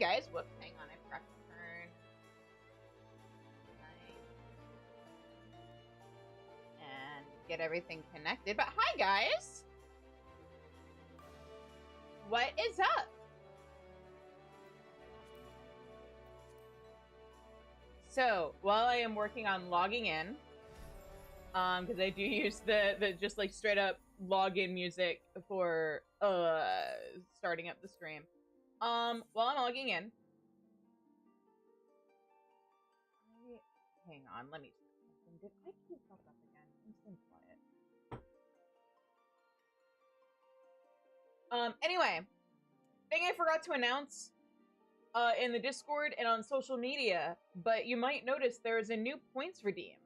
guys. Whoops, hang on, I forgot to turn. And get everything connected. But hi, guys. What is up? So, while I am working on logging in, because I do use the just like straight up login music for starting up the stream. While I'm logging in, hang on, let me check something. Did I queue fuck up again? I'm staying quiet. Anyway, thing I forgot to announce in the Discord and on social media, but you might notice there is a new points redeem.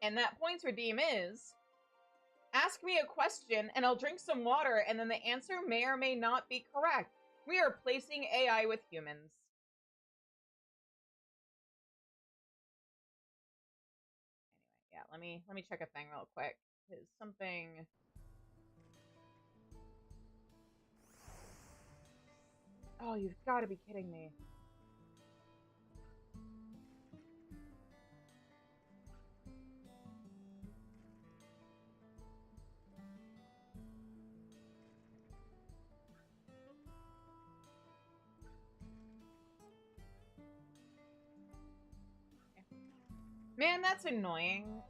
And that points redeem is, ask me a question and I'll drink some water and then the answer may or may not be correct. We are placing AI with humans. Anyway, yeah, let me check a thing real quick. Is something... Oh, you've got to be kidding me. Man, that's annoying.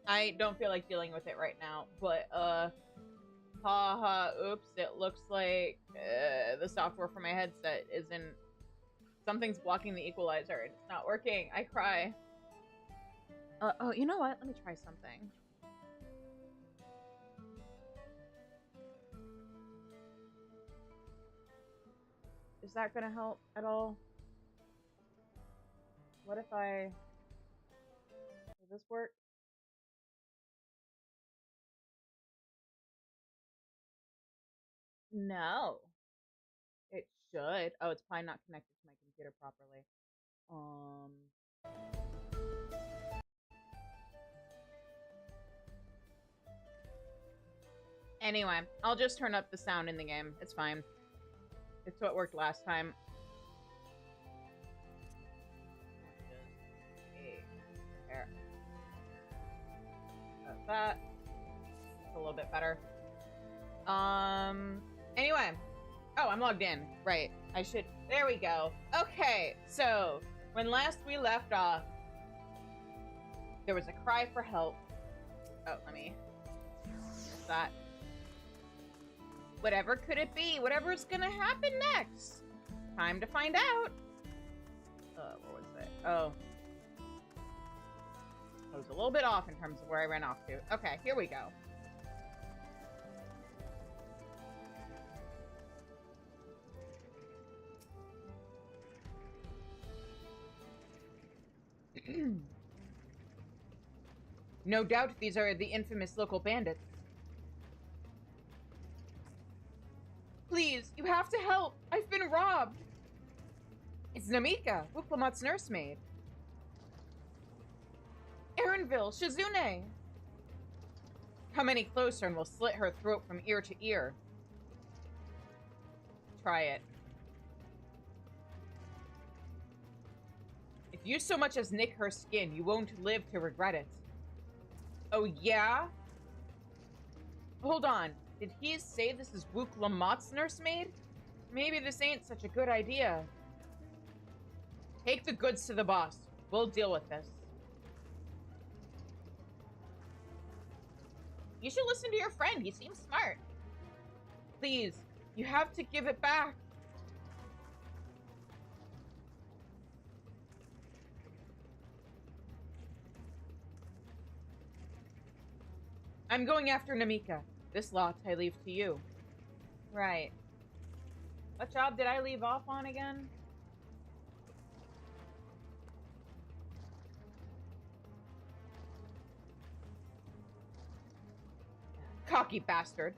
I don't feel like dealing with it right now, but, haha, oops, it looks like, the software for my headset isn't, something's blocking the equalizer, and it's not working. I cry. Oh, you know what? Let me try something. Is that gonna help at all? What if I... Does this work? No. It should. Oh, it's probably not connected to my computer properly. Anyway, I'll just turn up the sound in the game. It's fine. It's what worked last time. There. That. It's a little bit better. Anyway. Oh, I'm logged in. Right. I should... There we go. Okay, so when last we left off, there was a cry for help. Oh, let me... What's that? Whatever could it be? Whatever's gonna happen next? Time to find out. What was it? Oh. I was a little bit off in terms of where I ran off to. Okay, here we go. No doubt these are the infamous local bandits. Please, you have to help! I've been robbed! It's Namika, Wuklamat's nursemaid. Erinville, Shizune! Come any closer and we'll slit her throat from ear to ear. Try it. If you so much as nick her skin, you won't live to regret it. Oh, yeah? Hold on. Did he say this is Wuklamat's nursemaid? Maybe this ain't such a good idea. Take the goods to the boss. We'll deal with this. You should listen to your friend. He seems smart. Please, you have to give it back. I'm going after Namika. This lot I leave to you. Right. What job did I leave off on again? Cocky bastard.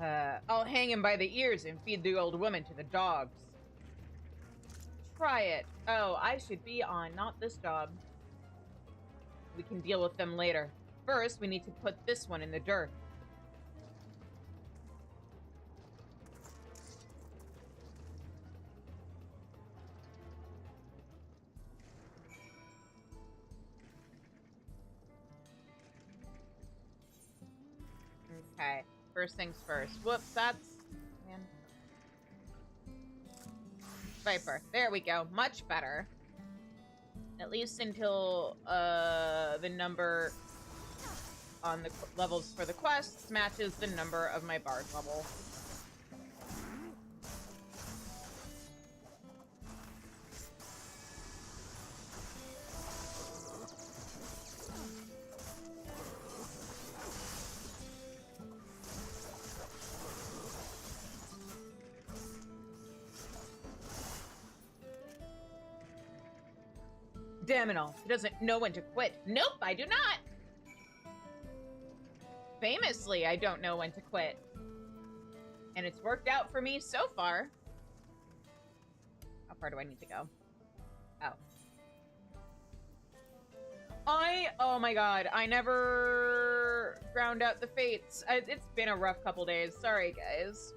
I'll hang him by the ears and feed the old woman to the dogs. Try it. Oh, I should be on, not this job. We can deal with them later. First, we need to put this one in the dirt. Okay, first things first. Whoops, that's... Man. Viper. There we go. Much better. At least until the number on the levels for the quests matches the number of my bard level. Damn it all. He doesn't know when to quit. Nope, I do not! Famously, I don't know when to quit. And it's worked out for me so far. How far do I need to go? Oh. Oh my god, I never ground out the fates. It's been a rough couple days. Sorry, guys.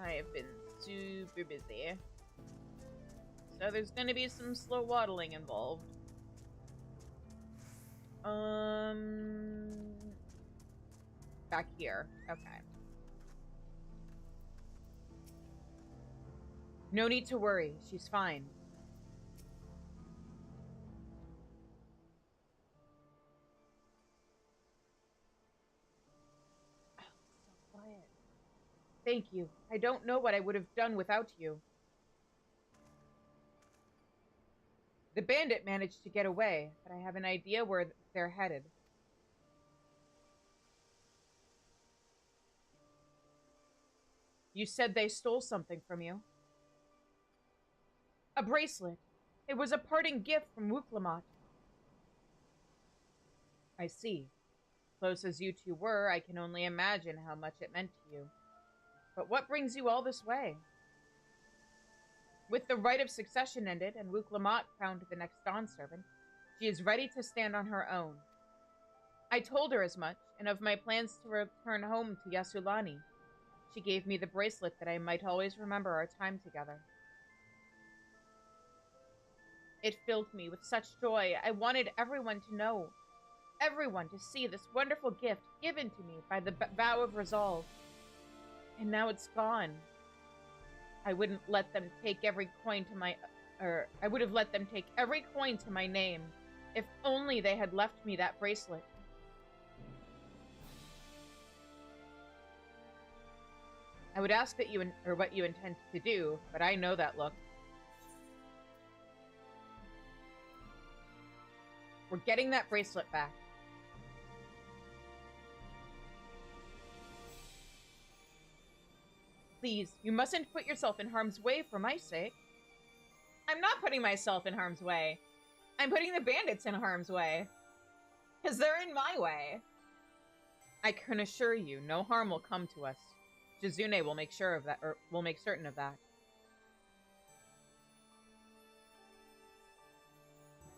I have been super busy. So there's gonna be some slow waddling involved. Back here. Okay. No need to worry. She's fine. Oh, so quiet. Thank you. I don't know what I would have done without you. The bandit managed to get away, but I have an idea where they're headed. You said they stole something from you. A bracelet. It was a parting gift from Wuklamot. I see. Close as you two were, I can only imagine how much it meant to you. But what brings you all this way? With the right of succession ended and Wuklamot crowned the next Dawn servant, she is ready to stand on her own. I told her as much, and of my plans to return home to Yasulani. She gave me the bracelet that I might always remember our time together. It filled me with such joy. I wanted everyone to know, everyone to see this wonderful gift given to me by the vow of resolve. And now it's gone. I wouldn't let them take every coin to my... I would have let them take every coin to my name, if only they had left me that bracelet. I would ask that you... what you intend to do, but I know that look. We're getting that bracelet back. Please, you mustn't put yourself in harm's way for my sake. I'm not putting myself in harm's way. I'm putting the bandits in harm's way. Because they're in my way. I can assure you, no harm will come to us. Jizune will make sure of that, or will make certain of that.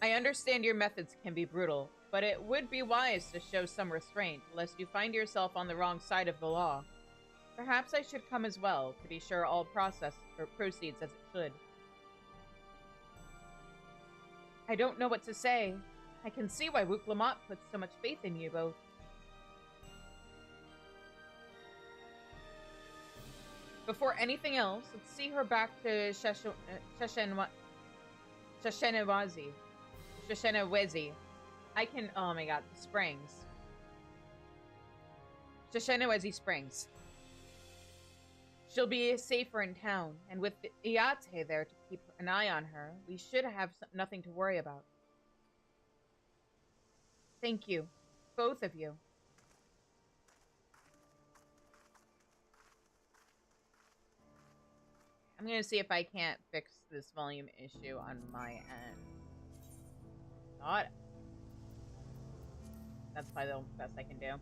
I understand your methods can be brutal, but it would be wise to show some restraint, lest you find yourself on the wrong side of the law. Perhaps I should come as well, to be sure all proceeds as it should. I don't know what to say. I can see why Wuklamot puts so much faith in you both. Before anything else, let's see her back to Sheshenawezi. I can... oh my god, the springs. Sheshenawezi Springs. She'll be safer in town, and with the Iate there to keep an eye on her, we should have nothing to worry about. Thank you. Both of you. I'm gonna see if I can't fix this volume issue on my end. Not. That's probably the best I can do.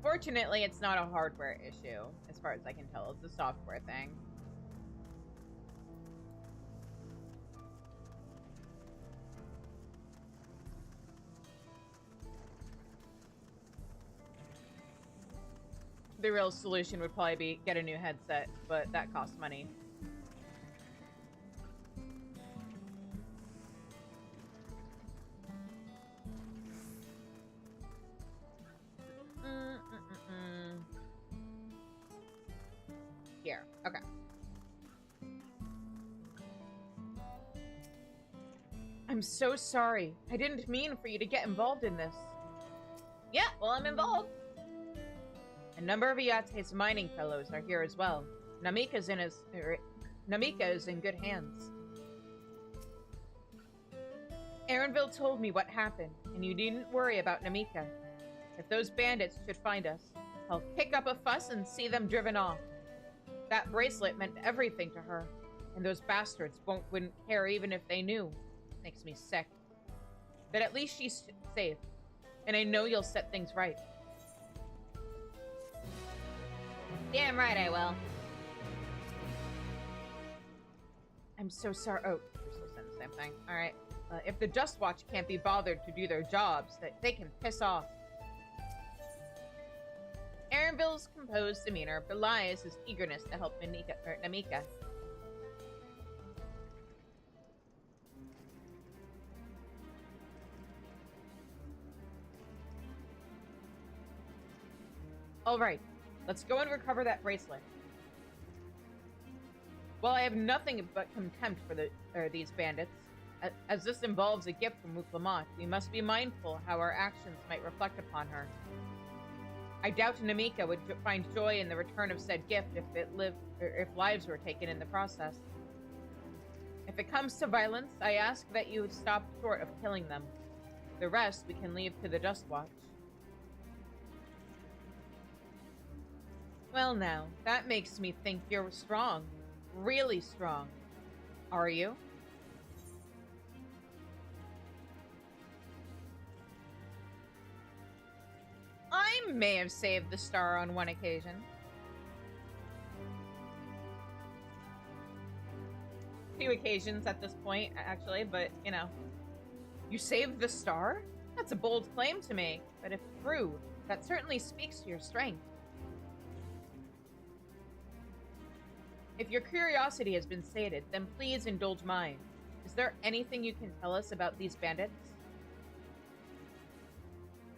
Fortunately, it's not a hardware issue, as far as I can tell. It's a software thing. The real solution would probably be get a new headset, but that costs money. Here, okay. I'm so sorry. I didn't mean for you to get involved in this. Yeah, well, I'm involved. A number of Iate's mining fellows are here as well. Namika is in good hands. Aaronville told me what happened, and you needn't worry about Namika. If those bandits should find us, I'll kick up a fuss and see them driven off. That bracelet meant everything to her, and those bastards wouldn't care even if they knew. Makes me sick. But at least she's safe, and I know you'll set things right. Damn right I will. I'm so sorry. Oh, we're still saying the same thing. Alright. If the Dust Watch can't be bothered to do their jobs, that they can piss off. Aaronville's composed demeanor belies his eagerness to help Namika. Alright, let's go and recover that bracelet. While I have nothing but contempt for these bandits, as this involves a gift from Muklamont, we must be mindful how our actions might reflect upon her. I doubt Namika would find joy in the return of said gift if lives were taken in the process. If it comes to violence, I ask that you stop short of killing them. The rest we can leave to the Dust Watch. Well now, that makes me think you're strong. Really strong. Are you? I may have saved the star on one occasion. Few occasions at this point, actually, but, you know. You saved the star? That's a bold claim to make, but if true, that certainly speaks to your strength. If your curiosity has been sated, then please indulge mine. Is there anything you can tell us about these bandits?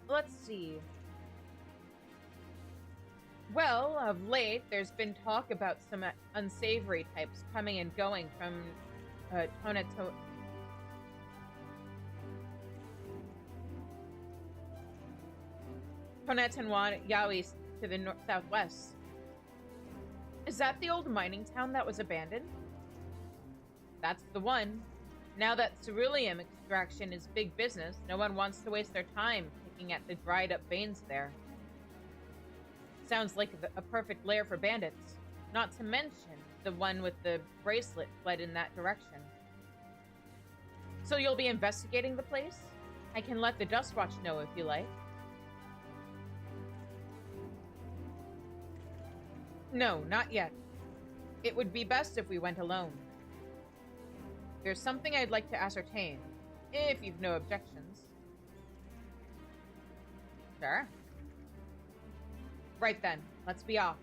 Let's see. Well, of late, there's been talk about some unsavory types coming and going from Tonetanwa Yawi to the southwest. Is that the old mining town that was abandoned? That's the one. Now that ceruleum extraction is big business, no one wants to waste their time picking at the dried up veins there. Sounds like a perfect lair for bandits. Not to mention, the one with the bracelet fled in that direction. So you'll be investigating the place? I can let the Dust Watch know if you like. No, not yet. It would be best if we went alone. There's something I'd like to ascertain, if you've no objections. Sure. Right then, let's be off.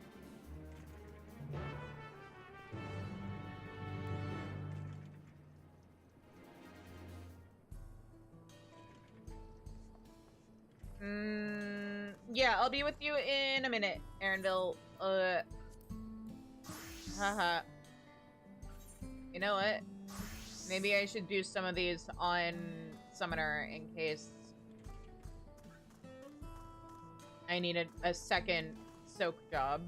Yeah, I'll be with you in a minute, Aaronville. Haha. You know what? Maybe I should do some of these on Summoner in case I need a second soak job.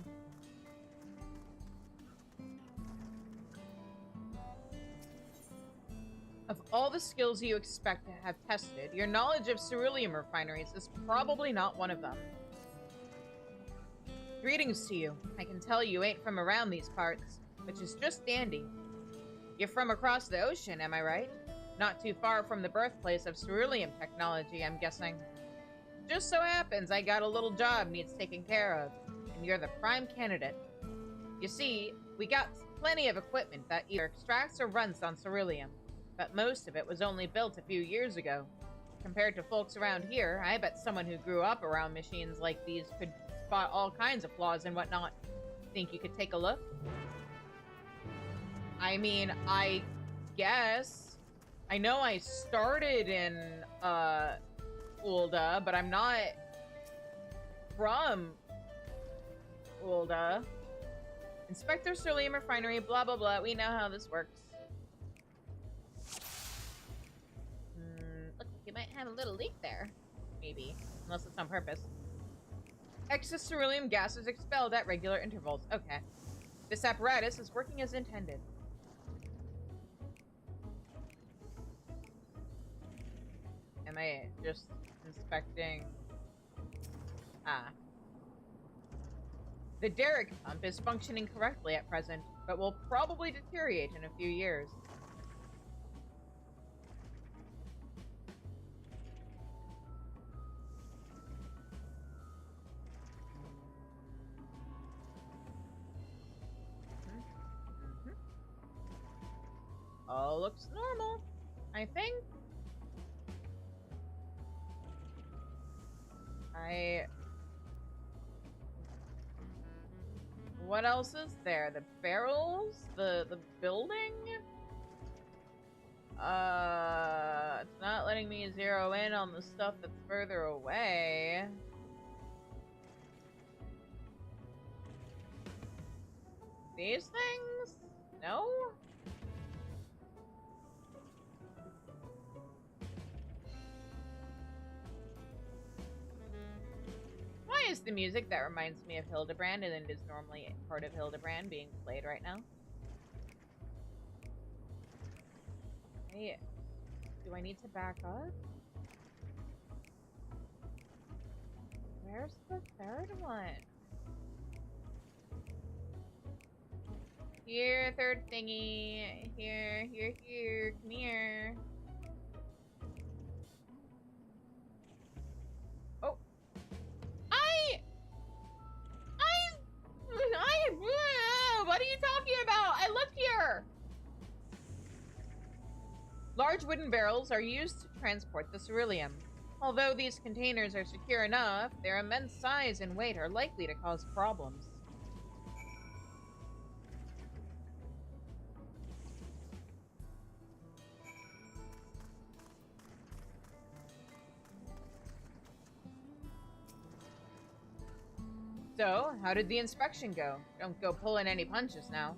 Of all the skills you expect to have tested, your knowledge of ceruleum refineries is probably not one of them. Greetings to you. I can tell you ain't from around these parts, which is just dandy. You're from across the ocean, am I right? Not too far from the birthplace of ceruleum technology, I'm guessing. Just so happens I got a little job needs taken care of, and you're the prime candidate. You see, we got plenty of equipment that either extracts or runs on ceruleum, but most of it was only built a few years ago. Compared to folks around here, I bet someone who grew up around machines like these could spot all kinds of flaws and whatnot. Think you could take a look? I mean, I guess. I know I started in, Ulda, but I'm not from Ulda. Inspector Ceruleum Refinery, blah, blah, blah. We know how this works. Looks like you might have a little leak there. Maybe. Unless it's on purpose. Excess ceruleum gas is expelled at regular intervals. Okay. This apparatus is working as intended. Am I just inspecting? Ah. The derrick pump is functioning correctly at present, but will probably deteriorate in a few years. All looks normal, I think. What else is there? The barrels? The building? It's not letting me zero in on the stuff that's further away. These things? No? Why is the music that reminds me of Hildebrand and it is normally part of Hildebrand being played right now? Hey, do I need to back up? Where's the third one? Here, third thingy. Here, here, here. Come here. Oh. What are you talking about? I lived here! Large wooden barrels are used to transport the ceruleum. Although these containers are secure enough, their immense size and weight are likely to cause problems. So, how did the inspection go? Don't go pulling any punches now.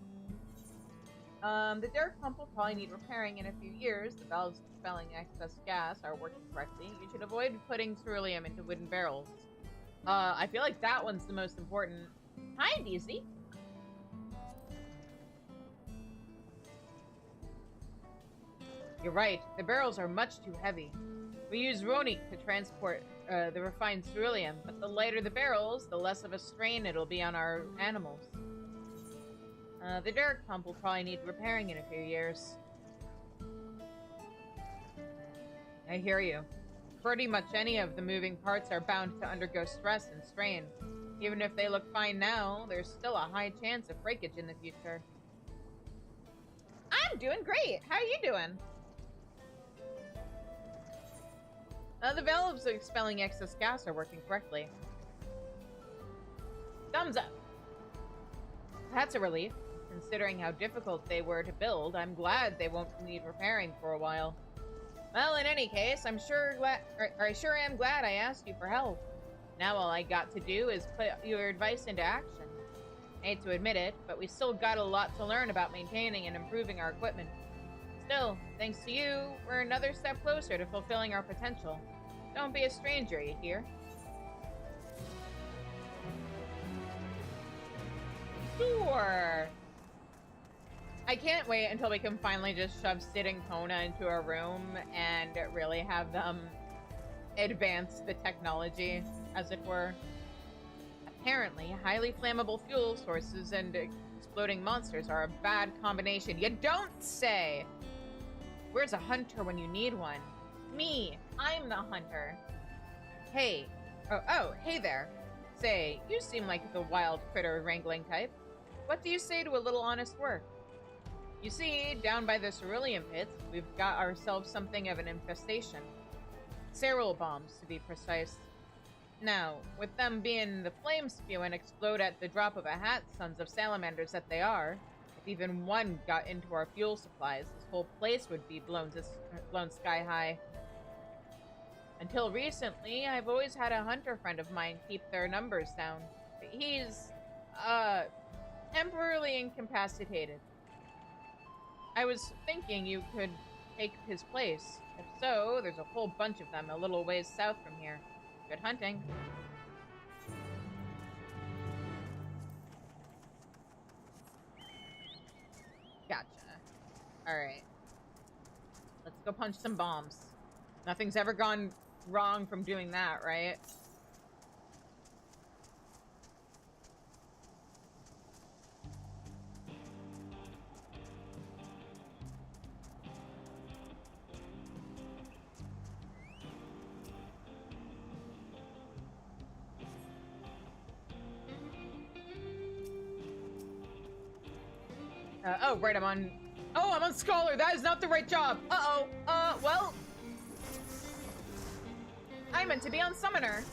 The derrick pump will probably need repairing in a few years. The valves expelling excess gas are working correctly. You should avoid putting ceruleum into wooden barrels. I feel like that one's the most important. Hi, DC. You're right. The barrels are much too heavy. We use Ronik to transport the refined ceruleum, but the lighter the barrels, the less of a strain it'll be on our animals. The derrick pump will probably need repairing in a few years. I hear you. Pretty much any of the moving parts are bound to undergo stress and strain. Even if they look fine now, there's still a high chance of breakage in the future. I'm doing great! How are you doing? The valves expelling excess gas are working correctly. Thumbs up! That's a relief. Considering how difficult they were to build, I'm glad they won't need repairing for a while. Well, in any case, I sure am glad I asked you for help. Now all I got to do is put your advice into action. I hate to admit it, but we still got a lot to learn about maintaining and improving our equipment. Still, thanks to you, we're another step closer to fulfilling our potential. Don't be a stranger, you hear? Sure! I can't wait until we can finally just shove Sid and Kona into a room and really have them advance the technology, as it were. Apparently, highly flammable fuel sources and exploding monsters are a bad combination. You don't say! Where's a hunter when you need one? Me! I'm the hunter. Hey, Oh, hey there. Say, you seem like the wild critter wrangling type. What do you say to a little honest work? You see, down by the cerulean pits, we've got ourselves something of an infestation. Cereal bombs, to be precise. Now, with them being the flame spew and explode at the drop of a hat, sons of salamanders that they are, if even one got into our fuel supplies, this whole place would be blown sky high. Until recently, I've always had a hunter friend of mine keep their numbers down. But he's, temporarily incapacitated. I was thinking you could take his place. If so, there's a whole bunch of them a little ways south from here. Good hunting. Gotcha. Alright. Let's go punch some bombs. Nothing's ever gone wrong from doing that, right? Oh, right, I'm on... Oh, I'm on Scholar! That is not the right job! Uh-oh! Well... I meant to be on Summoner.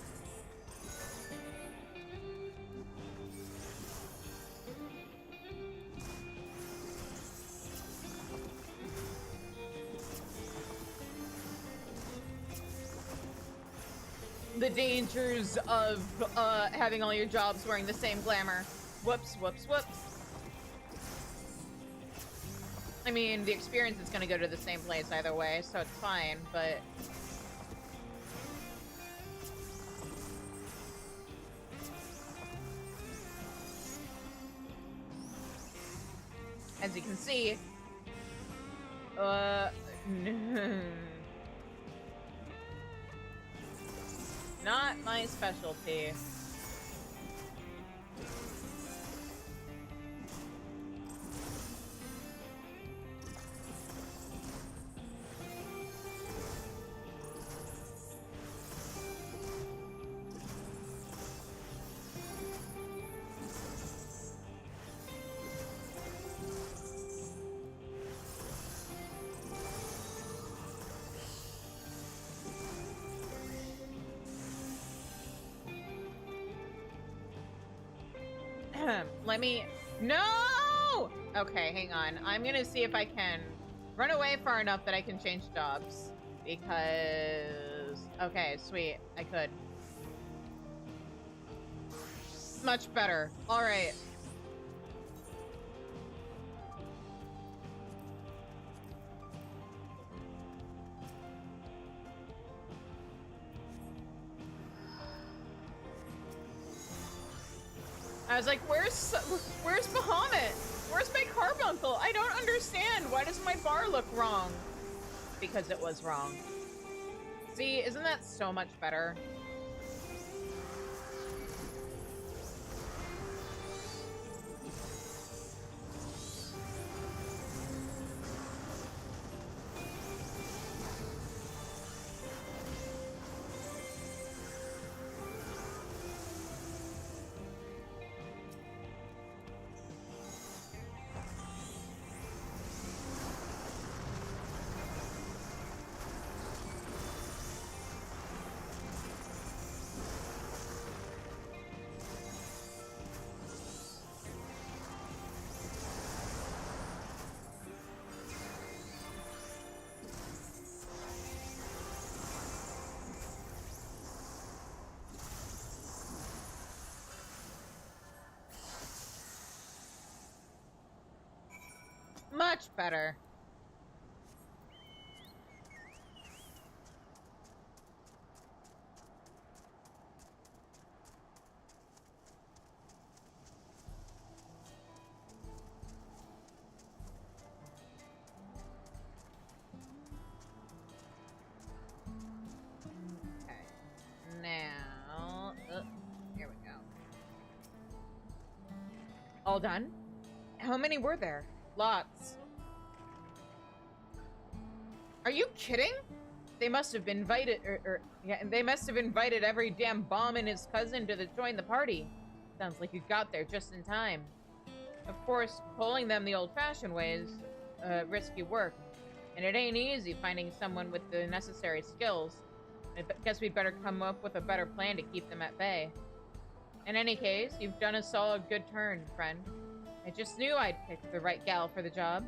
The dangers of, having all your jobs wearing the same glamour. Whoops, whoops, whoops. I mean, the experience is gonna go to the same place either way, so it's fine, but... As you can see... Not my specialty. Let me... No! Okay, hang on. I'm gonna see if I can run away far enough that I can change jobs. Because... Okay, sweet. I could. Much better. Alright. I was like, where's Bahamut? Where's my carbuncle? I don't understand. Why does my bar look wrong? Because it was wrong. See, isn't that so much better? Much better. Okay. Now, here we go. All done? How many were there? Lots. Are you kidding? They must have been invited, yeah, they must have invited every damn bomb and his cousin to join the party. Sounds like you got there just in time. Of course, pulling them the old-fashioned way is risky work, and it ain't easy finding someone with the necessary skills. I guess we'd better come up with a better plan to keep them at bay. In any case, you've done a solid good turn, friend. I just knew I'd pick the right gal for the job.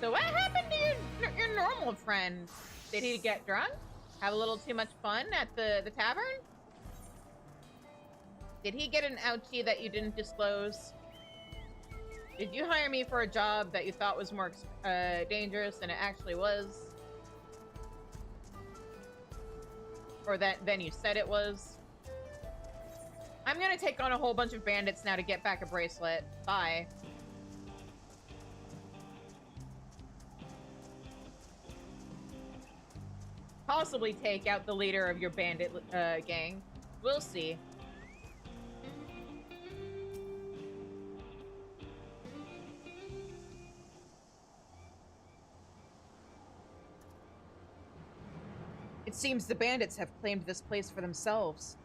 So what happened to your normal friend? Did he get drunk? Have a little too much fun at the tavern? Did he get an ouchie that you didn't disclose? Did you hire me for a job that you thought was more dangerous than it actually was? Or than you said it was? I'm gonna take on a whole bunch of bandits now to get back a bracelet. Bye. Possibly take out the leader of your bandit gang. We'll see. It seems the bandits have claimed this place for themselves.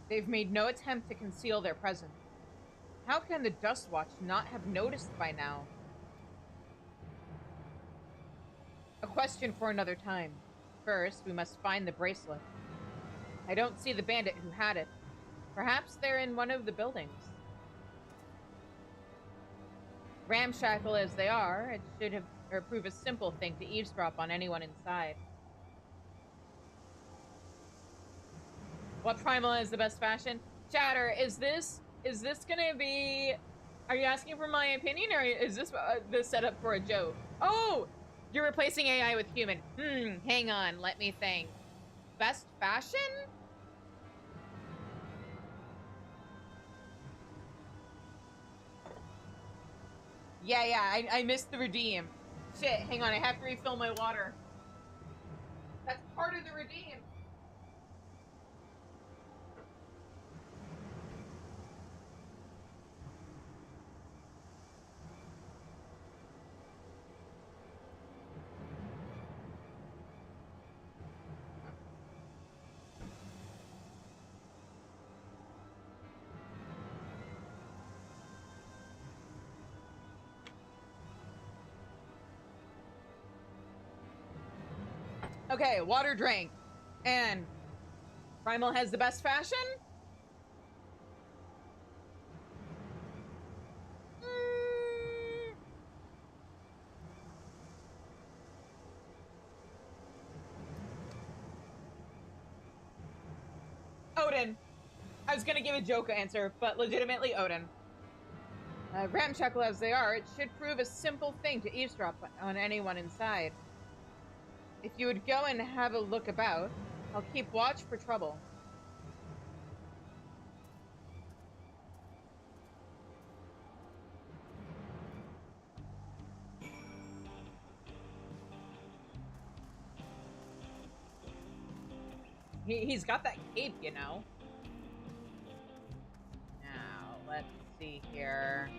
They've made no attempt to conceal their presence. How can the Dust Watch not have noticed by now? A question for another time. First, we must find the bracelet. I don't see the bandit who had it. Perhaps they're in one of the buildings. Ramshackle as they are, it should have prove a simple thing to eavesdrop on anyone inside. What primal is the best fashion? Chatter, is this gonna be... Are you asking for my opinion, or is this the setup for a joke? Oh! You're replacing AI with human. Hang on, let me think. Best fashion? Yeah, I missed the redeem. Shit, hang on, I have to refill my water. That's part of the redeem. Okay, water drank. And Primal has the best fashion? Odin. I was gonna give a joke answer, but legitimately Odin. Ramshackle as they are, it should prove a simple thing to eavesdrop on anyone inside. If you would go and have a look about, I'll keep watch for trouble. He's got that cape, you know. Now, let's see here.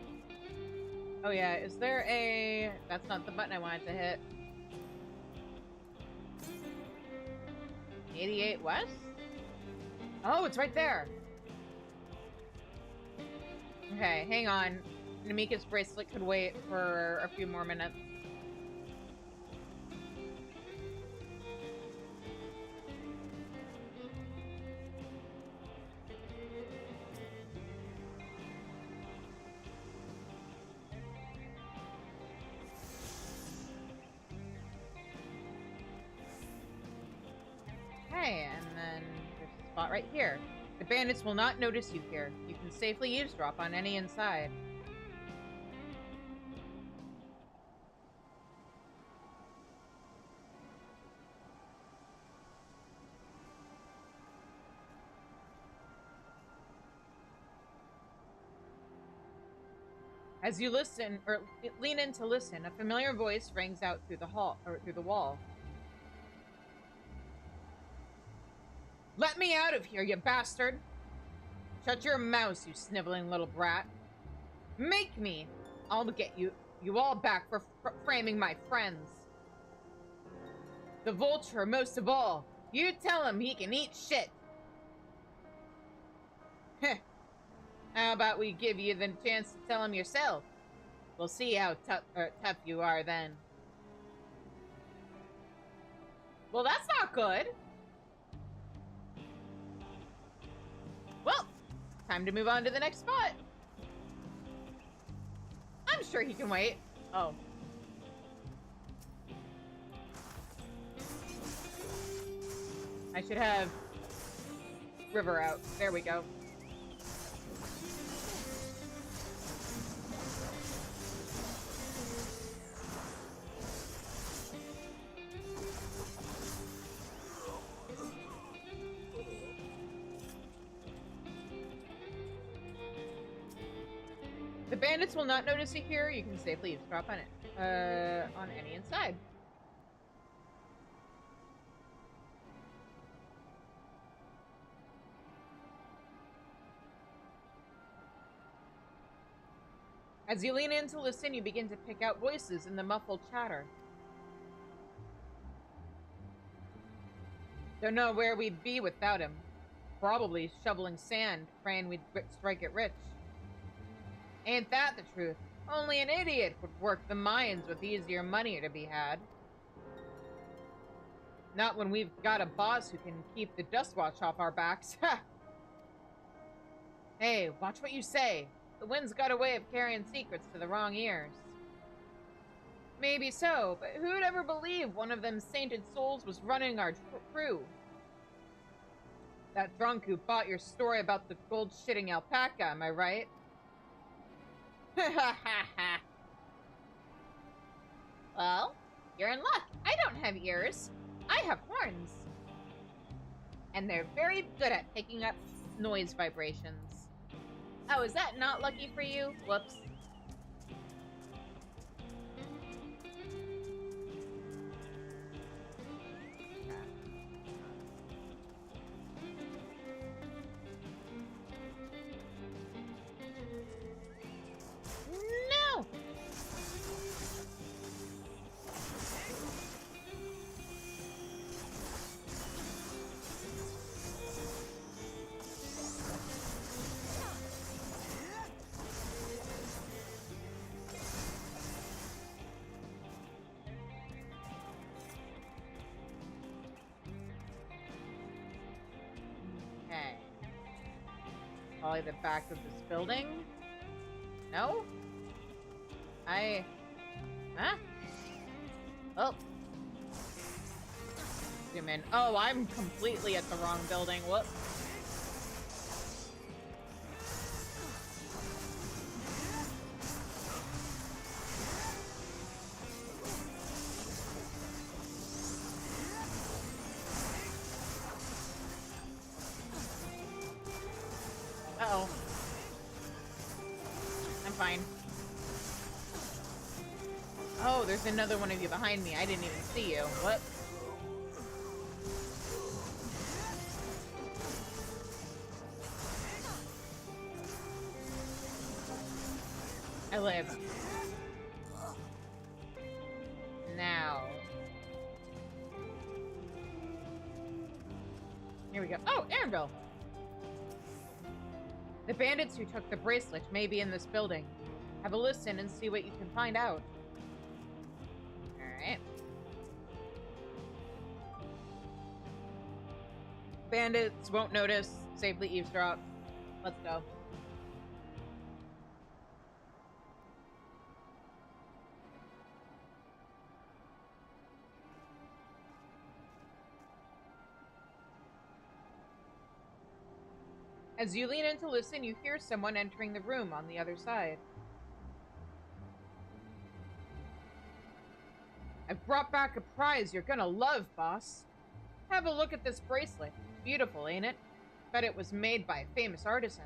Oh yeah, is there a... That's not the button I wanted to hit. 88 West? Oh, it's right there. Okay, hang on. Namika's bracelet could wait for a few more minutes. Okay, and then there's a spot right here. The bandits will not notice you here. You can safely eavesdrop on any inside. As you listen, or lean in to listen, a familiar voice rings out through the hall, or through the wall. Let me out of here, you bastard! Shut your mouth, you sniveling little brat. Make me! I'll get you all back for framing my friends. The vulture, most of all. You tell him he can eat shit. Heh. How about we give you the chance to tell him yourself? We'll see how tough you are then. Well, that's not good. Well, time to move on to the next spot. I'm sure he can wait. Oh. I should have River out. There we go. The bandits will not notice you here. You can safely eavesdrop on it. On any inside. As you lean in to listen, you begin to pick out voices in the muffled chatter. Don't know where we'd be without him. Probably shoveling sand, praying we'd strike it rich. Ain't that the truth? Only an idiot would work the mines with easier money to be had. Not when we've got a boss who can keep the dust watch off our backs. Ha! Hey, watch what you say. The wind's got a way of carrying secrets to the wrong ears. Maybe so, but who'd ever believe one of them sainted souls was running our crew? That drunk who bought your story about the gold-shitting alpaca, am I right? Ha ha ha. Well, you're in luck. I don't have ears. I have horns. And they're very good at picking up noise vibrations. Oh, is that not lucky for you? Whoops. No! Okay. Probably the back of this building? No? Huh? Oh. Zoom in. Oh, I'm completely at the wrong building. Whoops. Uh-oh. I'm fine. Oh, there's another one of you behind me. I didn't even see you. What? I live. Now. Here we go. Oh, Anvil! The bandits who took the bracelet may be in this building. Have a listen and see what you can find out. Alright. Bandits won't notice. Safely eavesdrop. Let's go. As you lean in to listen, you hear someone entering the room on the other side. I've brought back a prize you're gonna love, boss. Have a look at this bracelet. Beautiful, ain't it? Bet it was made by a famous artisan.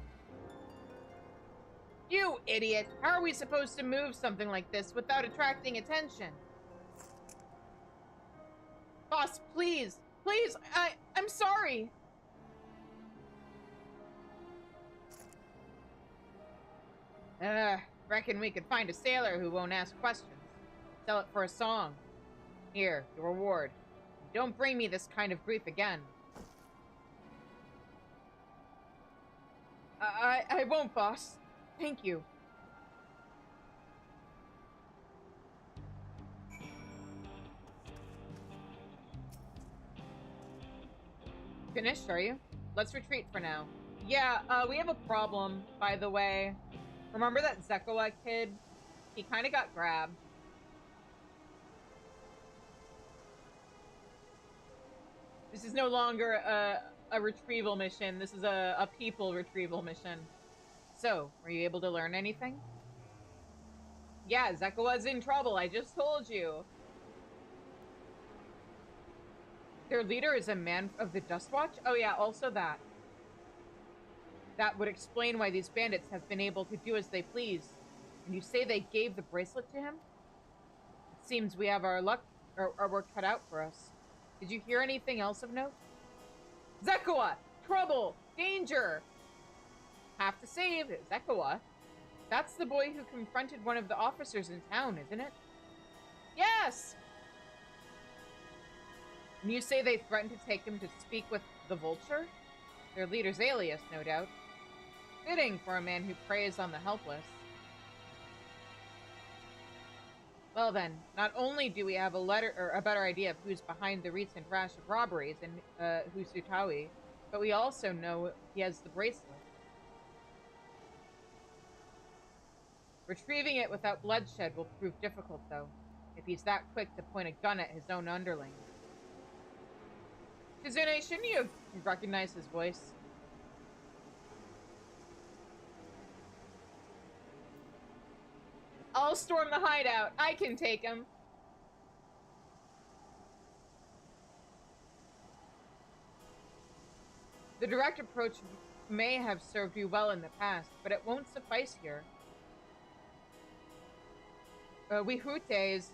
You idiot! How are we supposed to move something like this without attracting attention? Boss, please! Please! I'm sorry! Reckon we could find a sailor who won't ask questions. Sell it for a song. Here, the reward. Don't bring me this kind of grief again. I won't, boss. Thank you. Finished, are you? Let's retreat for now. Yeah, we have a problem, by the way. Remember that Zekoa kid? He kind of got grabbed. This is no longer a retrieval mission. This is a people retrieval mission. So, were you able to learn anything? Yeah, Zekoa's in trouble. I just told you. Their leader is a man of the Dustwatch? Oh yeah, also that. That would explain why these bandits have been able to do as they please. And you say they gave the bracelet to him? It seems we have our work cut out for us. Did you hear anything else of note? Zekoa! Trouble! Danger! Have to save Zekoa. That's the boy who confronted one of the officers in town, isn't it? Yes! And you say they threatened to take him to speak with the Vulture? Their leader's alias, no doubt. Fitting for a man who preys on the helpless. Well then, not only do we have a better idea of who's behind the recent rash of robberies in Husutawi, but we also know he has the bracelet. Retrieving it without bloodshed will prove difficult, though, if he's that quick to point a gun at his own underling. Kizune, shouldn't you recognize his voice? I'll storm the hideout. I can take him. The direct approach may have served you well in the past, but it won't suffice here. Wihute is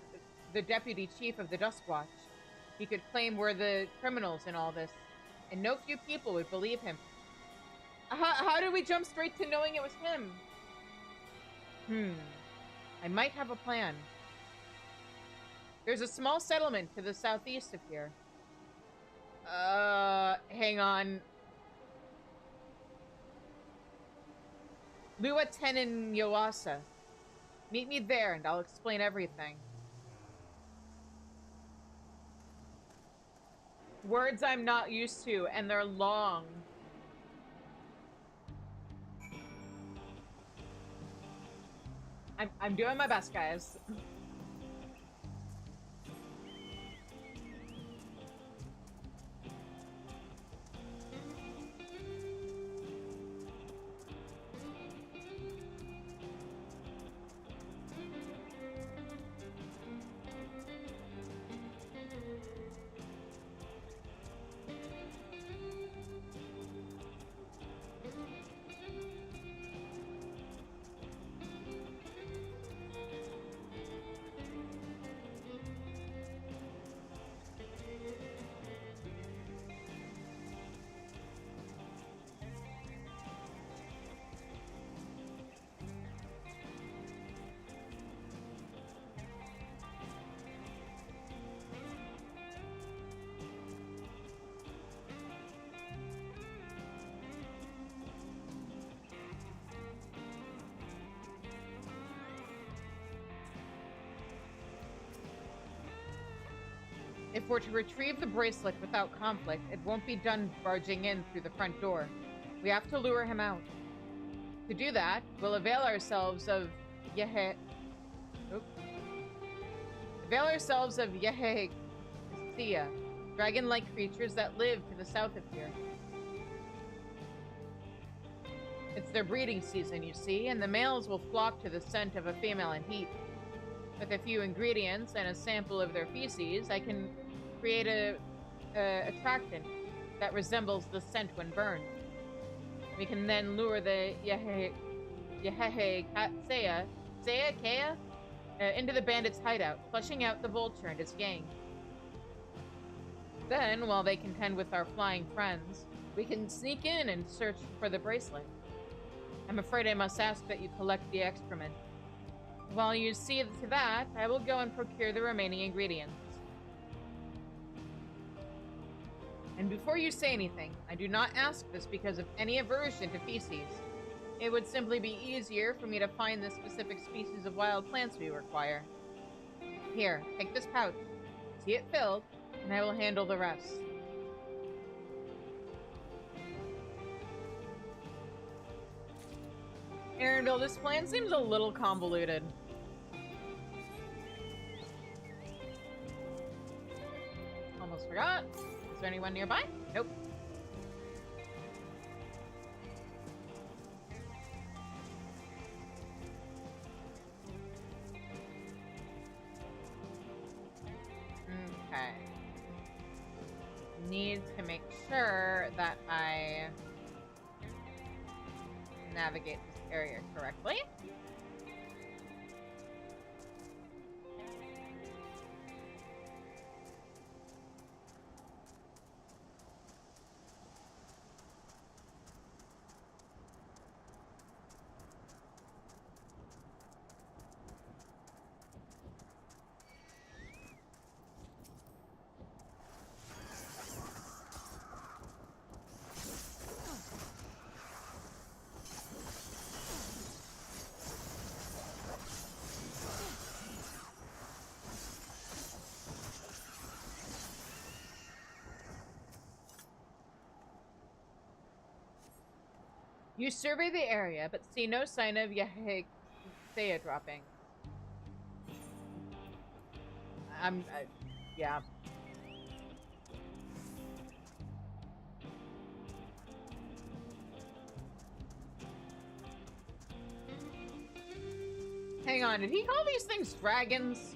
the deputy chief of the Dustwatch. He could claim we're the criminals in all this, and no few people would believe him. How do we jump straight to knowing it was him? I might have a plan. There's a small settlement to the southeast of here. Hang on. Lua Tenin Yawasa. Meet me there and I'll explain everything. Words I'm not used to, and they're long. I'm doing my best, guys. If we're to retrieve the bracelet without conflict, it won't be done barging in through the front door. We have to lure him out. To do that, we'll avail ourselves of Yehe... Avail ourselves of Yehe... dragon-like creatures that live to the south of here. It's their breeding season, you see, and the males will flock to the scent of a female in heat. With a few ingredients and a sample of their feces, I can create a attractant that resembles the scent when burned. We can then lure the Kea, into the bandits' hideout, flushing out the Vulture and his gang. Then, while they contend with our flying friends, we can sneak in and search for the bracelet. I'm afraid I must ask that you collect the excrement. While you see to that, I will go and procure the remaining ingredients. And before you say anything, I do not ask this because of any aversion to feces. It would simply be easier for me to find the specific species of wild plants we require. Here, take this pouch. See it filled, and I will handle the rest. Arendelle, this plan seems a little convoluted. Almost forgot. Is there anyone nearby? Nope. Okay. Need to make sure that I navigate this area correctly. You survey the area, but see no sign of Yahikseya dropping. Yeah. Hang on, did he call these things dragons?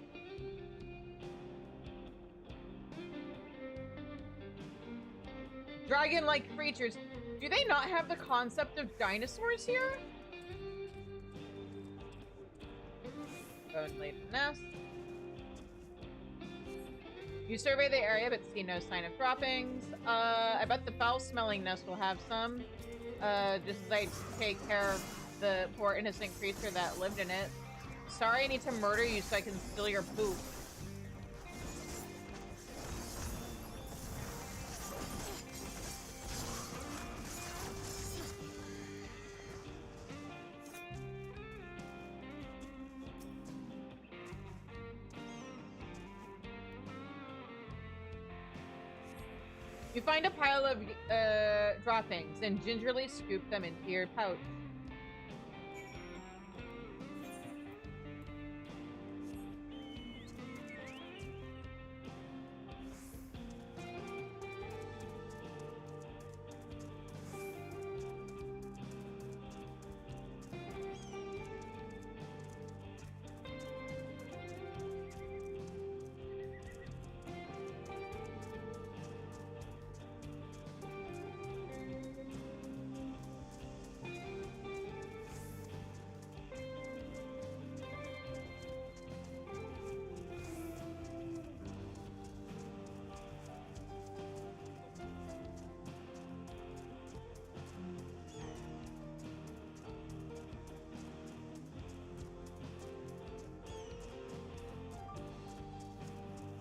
Dragon-like creatures. Do they not have the concept of dinosaurs here? Bone-laden nest. You survey the area but see no sign of droppings. I bet the foul-smelling nest will have some. Just as I take care of the poor innocent creature that lived in it. Sorry, I need to murder you so I can steal your poop. You find a pile of droppings and gingerly scoop them into your pouch.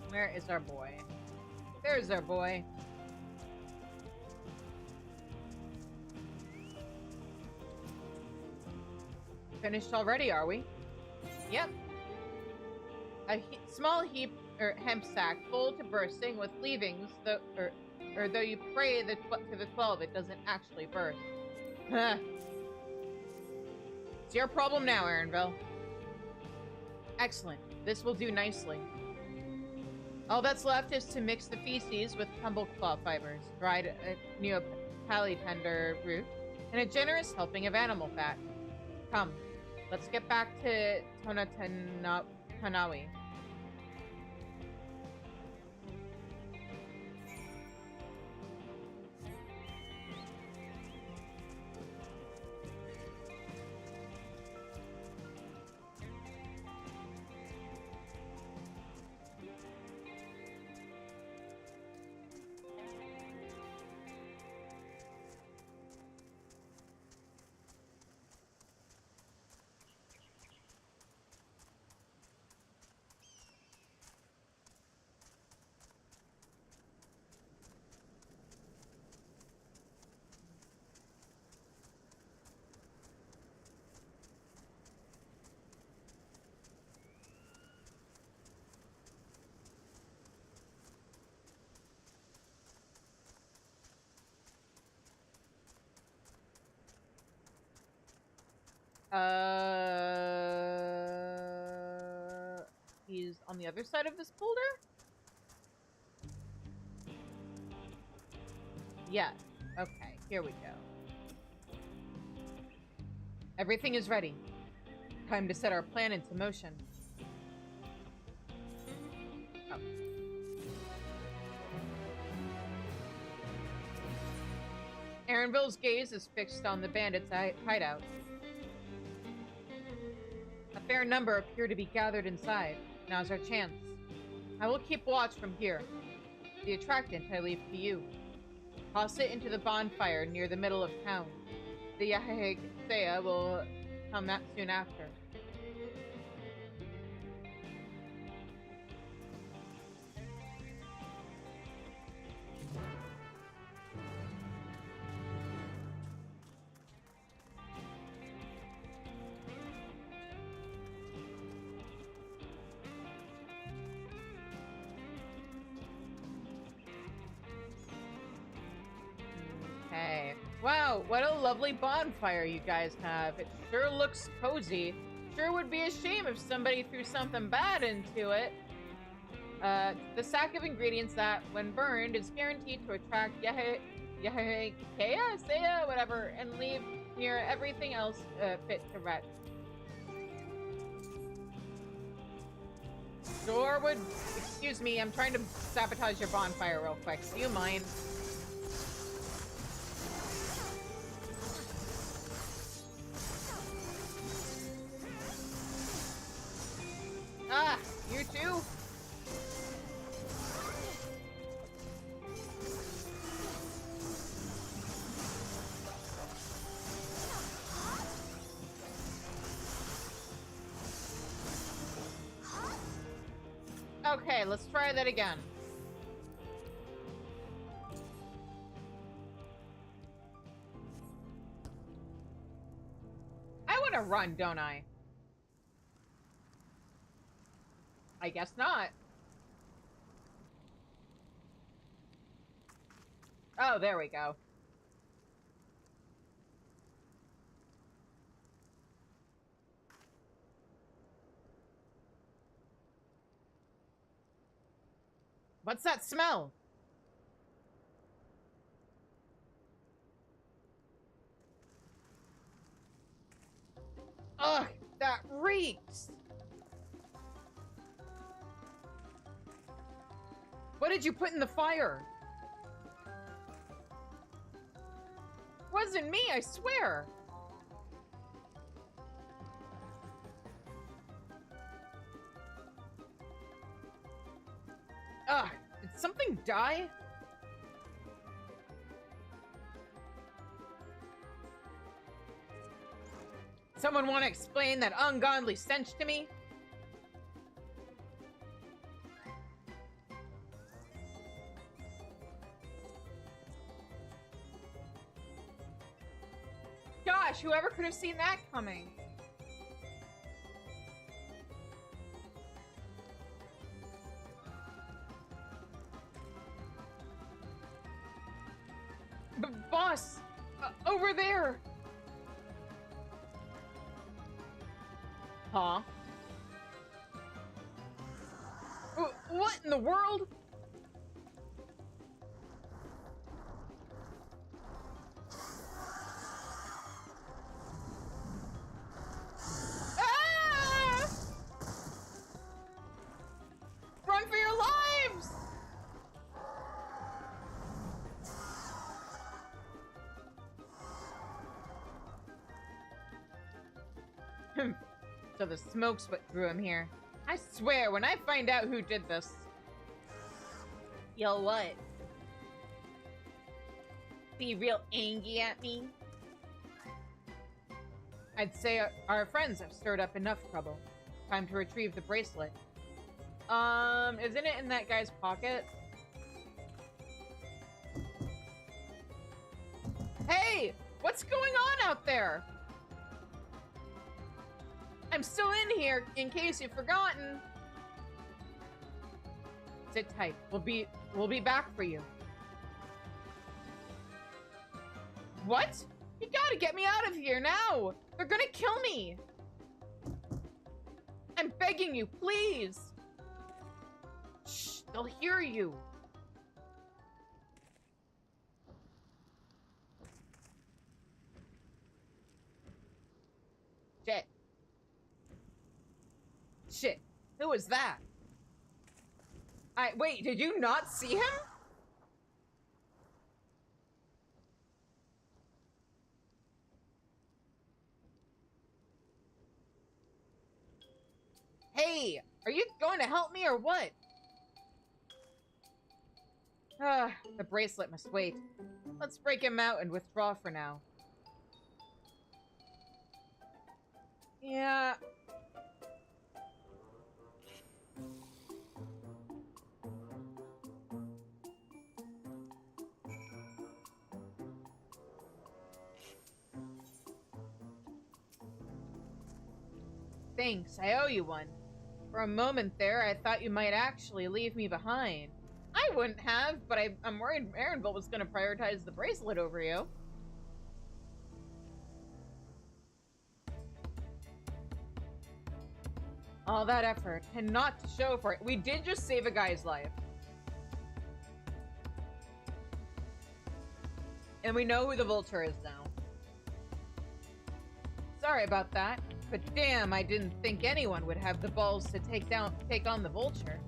Where is our boy? There's our boy. Finished already, are we? Yep. A small heap or hemp sack full to bursting with leavings, or though you pray to the 12, it doesn't actually burst. It's your problem now, Arendelle. Excellent. This will do nicely. All that's left is to mix the feces with tumbleclaw fibers, dried neopallytender root, and a generous helping of animal fat. Come, let's get back to Tanawi. He's on the other side of this boulder? Yeah. Okay, here we go. Everything is ready. Time to set our plan into motion. Oh. Aaronville's gaze is fixed on the bandits' hideout. A fair number appear to be gathered inside. Now's our chance. I will keep watch from here. The attractant I leave to you. Toss it into the bonfire near the middle of town. The Yahagsea will come that soon after. Okay. Wow, what a lovely bonfire you guys have. It sure looks cozy. Sure would be a shame if somebody threw something bad into it. The sack of ingredients that, when burned, is guaranteed to attract Yahagsea, whatever, and leave near everything else fit to wreck. Dorwood, excuse me, I'm trying to sabotage your bonfire real quick. Do you mind? Ah, you too? Okay, let's try that again. I want to run, don't I? I guess not. Oh, there we go. What's that smell? Ugh, that reeks. What did you put in the fire? Wasn't me, I swear. Ugh, did something die? Someone want to explain that ungodly stench to me? Gosh, whoever could have seen that coming? Boss! Over there! Huh? What in the world? Ah! Run for your lives! So the smoke's what drew him here. I swear, when I find out who did this... Yo, what? Be real angry at me? I'd say our friends have stirred up enough trouble. Time to retrieve the bracelet. Isn't it in that guy's pocket? Hey! What's going on out there? I'm still in here, in case you've forgotten. Sit tight. We'll be back for you. What? You gotta get me out of here now! They're gonna kill me! I'm begging you, please! Shh, they'll hear you. Shit. Shit. Who was that? Wait, did you not see him? Hey, are you going to help me or what? The bracelet must wait. Let's break him out and withdraw for now. Yeah. Thanks, I owe you one. For a moment there, I thought you might actually leave me behind. I wouldn't have, but I'm worried Erenville was going to prioritize the bracelet over you. All that effort, and not to show for it. We did just save a guy's life. And we know who the Vulture is now. Sorry about that, but damn, I didn't think anyone would have the balls to take on the Vulture.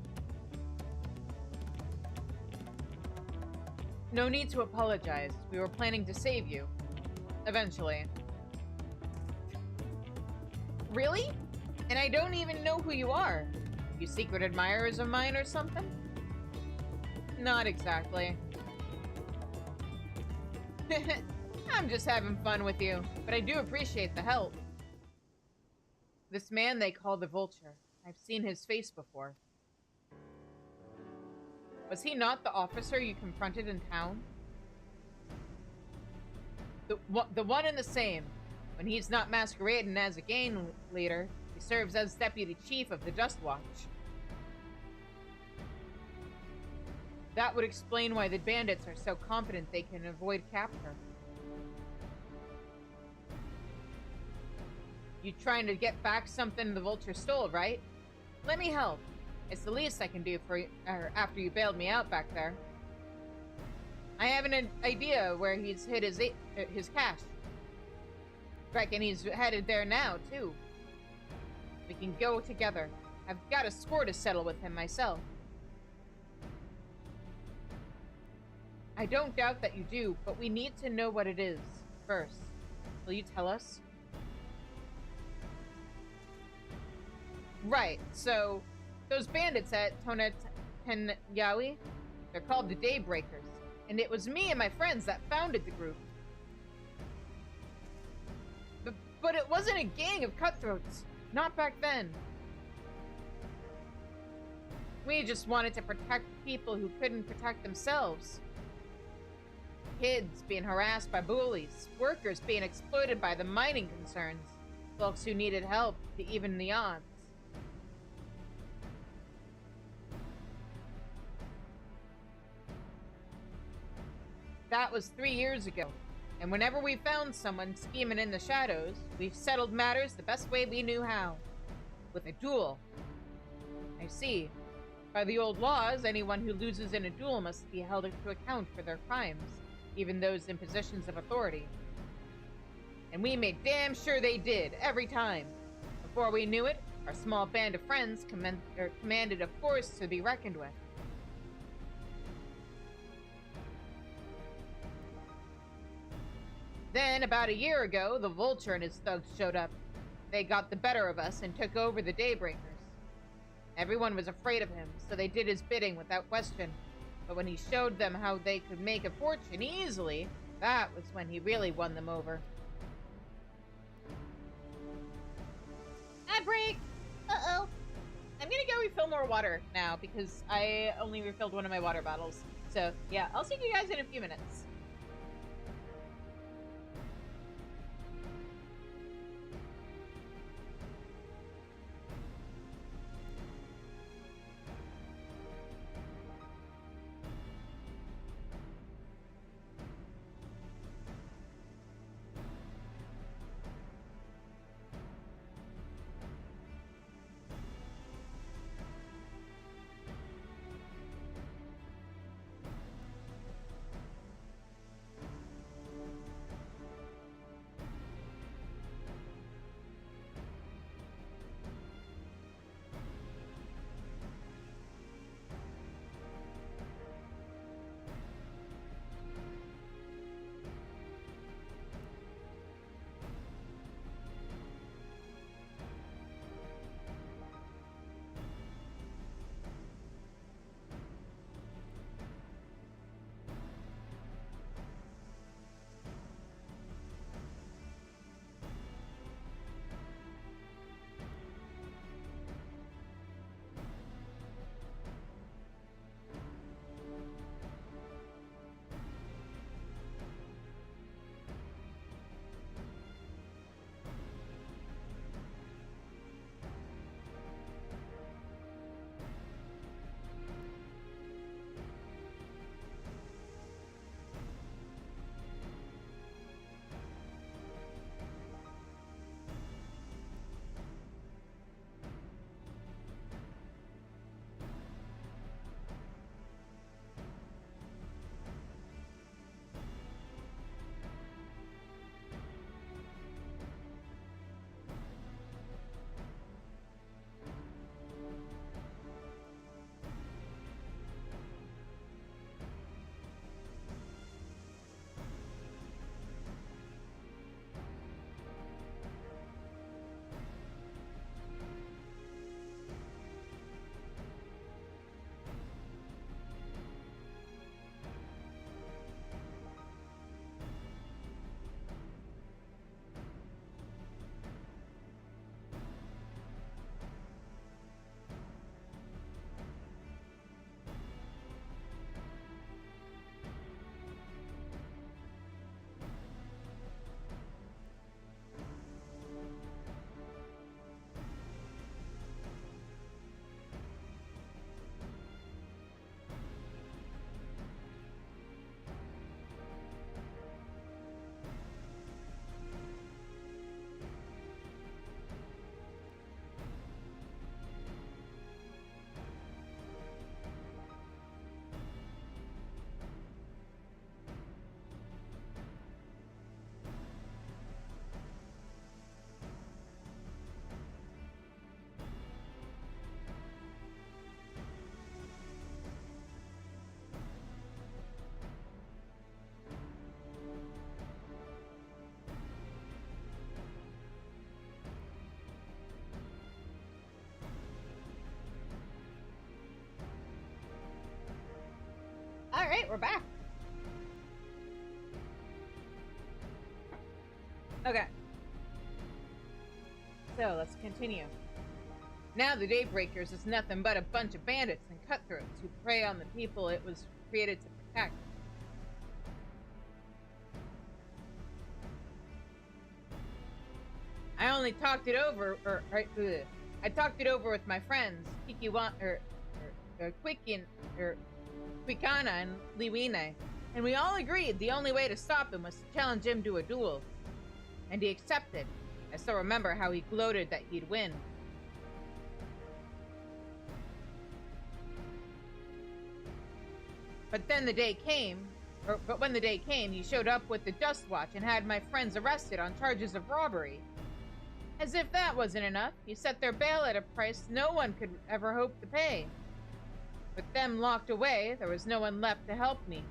No need to apologize. We were planning to save you. Eventually. Really? And I don't even know who you are. You secret admirers of mine or something? Not exactly. I'm just having fun with you, but I do appreciate the help. This man they call the Vulture. I've seen his face before. Was he not the officer you confronted in town? The one and the same. When he's not masquerading as a gang leader, he serves as deputy chief of the Dust Watch. That would explain why the bandits are so confident they can avoid capture. You trying to get back something the Vulture stole, right? Let me help. It's the least I can do for you after you bailed me out back there. I have an idea where he's hid his cash. Reckon he's headed there now, too. We can go together. I've got a score to settle with him myself. I don't doubt that you do, but we need to know what it is first. Will you tell us? Right, so those bandits at Yawi, they're called the Daybreakers, and it was me and my friends that founded the group. But it wasn't a gang of cutthroats, not back then. We just wanted to protect people who couldn't protect themselves. Kids being harassed by bullies, workers being exploited by the mining concerns, folks who needed help to even the odds. That was 3 years ago, and whenever we found someone scheming in the shadows, we settled matters the best way we knew how. With a duel. I see. By the old laws, anyone who loses in a duel must be held to account for their crimes, even those in positions of authority. And we made damn sure they did, every time. Before we knew it, our small band of friends commanded a force to be reckoned with. Then, about a year ago, the Vulture and his thugs showed up. They got the better of us and took over the Daybreakers. Everyone was afraid of him, so they did his bidding without question. But when he showed them how they could make a fortune easily, that was when he really won them over. Ad break! Uh-oh. I'm gonna go refill more water now, because I only refilled one of my water bottles. So, yeah, I'll see you guys in a few minutes. Alright, we're back. Okay. So, let's continue. Now the Daybreakers is nothing but a bunch of bandits and cutthroats who prey on the people it was created to protect. I only talked it over, I talked it over with my friends, Quikana and Liwine, and we all agreed the only way to stop him was to challenge him to a duel. And he accepted. I still remember how he gloated that he'd win. But when the day came, he showed up with the Dust Watch and had my friends arrested on charges of robbery. As if that wasn't enough, he set their bail at a price no one could ever hope to pay. With them locked away, there was no one left to help me.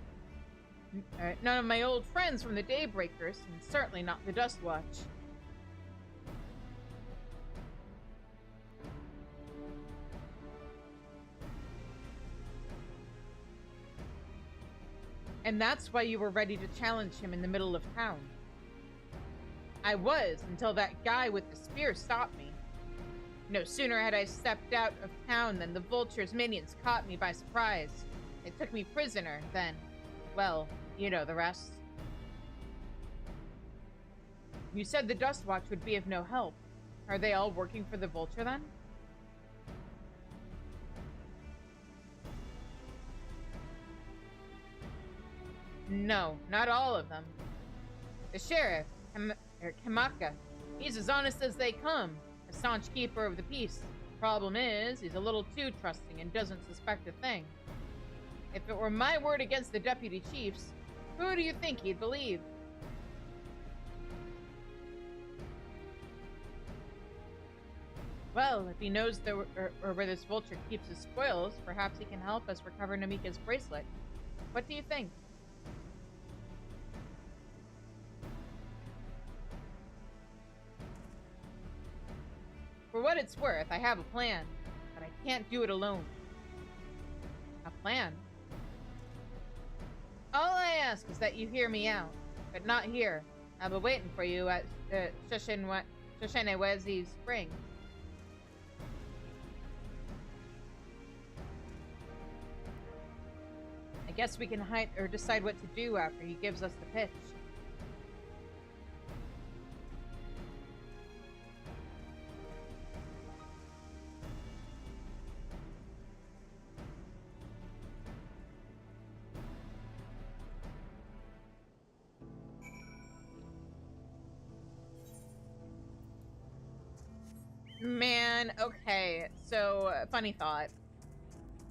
None of my old friends from the Daybreakers, and certainly not the Dust Watch. And that's why you were ready to challenge him in the middle of town. I was, until that guy with the spear stopped me. No sooner had I stepped out of town than the Vulture's minions caught me by surprise. They took me prisoner, then, well, you know the rest. You said the Dust Watch would be of no help. Are they all working for the Vulture, then? No, not all of them. The sheriff, Kamaka, he's as honest as they come, a staunch keeper of the peace. Problem is, he's a little too trusting and doesn't suspect a thing. If it were my word against the deputy chief's, who do you think he'd believe? Well, if he knows where this Vulture keeps his spoils, perhaps he can help us recover Namika's bracelet. What do you think? For what it's worth, I have a plan, but I can't do it alone. A plan? All I ask is that you hear me out, but not here. I'll be waiting for you at Shoshinewezi Spring. I guess we can hide or decide what to do after he gives us the pitch. Man, okay, so funny thought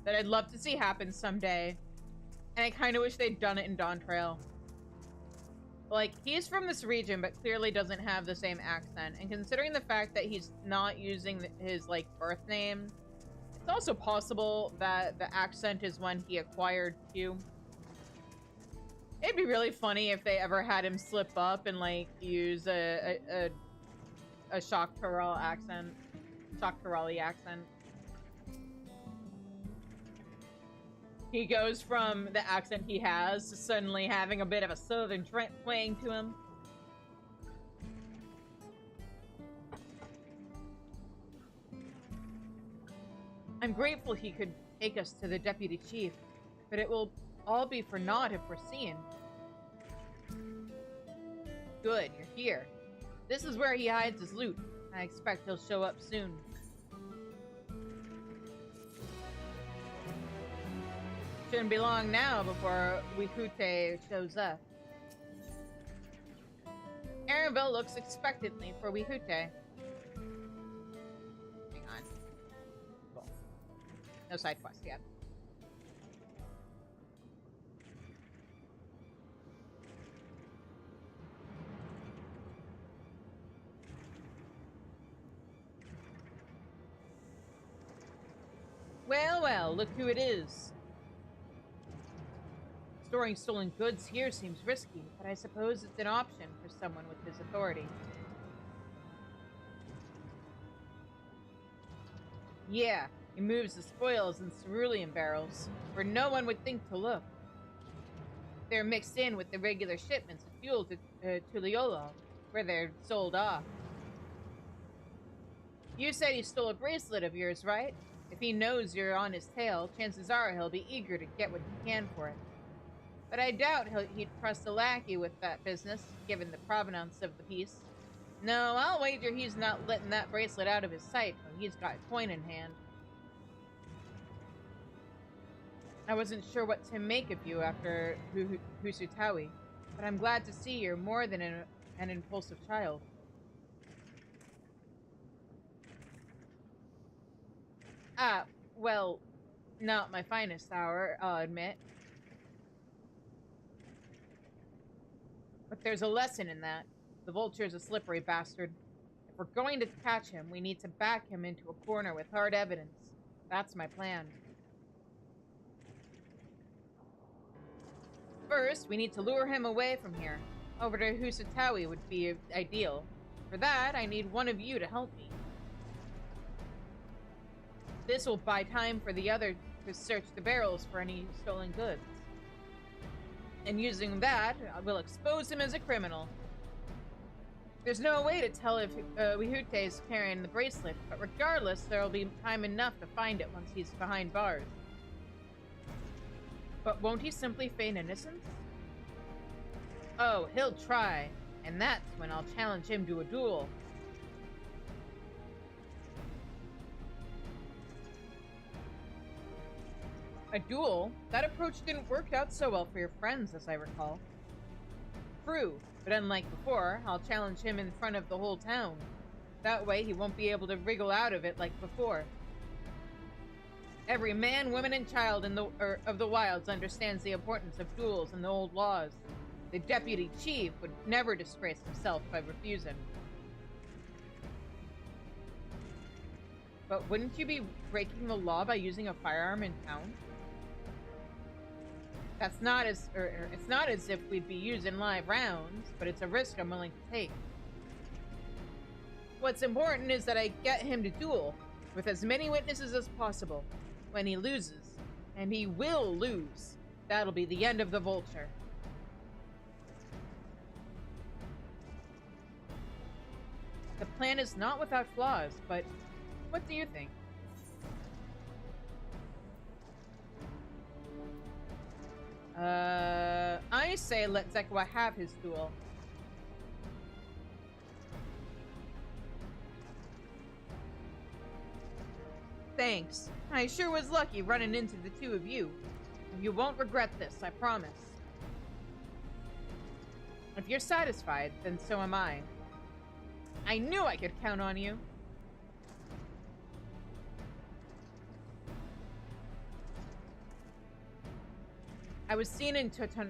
that I'd love to see happen someday, and I kind of wish they'd done it in Dawntrail. Like, he's from this region, but clearly doesn't have the same accent, and considering the fact that he's not using his, like, birth name, it's also possible that the accent is one he acquired, too. It'd be really funny if they ever had him slip up and, like, use a Shok'Tarali accent. He goes from the accent he has to suddenly having a bit of a southern twang to him. I'm grateful he could take us to the deputy chief, but it will all be for naught if we're seen. Good, you're here. This is where he hides his loot. I expect he'll show up soon. Shouldn't be long now before Wihute shows up. Arenville looks expectantly for Wihute. Hang on. Cool. No side quest yet. Well, well, look who it is. Storing stolen goods here seems risky, but I suppose it's an option for someone with his authority. Yeah, he moves the spoils in cerulean barrels, where no one would think to look. they're mixed in with the regular shipments of fuel to Liolo, where they're sold off. You said he stole a bracelet of yours, right? If he knows you're on his tail, chances are he'll be eager to get what he can for it. But I doubt he'd trust a lackey with that business, given the provenance of the piece. No, I'll wager he's not letting that bracelet out of his sight when he's got coin in hand. I wasn't sure what to make of you after Husutawi, but I'm glad to see you're more than an impulsive child. Well, not my finest hour, I'll admit. But there's a lesson in that. The vulture's a slippery bastard. If we're going to catch him, we need to back him into a corner with hard evidence. That's my plan. First, we need to lure him away from here. Over to Husutawi would be ideal. For that, I need one of you to help me. This will buy time for the other to search the barrels for any stolen goods. And using that, we'll expose him as a criminal. There's no way to tell if Wihute is carrying the bracelet, but regardless, there'll be time enough to find it once he's behind bars. But won't he simply feign innocence? Oh, he'll try, and that's when I'll challenge him to a duel. A duel? That approach didn't work out so well for your friends, as I recall. True, but unlike before, I'll challenge him in front of the whole town. That way he won't be able to wriggle out of it like before. Every man, woman, and child of the wilds understands the importance of duels and the old laws. The deputy chief would never disgrace himself by refusing. But wouldn't you be breaking the law by using a firearm in town? It's not as if we'd be using live rounds, but it's a risk I'm willing to take. What's important is that I get him to duel, with as many witnesses as possible. When he loses, and he will lose, that'll be the end of the vulture. The plan is not without flaws, but what do you think? I say let Zekawa have his duel. Thanks. I sure was lucky running into the two of you. You won't regret this, I promise. If you're satisfied, then so am I. I knew I could count on you. I was seen in Totana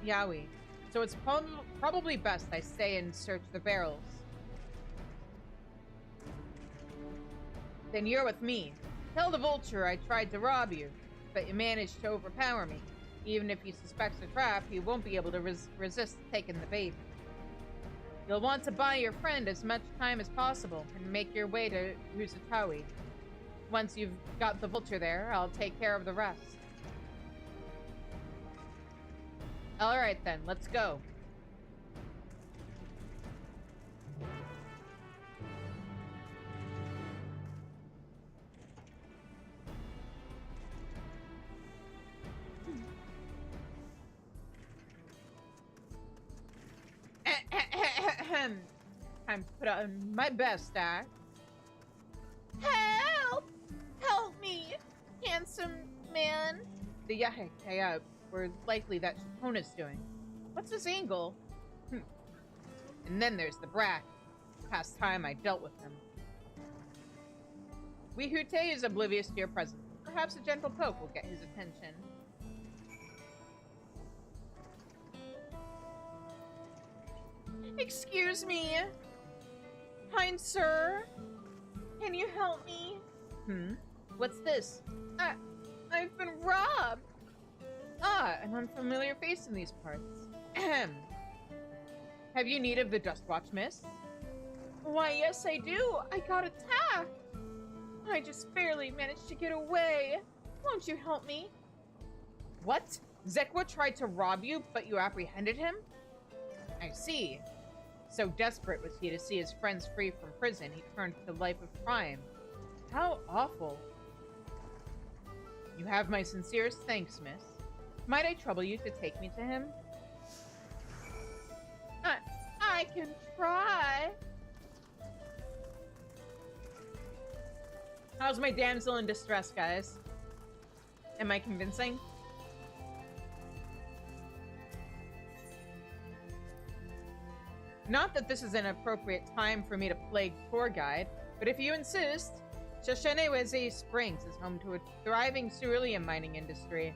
Yaoi, so it's probably best I stay and search the barrels. Then you're with me. Tell the vulture I tried to rob you, but you managed to overpower me. Even if he suspects a trap, he won't be able to resist taking the bait. You'll want to buy your friend as much time as possible and make your way to Husutawi. Once you've got the vulture there, I'll take care of the rest. Alright then, let's go. Time to put on my best act. Help! Help me, handsome man. The Yahekaya were likely that Shapona's doing. What's his angle? And then there's the brat. Past time I dealt with him. Wihute is oblivious to your presence. Perhaps a gentle poke will get his attention. Excuse me. Kind sir. Can you help me? What's this? I've been robbed. Ah, an unfamiliar face in these parts. Have you need of the Dust Watch, miss? Why, yes I do. I got attacked. I just barely managed to get away. Won't you help me? What? Zekwa tried to rob you, but you apprehended him? I see. So desperate was he to see his friends free from prison, he turned to a life of crime. How awful. You have my sincerest thanks, miss. Might I trouble you to take me to him? I can try. How's my damsel in distress, guys? Am I convincing? Not that this is an appropriate time for me to play tour guide, but if you insist, Shasheneweze Springs is home to a thriving cerulean mining industry.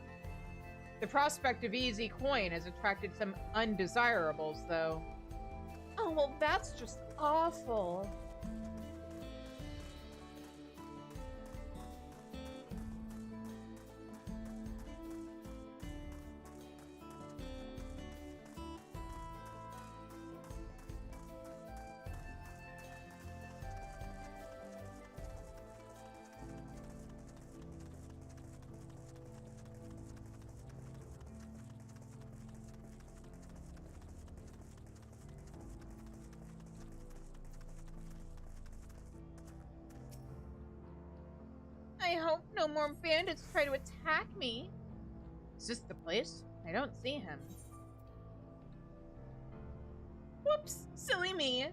The prospect of easy coin has attracted some undesirables, though. Oh, well, that's just awful. I hope no more bandits try to attack me. Is this the place? I don't see him. Whoops, silly me.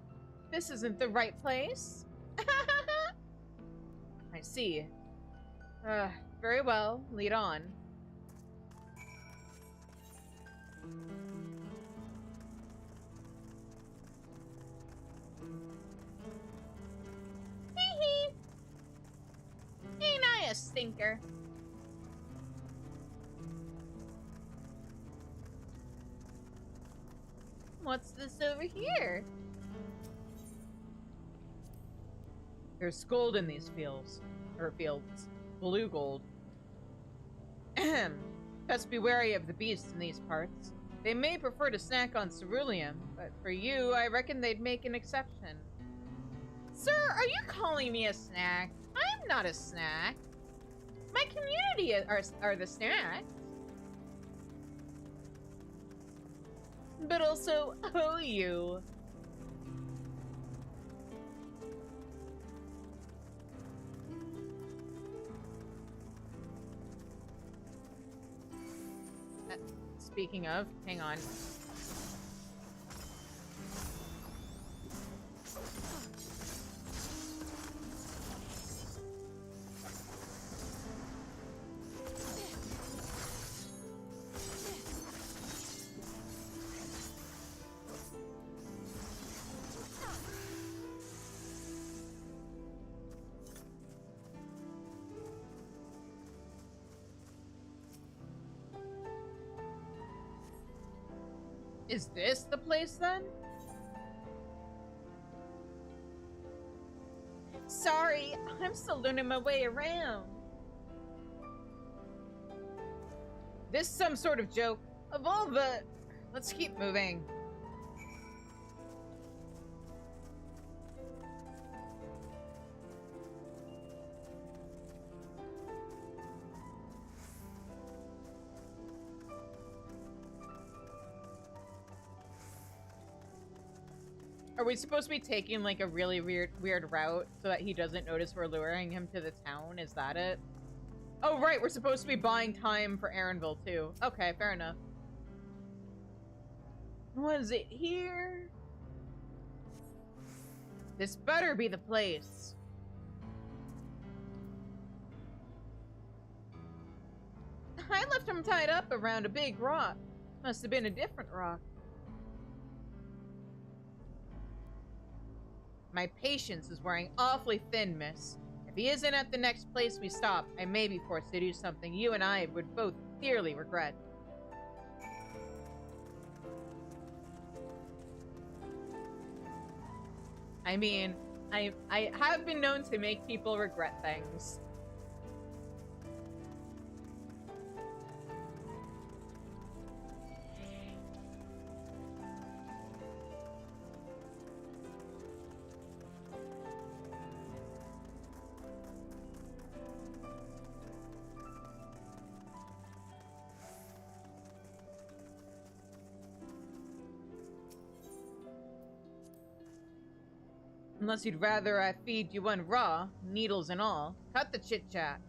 This isn't the right place. I see. Very well, lead on. Hee hee. Ain't I a stinker? What's this over here? There's gold in these fields. Blue gold. Ahem. Best be wary of the beasts in these parts. They may prefer to snack on ceruleum, but for you, I reckon they'd make an exception. Sir, are you calling me a snack? I'm not a snack. My community are the snacks. But also, oh you. Speaking of, hang on. Is this the place then? Sorry, I'm still learning my way around. This some sort of joke. Of all the... Let's keep moving. Are we supposed to be taking like a really weird route so that he doesn't notice we're luring him to the town? Is that it? Oh, right, we're supposed to be buying time for Aaronville too. Okay, fair enough. Was it here? This better be the place. I left him tied up around a big rock. Must have been a different rock. My patience is wearing awfully thin, miss. If he isn't at the next place we stop, I may be forced to do something you and I would both dearly regret. I mean, I have been known to make people regret things. Unless you'd rather I feed you one raw, needles and all. Cut the chit-chat.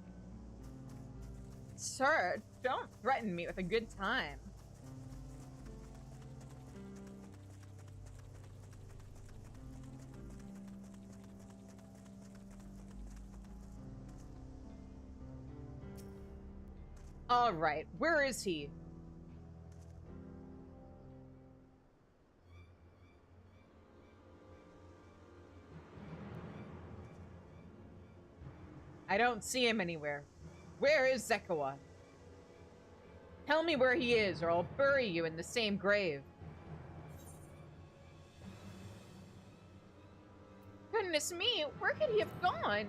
Sir, don't threaten me with a good time. Alright, where is he? I don't see him anywhere. Where is Zekawa? Tell me where he is, or I'll bury you in the same grave. Goodness me, where could he have gone?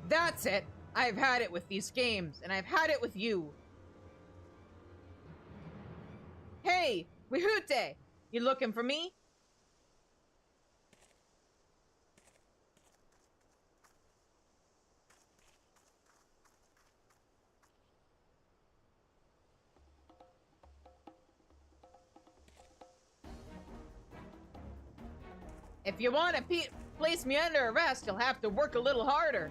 That's it. I've had it with these games, and I've had it with you. Hey, Wihute! You looking for me? If you want to place me under arrest, you'll have to work a little harder.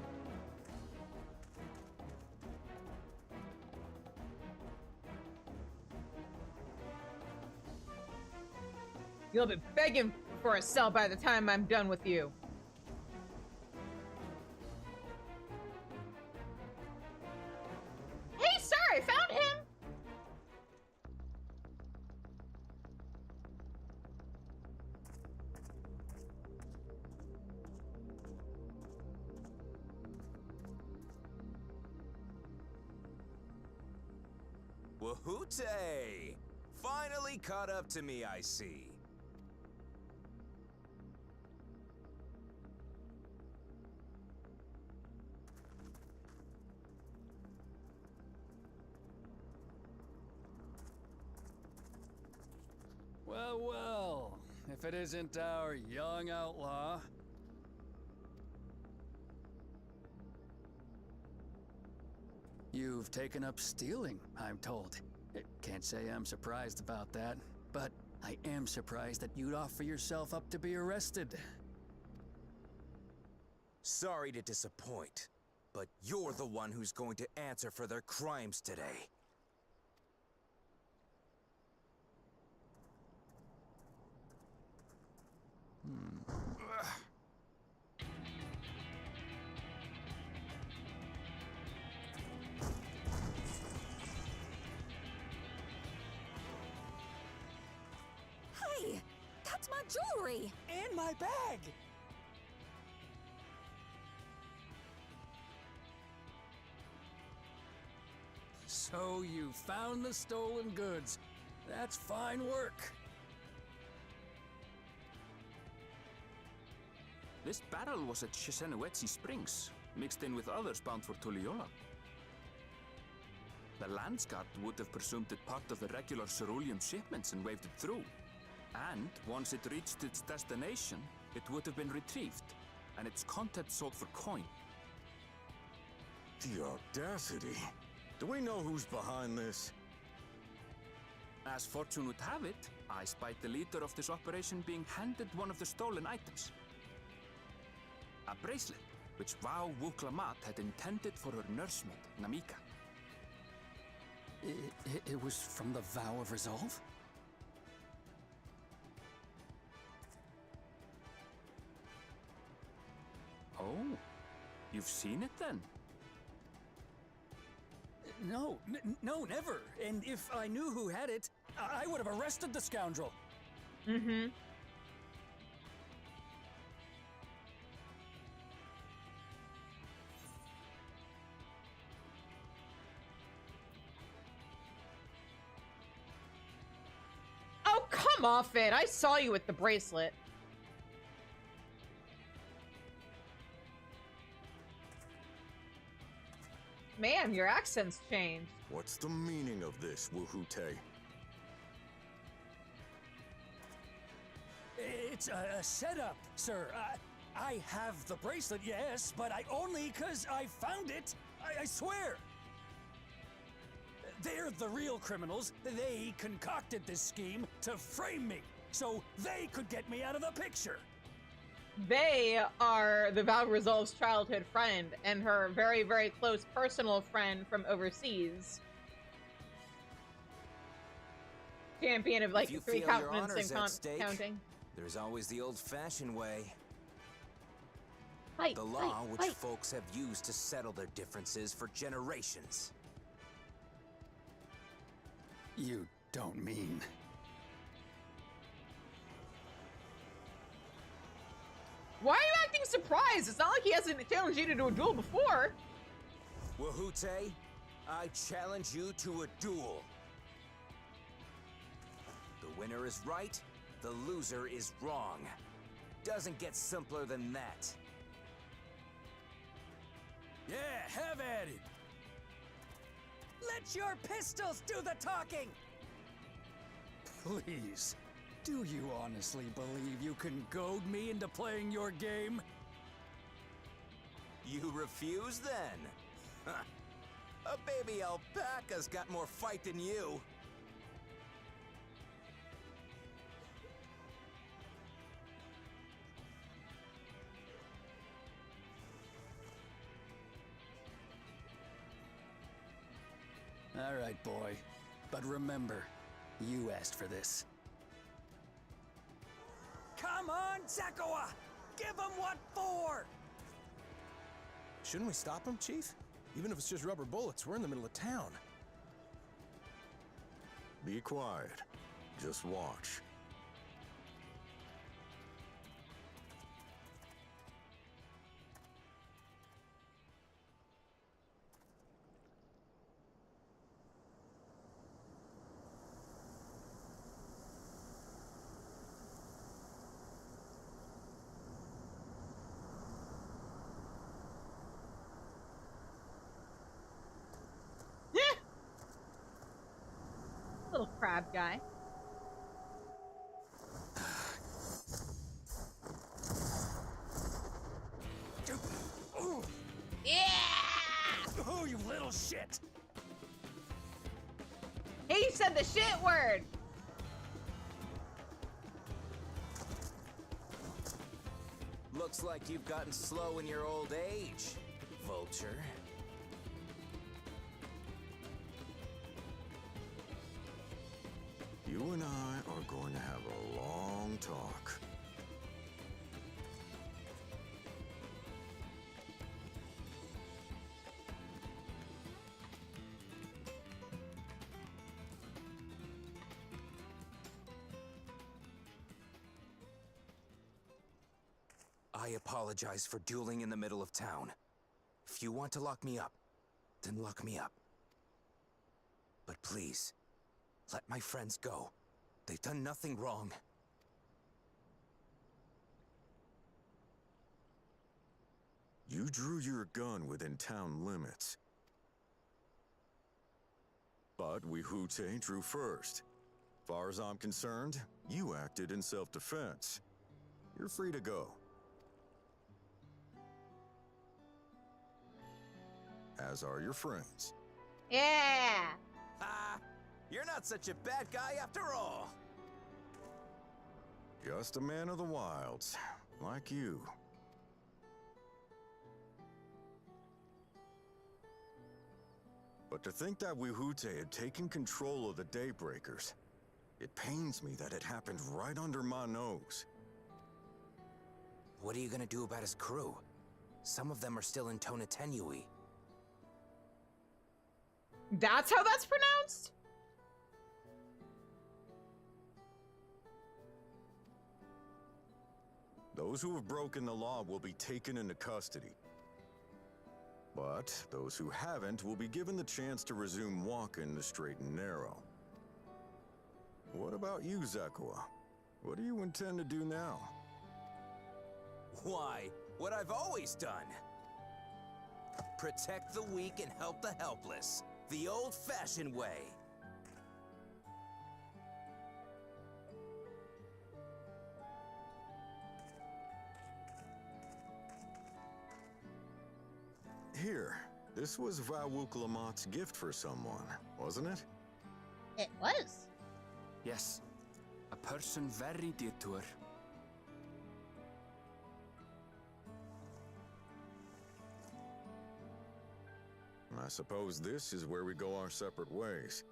You'll be begging for a cell by the time I'm done with you. Hey, sir, I found him! Wahoote! Finally caught up to me, I see. Well, well, if it isn't our young outlaw. You've taken up stealing, I'm told. Can't say I'm surprised about that, but I am surprised that you'd offer yourself up to be arrested. Sorry to disappoint, but you're the one who's going to answer for their crimes today. Hey, that's my jewelry! And my bag! So you found the stolen goods. That's fine work. This barrel was at Chisenowetsi Springs, mixed in with others bound for Tuliyola. The Landsguard would have presumed it part of the regular cerulean shipments and waved it through. And once it reached its destination, it would have been retrieved, and its contents sold for coin. The audacity. Do we know who's behind this? As fortune would have it, I spied the leader of this operation being handed one of the stolen items. A bracelet, which Vau Wuklamat had intended for her nursemaid, Namika. It was from the Vow of Resolve? Oh, you've seen it then? No, no, never. And if I knew who had it, I would have arrested the scoundrel. Mm-hmm. Oh, come off it! I saw you with the bracelet. Man, your accent's changed. What's the meaning of this, Wahoote? It's a setup, sir. I have the bracelet, yes, but I only 'cause I found it. I swear. They're the real criminals. They concocted this scheme to frame me, so they could get me out of the picture. They are the Val Resolve's childhood friend and her very, very close personal friend from overseas. Champion of like If you 3 feel your continents honor's and at stake, counting. there's always the old-fashioned way. Fight, The law fight, which fight. folks have used to settle their differences for generations. You don't mean... Why are you acting surprised? It's not like he hasn't challenged you to do a duel before. Wahute, I challenge you to a duel. The winner is right, the loser is wrong. Doesn't get simpler than that. Yeah, have at it! Let your pistols do the talking! Please, do you honestly believe you can goad me into playing your game? You refuse then? A baby alpaca's got more fight than you. All right, boy. But remember, you asked for this. Come on, Zakawa! Give him what for! Shouldn't we stop him, Chief? Even if it's just rubber bullets, we're in the middle of town. Be quiet. Just watch. Little crab guy. Yeah! Oh, you little shit! He said the shit word. Looks like you've gotten slow in your old age, Vulture. You and I are going to have a long talk. I apologize for dueling in the middle of town. If you want to lock me up, then lock me up. But please, let my friends go. They've done nothing wrong. You drew your gun within town limits. But Wahute drew first. Far as I'm concerned, you acted in self-defense. You're free to go. As are your friends. Yeah. Ah, you're not such a bad guy after all. Just a man of the wilds, like you. But to think that Wahute had taken control of the Daybreakers, it pains me that it happened right under my nose. What are you gonna do about his crew? Some of them are still in Tonatenui. That's how that's pronounced? Those who have broken the law will be taken into custody. But those who haven't will be given the chance to resume walking the straight and narrow. What about you, Zakawa? What do you intend to do now? Why, what I've always done. Protect the weak and help the helpless. The old-fashioned way. Here, this was Vawuklamat's gift for someone. wasn't it? It was. Yes, a person very dear to her. I suppose this is where we go our separate ways.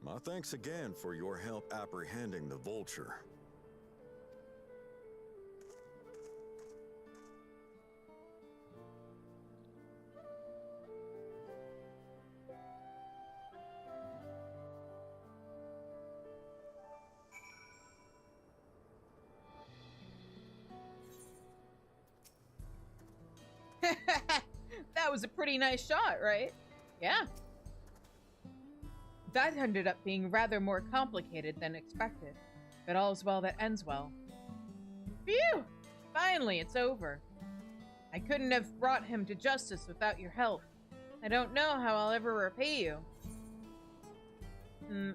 My thanks again for your help apprehending the vulture. That was a pretty nice shot, right? Yeah. That ended up being rather more complicated than expected, but all's well that ends well. Phew! Finally, it's over. I couldn't have brought him to justice without your help. I don't know how I'll ever repay you.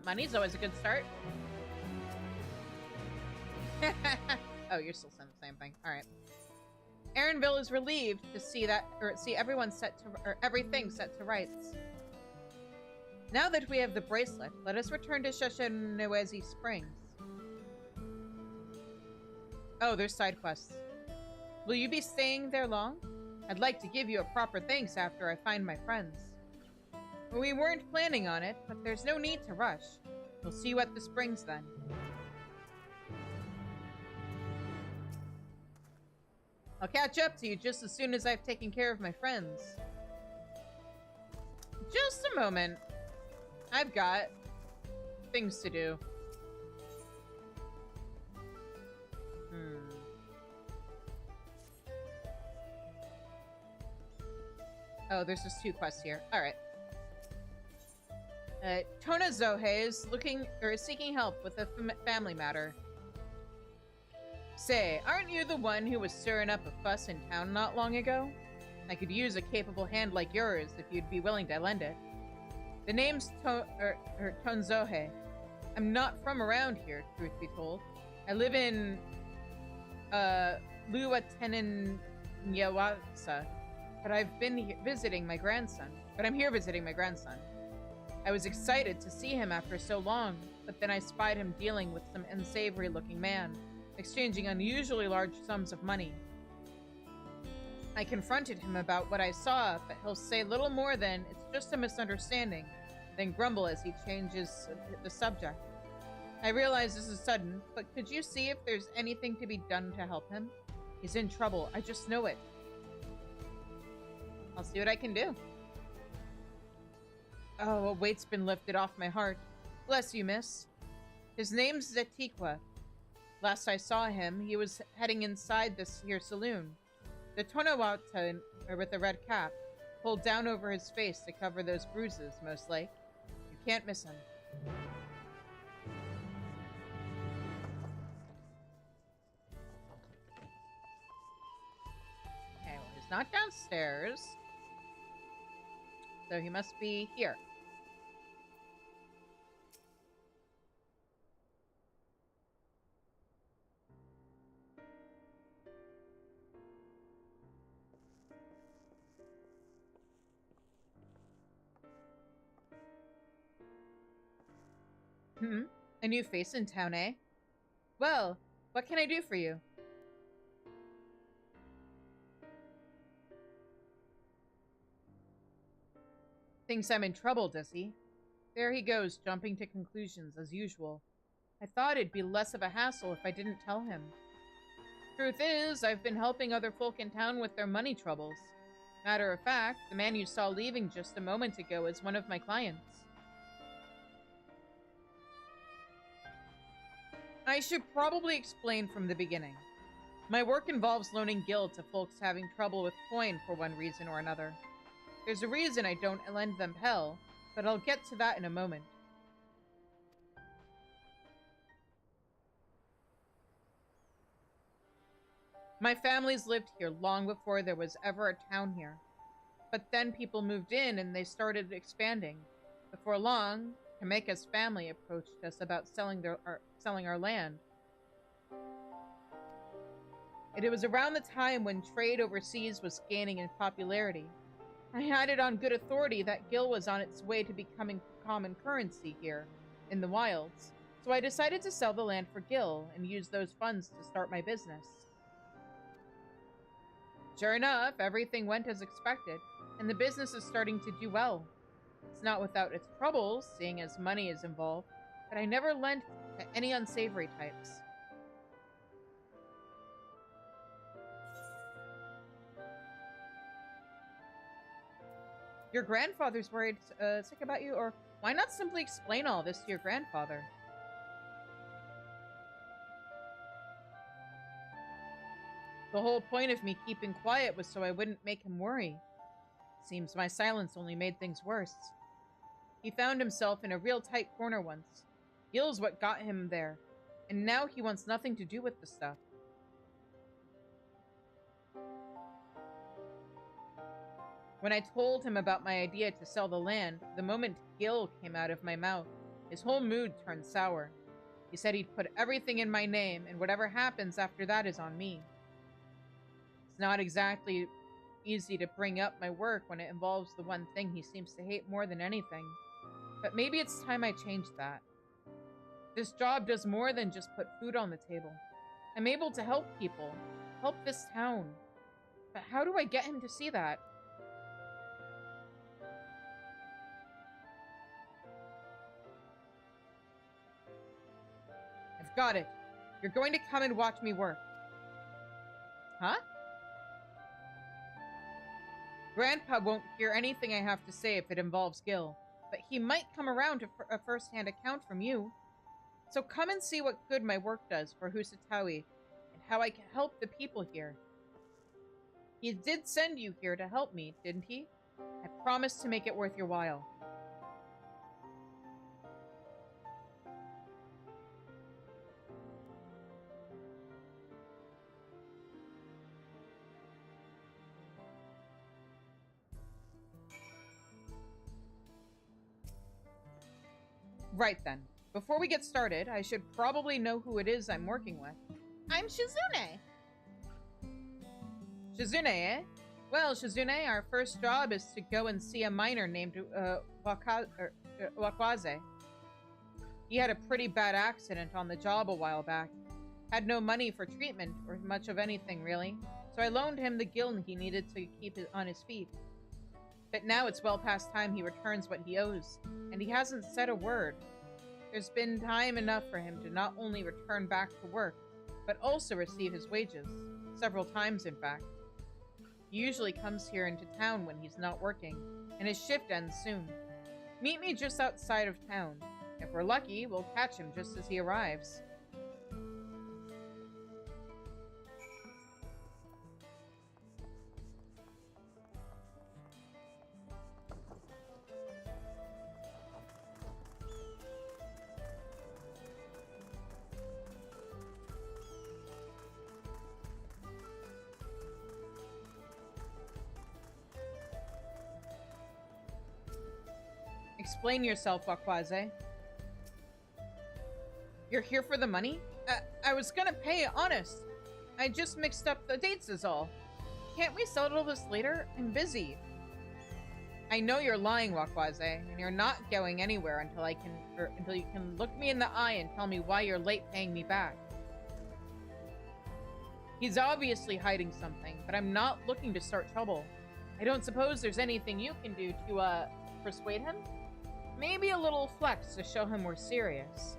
Money's always a good start. Oh, you're still saying the same thing. All right. Aaronville is relieved to see everything set to rights. Now that we have the bracelet, let us return to Shoshinowezi Springs. Oh, there's side quests. Will you be staying there long? I'd like to give you a proper thanks after I find my friends. We weren't planning on it, but there's no need to rush. We'll see you at the springs then. I'll catch up to you just as soon as I've taken care of my friends. Just a moment. I've got things to do. Oh, there's just 2 quests here. Alright. Tona Zohe is seeking help with a family matter. Say, aren't you the one who was stirring up a fuss in town not long ago? I could use a capable hand like yours if you'd be willing to lend it. The name's Tonzohe. I'm not from around here, truth be told. I live in Luatenin Nyawasa, but I've been here visiting my grandson. I'm here visiting my grandson. I was excited to see him after so long, but then I spied him dealing with some unsavory-looking man, exchanging unusually large sums of money. I confronted him about what I saw, but he'll say little more than, it's just a misunderstanding, then grumble as he changes the subject. I realize this is sudden, but could you see if there's anything to be done to help him? He's in trouble, I just know it. I'll see what I can do. Oh, a weight's been lifted off my heart. Bless you, miss. His name's Zetikwa. Last I saw him, he was heading inside this here saloon. The Tonawata with the red cap, pulled down over his face to cover those bruises, most like. You can't miss him. Okay, well, he's not downstairs. So he must be here. A new face in town, eh? Well, what can I do for you? Thinks I'm in trouble, does he? There he goes, jumping to conclusions as usual. I thought it'd be less of a hassle if I didn't tell him. Truth is, I've been helping other folk in town with their money troubles. Matter of fact, the man you saw leaving just a moment ago is one of my clients. I should probably explain from the beginning. My work involves loaning gil to folks having trouble with coin for one reason or another. There's a reason I don't lend them Pell, but I'll get to that in a moment. My family's lived here long before there was ever a town here. But then people moved in and they started expanding. Before long, Kameka's family approached us about selling our land. It was around the time when trade overseas was gaining in popularity. I had it on good authority that Gil was on its way to becoming common currency here in the wilds, so I decided to sell the land for Gil and use those funds to start my business. Sure enough, everything went as expected, and the business is starting to do well. It's not without its troubles, seeing as money is involved, but I never lent to any unsavory types. Your grandfather's worried sick about you, or why not simply explain all this to your grandfather? The whole point of me keeping quiet was so I wouldn't make him worry. Seems my silence only made things worse. He found himself in a real tight corner once. Gil's what got him there, and now he wants nothing to do with the stuff. When I told him about my idea to sell the land, the moment Gil came out of my mouth, his whole mood turned sour. He said he'd put everything in my name, and whatever happens after that is on me. It's not exactly easy to bring up my work when it involves the one thing he seems to hate more than anything. But maybe it's time I changed that. This job does more than just put food on the table. I'm able to help people, help this town. But how do I get him to see that? I've got it. You're going to come and watch me work. Huh? Grandpa won't hear anything I have to say if it involves Gil, but he might come around to a first-hand account from you. So come and see what good my work does for Husatawi, and how I can help the people here. He did send you here to help me, didn't he? I promise to make it worth your while. Right then. Before we get started, I should probably know who it is I'm working with. I'm Shizune! Shizune, eh? Well, Shizune, our first job is to go and see a miner named Wakwaze. He had a pretty bad accident on the job a while back. Had no money for treatment, or much of anything, really. So I loaned him the gil he needed to keep on his feet. But now it's well past time he returns what he owes, and he hasn't said a word. There's been time enough for him to not only return back to work, but also receive his wages. Several times, in fact. He usually comes here into town when he's not working, and his shift ends soon. Meet me just outside of town. If we're lucky, we'll catch him just as he arrives. Explain yourself, Wakwaze. You're here for the money? I was gonna pay, honest. I just mixed up the dates is all. Can't we settle this later? I'm busy. I know you're lying, Wakwaze, and you're not going anywhere until you can look me in the eye and tell me why you're late paying me back. He's obviously hiding something, but I'm not looking to start trouble. I don't suppose there's anything you can do to, persuade him? Maybe a little flex to show him we're serious.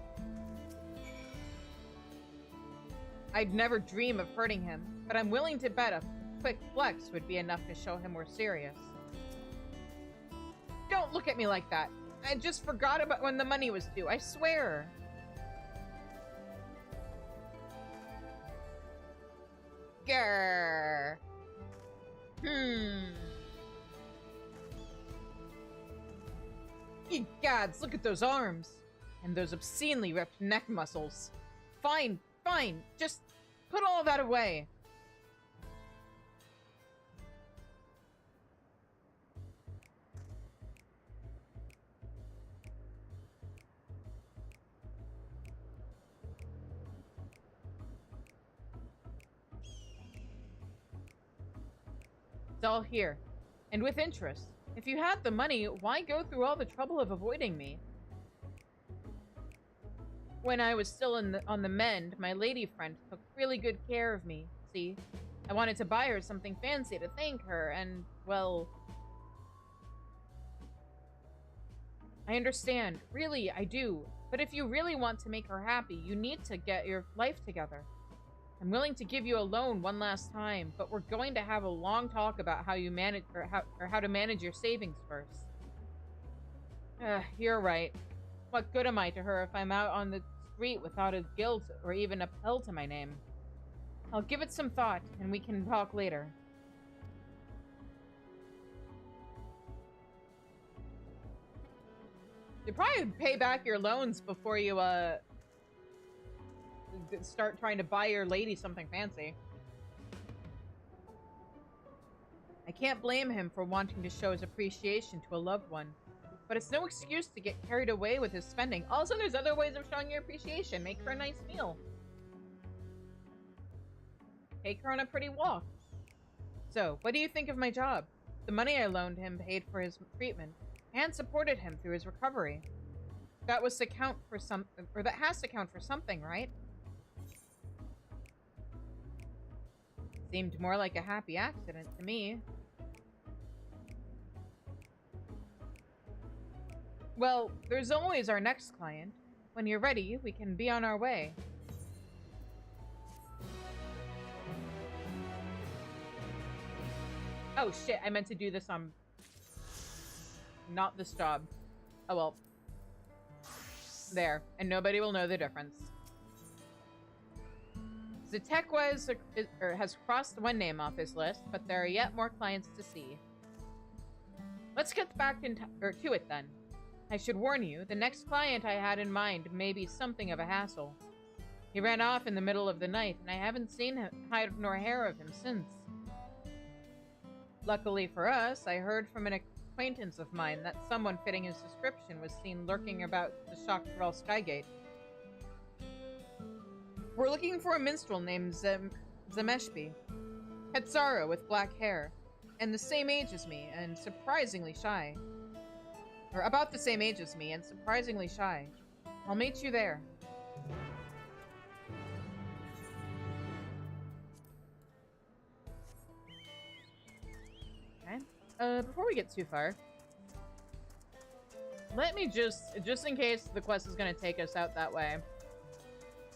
I'd never dream of hurting him, but I'm willing to bet a quick flex would be enough to show him we're serious. Don't look at me like that. I just forgot about when the money was due, I swear. Grrr. Ye gods, look at those arms! And those obscenely ripped neck muscles. Fine, fine, just put all that away. It's all here, and with interest. If If you had the money, why go through all the trouble of avoiding me? When I was still on the mend, my lady friend took really good care of me, see? I wanted to buy her something fancy to thank her, and, well... I understand. Really, I do. But if you really want to make her happy, you need to get your life together. I'm willing to give you a loan one last time, but we're going to have a long talk about how you manage how to manage your savings first. You're right. What good am I to her if I'm out on the street without a guilt or even a pill to my name? I'll give it some thought, and we can talk later. You probably pay back your loans before you, start trying to buy your lady something fancy. I can't blame him for wanting to show his appreciation to a loved one, but it's no excuse to get carried away with his spending. Also, there's other ways of showing your appreciation. Make her a nice meal. Take her on a pretty walk. So, what do you think of my job? The money I loaned him paid for his treatment and supported him through his recovery. That was to count for that has to count for something, right? Seemed more like a happy accident to me. Well, there's always our next client. When you're ready, we can be on our way. Oh shit, I meant to do this on... not this job. Oh well. There. And nobody will know the difference. Zetekwa has crossed one name off his list, but there are yet more clients to see. Let's get back to it then. I should warn you, the next client I had in mind may be something of a hassle. He ran off in the middle of the night, and I haven't seen hide nor hair of him since. Luckily for us, I heard from an acquaintance of mine that someone fitting his description was seen lurking about the Shaktrel Skygate. We're looking for a minstrel named Zemeshpi. Hetzara with black hair, and the same age as me, and surprisingly shy. Or about the same age as me, and surprisingly shy. I'll meet you there. Okay. Before we get too far, let me just in case the quest is gonna take us out that way.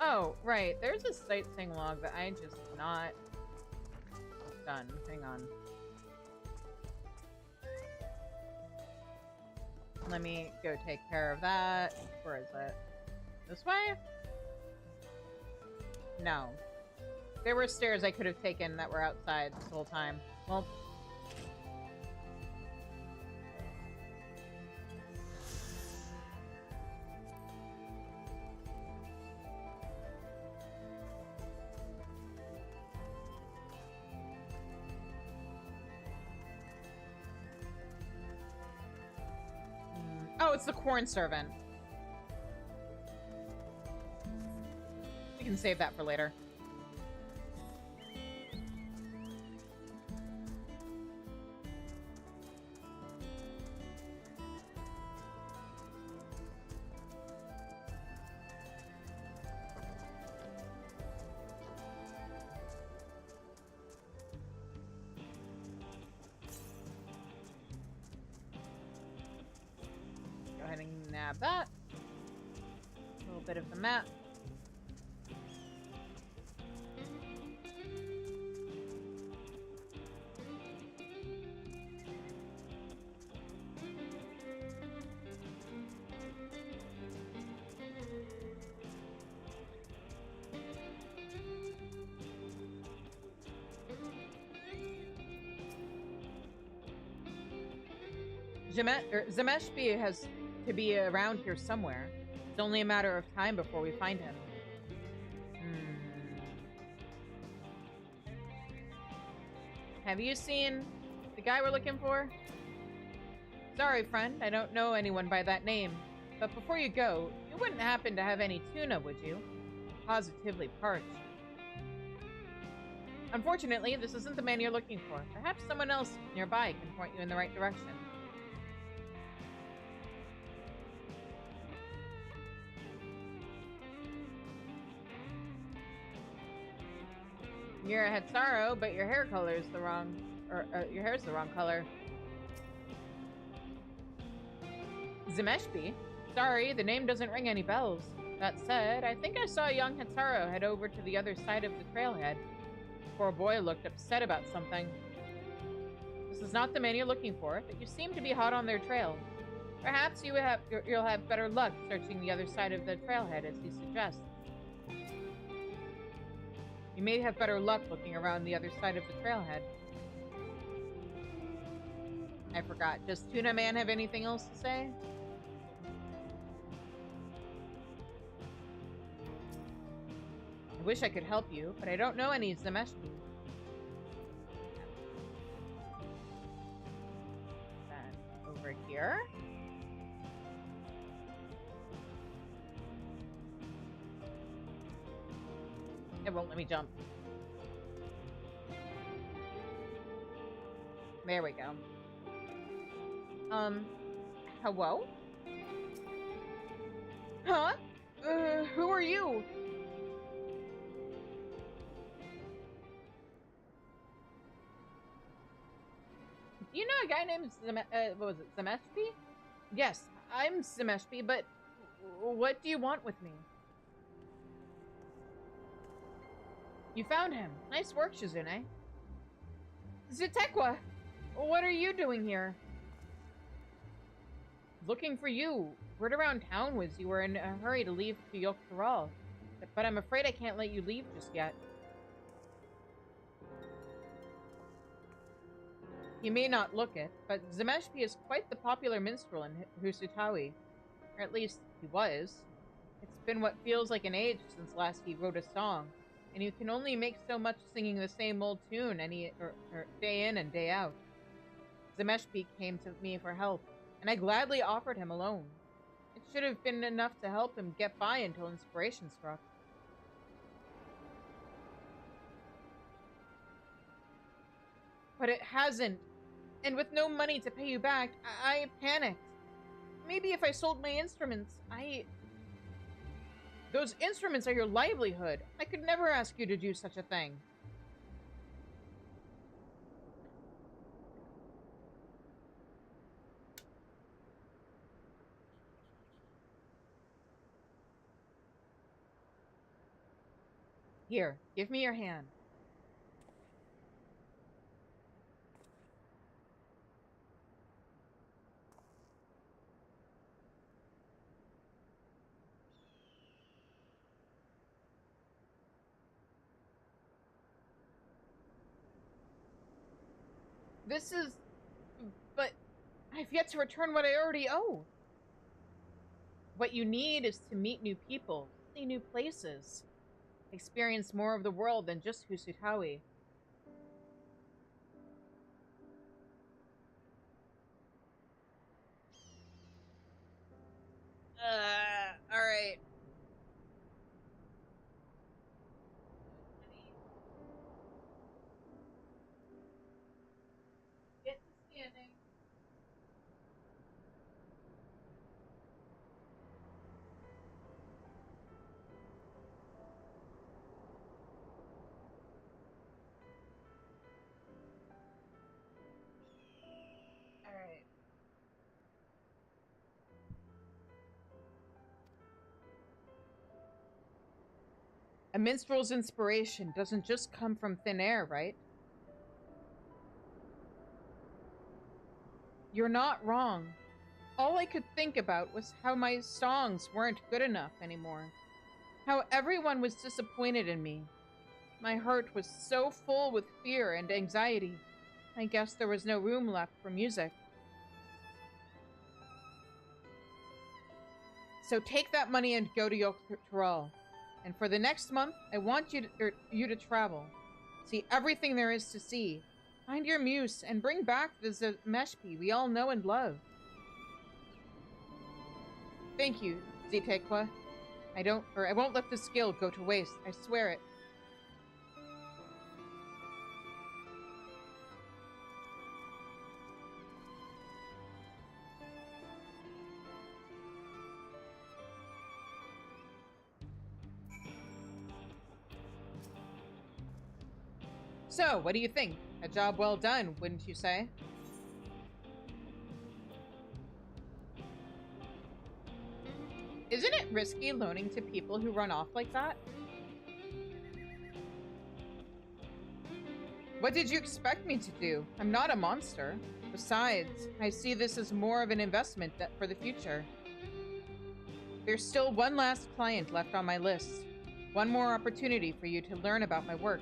Oh, right. There's a sightseeing log that I just not done. Hang on. Let me go take care of that. Where is it? This way? No. There were stairs I could have taken that were outside this whole time. Well... Oh, it's the corn servant. We can save that for later. Nab that. A little bit of the map. Zemeshpi has to be around here somewhere. It's only a matter of time before we find him. Have you seen the guy we're looking for? Sorry, friend, I don't know anyone by that name. But before you go, you wouldn't happen to have any tuna, would you? Positively parched. Unfortunately, this isn't the man you're looking for. Perhaps someone else nearby can point you in the right direction. You're a Hatsaro, but your hair color is the wrong... your hair's the wrong color. Zemeshpi? Sorry, the name doesn't ring any bells. That said, I think I saw a young Hatsaro head over to the other side of the trailhead. The poor boy looked upset about something. This is not the man you're looking for, but you seem to be hot on their trail. Perhaps you'll have better luck searching the other side of the trailhead, as he suggests. You may have better luck looking around the other side of the trailhead. I forgot. Does Tuna Man have anything else to say? I wish I could help you, but I don't know any Zemeshpi. Then over here. It won't let me jump. There we go. Hello? Huh? Who are you? Do you know a guy named what was it, Zemeshpi? Yes, I'm Zemeshpi, but what do you want with me? You found him. Nice work, Shizune. Zutekwa! What are you doing here? Looking for you. Word around town was you were in a hurry to leave to Yoktaral, but I'm afraid I can't let you leave just yet. You may not look it, but Zemeshpi is quite the popular minstrel in Husutawi. Or at least, he was. It's been what feels like an age since last he wrote a song, and you can only make so much singing the same old tune day in and day out. Zemeshpi came to me for help, and I gladly offered him a loan. It should have been enough to help him get by until inspiration struck. But it hasn't. And with no money to pay you back, I panicked. Maybe if I sold my instruments, Those instruments are your livelihood. I could never ask you to do such a thing. Here, give me your hand. But I've yet to return what I already owe. What you need is to meet new people, see new places, experience more of the world than just Husutawi. Alright. Get to standing. Alright. A minstrel's inspiration doesn't just come from thin air, right? You're not wrong. All I could think about was how my songs weren't good enough anymore. How everyone was disappointed in me. My heart was so full with fear and anxiety. I guess there was no room left for music. So take that money and go to Yoktaral. And for the next month, I want you to travel. See everything there is to see. Find your muse and bring back the Zemeshpi we all know and love. Thank you, Zitekwa. I won't let this skill go to waste. I swear it. So, what do you think? A job well done, wouldn't you say? Isn't it risky loaning to people who run off like that? What did you expect me to do? I'm not a monster. Besides, I see this as more of an investment for the future. There's still one last client left on my list. One more opportunity for you to learn about my work.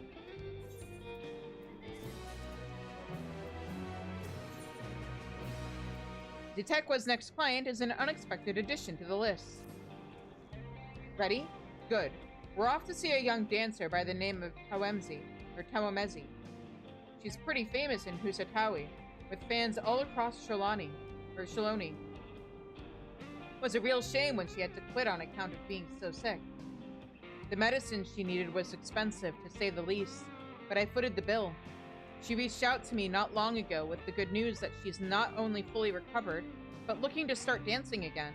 Detekwa's next client is an unexpected addition to the list. Ready? Good. We're off to see a young dancer by the name of Tawamezi. She's pretty famous in Husatawi, with fans all across Shaloni. It was a real shame when she had to quit on account of being so sick. The medicine she needed was expensive, to say the least, but I footed the bill. She reached out to me not long ago with the good news that she's not only fully recovered, but looking to start dancing again.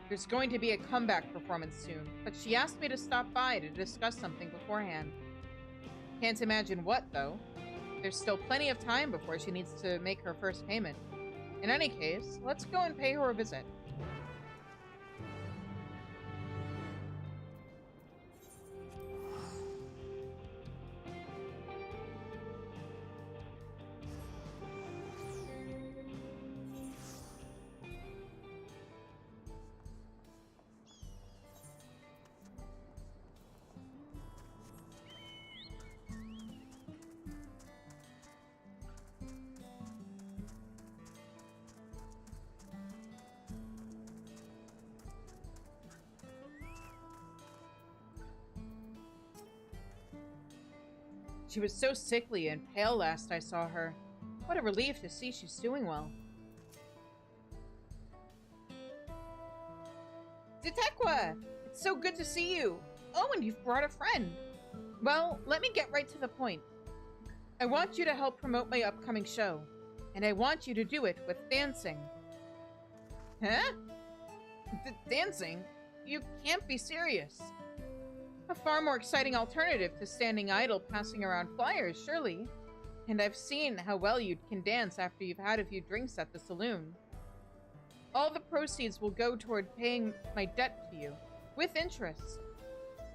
There's going to be a comeback performance soon, but she asked me to stop by to discuss something beforehand. Can't imagine what, though. There's still plenty of time before she needs to make her first payment. In any case, let's go and pay her a visit. She was so sickly and pale last I saw her. What a relief to see she's doing well. Detekwa! It's so good to see you! Oh, and you've brought a friend! Well, let me get right to the point. I want you to help promote my upcoming show, and I want you to do it with dancing. Huh? Dancing? You can't be serious. A far more exciting alternative to standing idle passing around flyers, surely. And I've seen how well you can dance after you've had a few drinks at the saloon. All the proceeds will go toward paying my debt to you, with interest.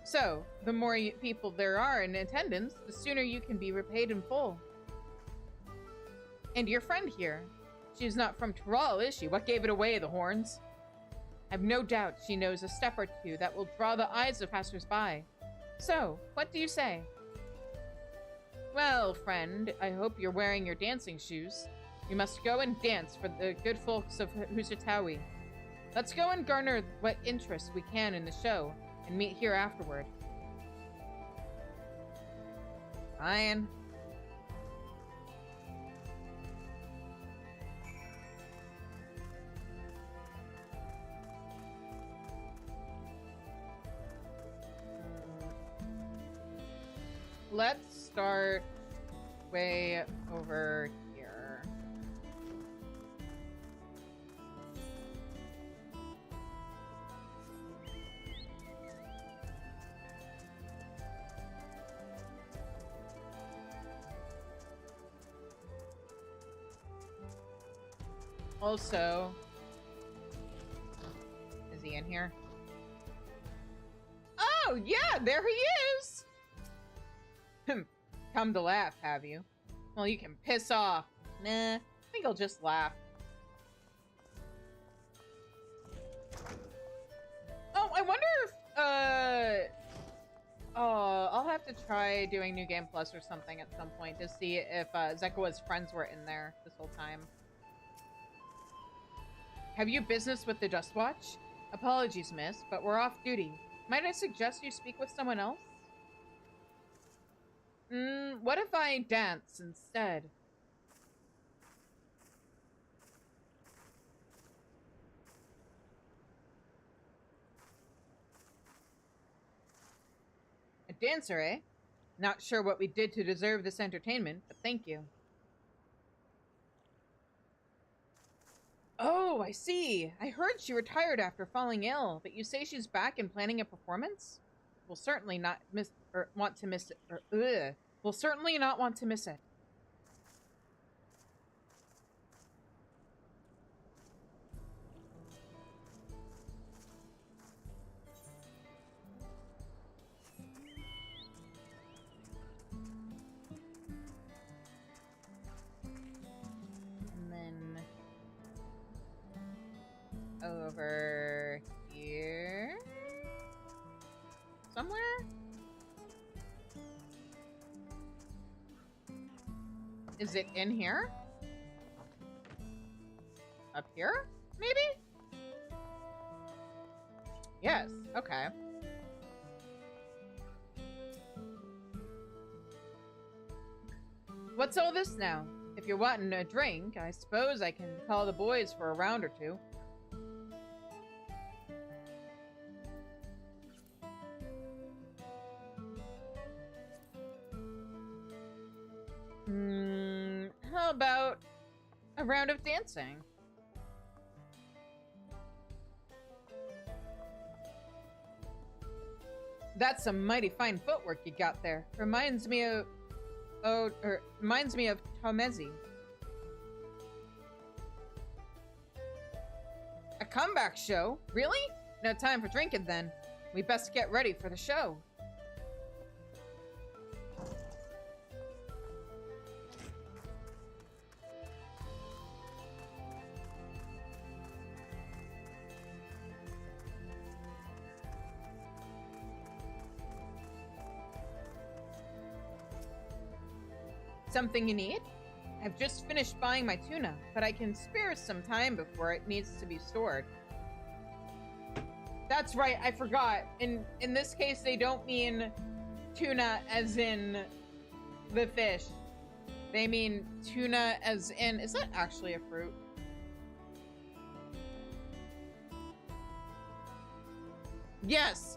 So, the more people there are in attendance, the sooner you can be repaid in full. And your friend here, she's not from Tyrol, is she? What gave it away, the horns? I've no doubt she knows a step or two that will draw the eyes of passers-by. So, what do you say? Well, friend, I hope you're wearing your dancing shoes. You must go and dance for the good folks of Husatawi. Let's go and garner what interest we can in the show, and meet here afterward. Fine. Let's start way over here. Also, is he in here? Oh, yeah, there he is! Come to laugh, have you? Well, you can piss off. Nah, I think I'll just laugh. Oh, I wonder if, I'll have to try doing New Game Plus or something at some point to see if, Zekawa's friends were in there this whole time. Have you business with the Dust Watch? Apologies, miss, but we're off duty. Might I suggest you speak with someone else? What if I dance instead? A dancer, eh? Not sure what we did to deserve this entertainment, but thank you. Oh, I see. I heard she retired after falling ill, but you say she's back and planning a performance? We'll certainly not want to miss Will certainly not want to miss it. Over here somewhere? Is it in here? Up here? Maybe? Yes, okay. What's all this now? If you're wanting a drink, I suppose I can call the boys for a round or two. How about a round of dancing? That's some mighty fine footwork you got there. Reminds me of Tomezi. A comeback show? Really? No time for drinking then. We best get ready for the show. Something you need? I've just finished buying my tuna, but I can spare some time before it needs to be stored. That's right, I forgot. In this case, they don't mean tuna as in the fish. They mean tuna as in... Is that actually a fruit? Yes.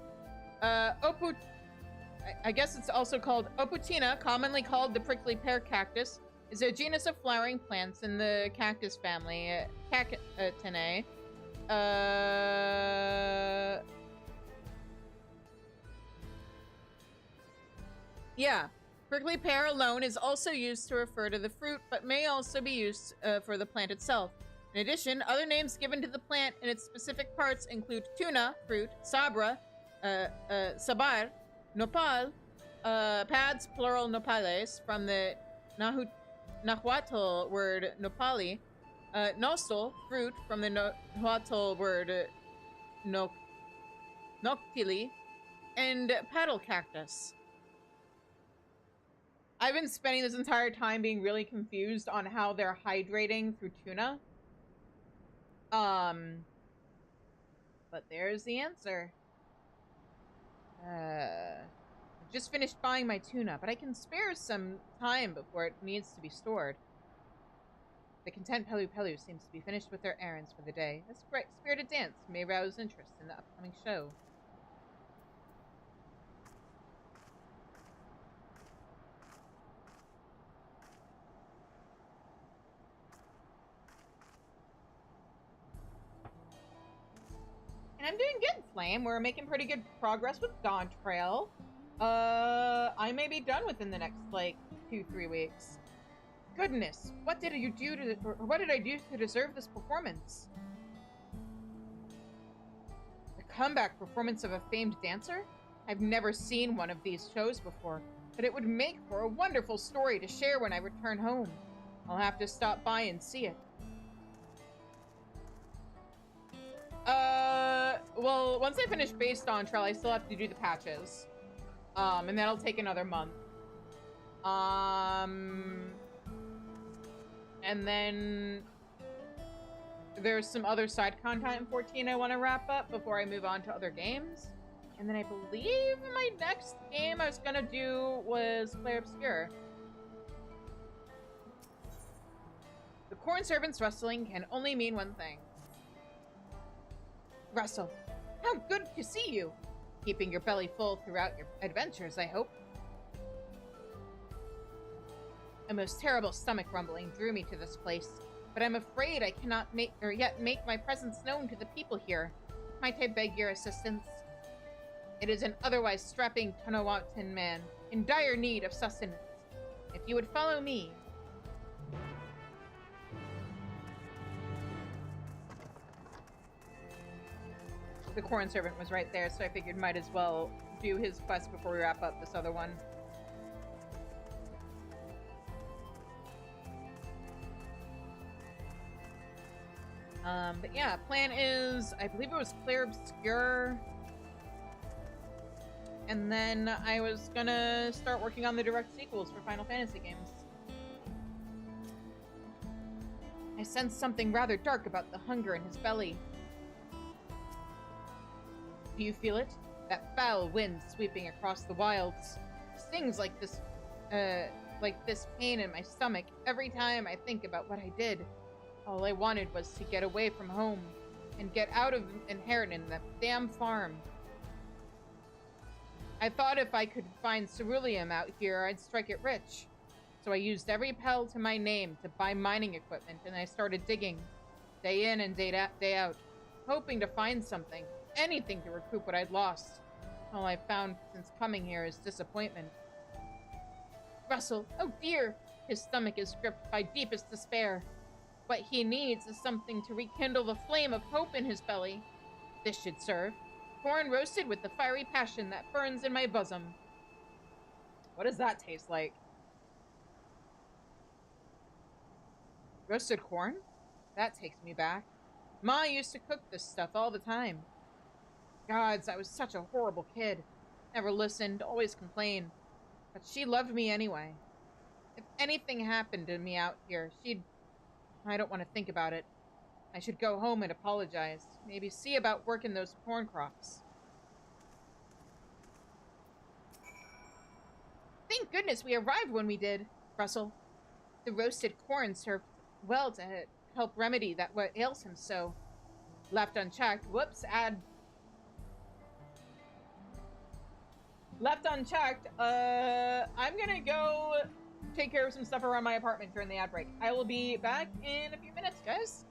I guess it's also called Oputina, commonly called the prickly pear cactus, is a genus of flowering plants in the cactus family, Cactinae. Yeah, prickly pear alone is also used to refer to the fruit, but may also be used for the plant itself. In addition, other names given to the plant and its specific parts include tuna, fruit, sabra, sabar, nopal, pads, plural nopales, from the Nahuatl word nopali, nostal, fruit, from the Nahuatl word noctili, and paddle cactus. I've been spending this entire time being really confused on how they're hydrating through tuna. But there's the answer. I've just finished buying my tuna, but I can spare some time before it needs to be stored. The content Pelu Pelu seems to be finished with their errands for the day. This great spirited dance may rouse interest in the upcoming show. And I'm doing good, Flame. We're making pretty good progress with Dawntrail. I may be done within the next, like, 2-3 weeks. Goodness, what did you do to, or what did I do to deserve this performance? The comeback performance of a famed dancer? I've never seen one of these shows before, but it would make for a wonderful story to share when I return home. I'll have to stop by and see it. Well, once I finish base Dawntrail, I still have to do the patches. And that'll take another month. And then there's some other side content in 14 I want to wrap up before I move on to other games. And then I believe my next game I was gonna do was Clair Obscure. The corn servants rustling can only mean one thing. Russell, how good to see you! Keeping your belly full throughout your adventures, I hope. A most terrible stomach rumbling drew me to this place, but I'm afraid I cannot yet make my presence known to the people here. Might I beg your assistance? It is an otherwise strapping Tonawatan man, in dire need of sustenance. If you would follow me. The corn servant was right there, so I figured might as well do his quest before we wrap up this other one. But yeah, plan is, I believe it was Claire Obscure. And then I was gonna start working on the direct sequels for Final Fantasy games. I sensed something rather dark about the hunger in his belly. Do you feel it? That foul wind sweeping across the wilds stings like this pain in my stomach every time I think about what I did. All I wanted was to get away from home and get out of inheriting that damn farm. I thought if I could find ceruleum out here, I'd strike it rich. So I used every pel to my name to buy mining equipment, and I started digging, day in and day out, hoping to find something, anything to recoup what I'd lost. All I've found since coming here is disappointment. Russell, oh dear! His stomach is gripped by deepest despair. What he needs is something to rekindle the flame of hope in his belly. This should serve. Corn roasted with the fiery passion that burns in my bosom. What does that taste like? Roasted corn? That takes me back. Ma used to cook this stuff all the time. Gods, I was such a horrible kid. Never listened, always complained. But she loved me anyway. If anything happened to me out here, I don't want to think about it. I should go home and apologize. Maybe see about working those corn crops. Thank goodness we arrived when we did, Russell. The roasted corn served well to help remedy what ails him so. Left unchecked. Whoops, Left unchecked. I'm gonna go take care of some stuff around my apartment during the ad break. I will be back in a few minutes, guys.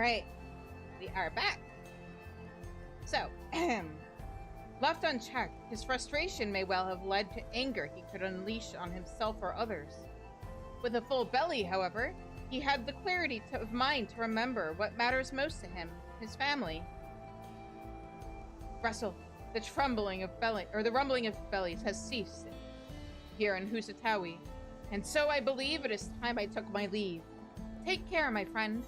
Alright, we are back. So, left unchecked, his frustration may well have led to anger he could unleash on himself or others. With a full belly, however, he had the clarity of mind to remember what matters most to him, his family. Russell, the rumbling of bellies has ceased here in Husatawi, and so I believe it is time I took my leave. Take care, my friend.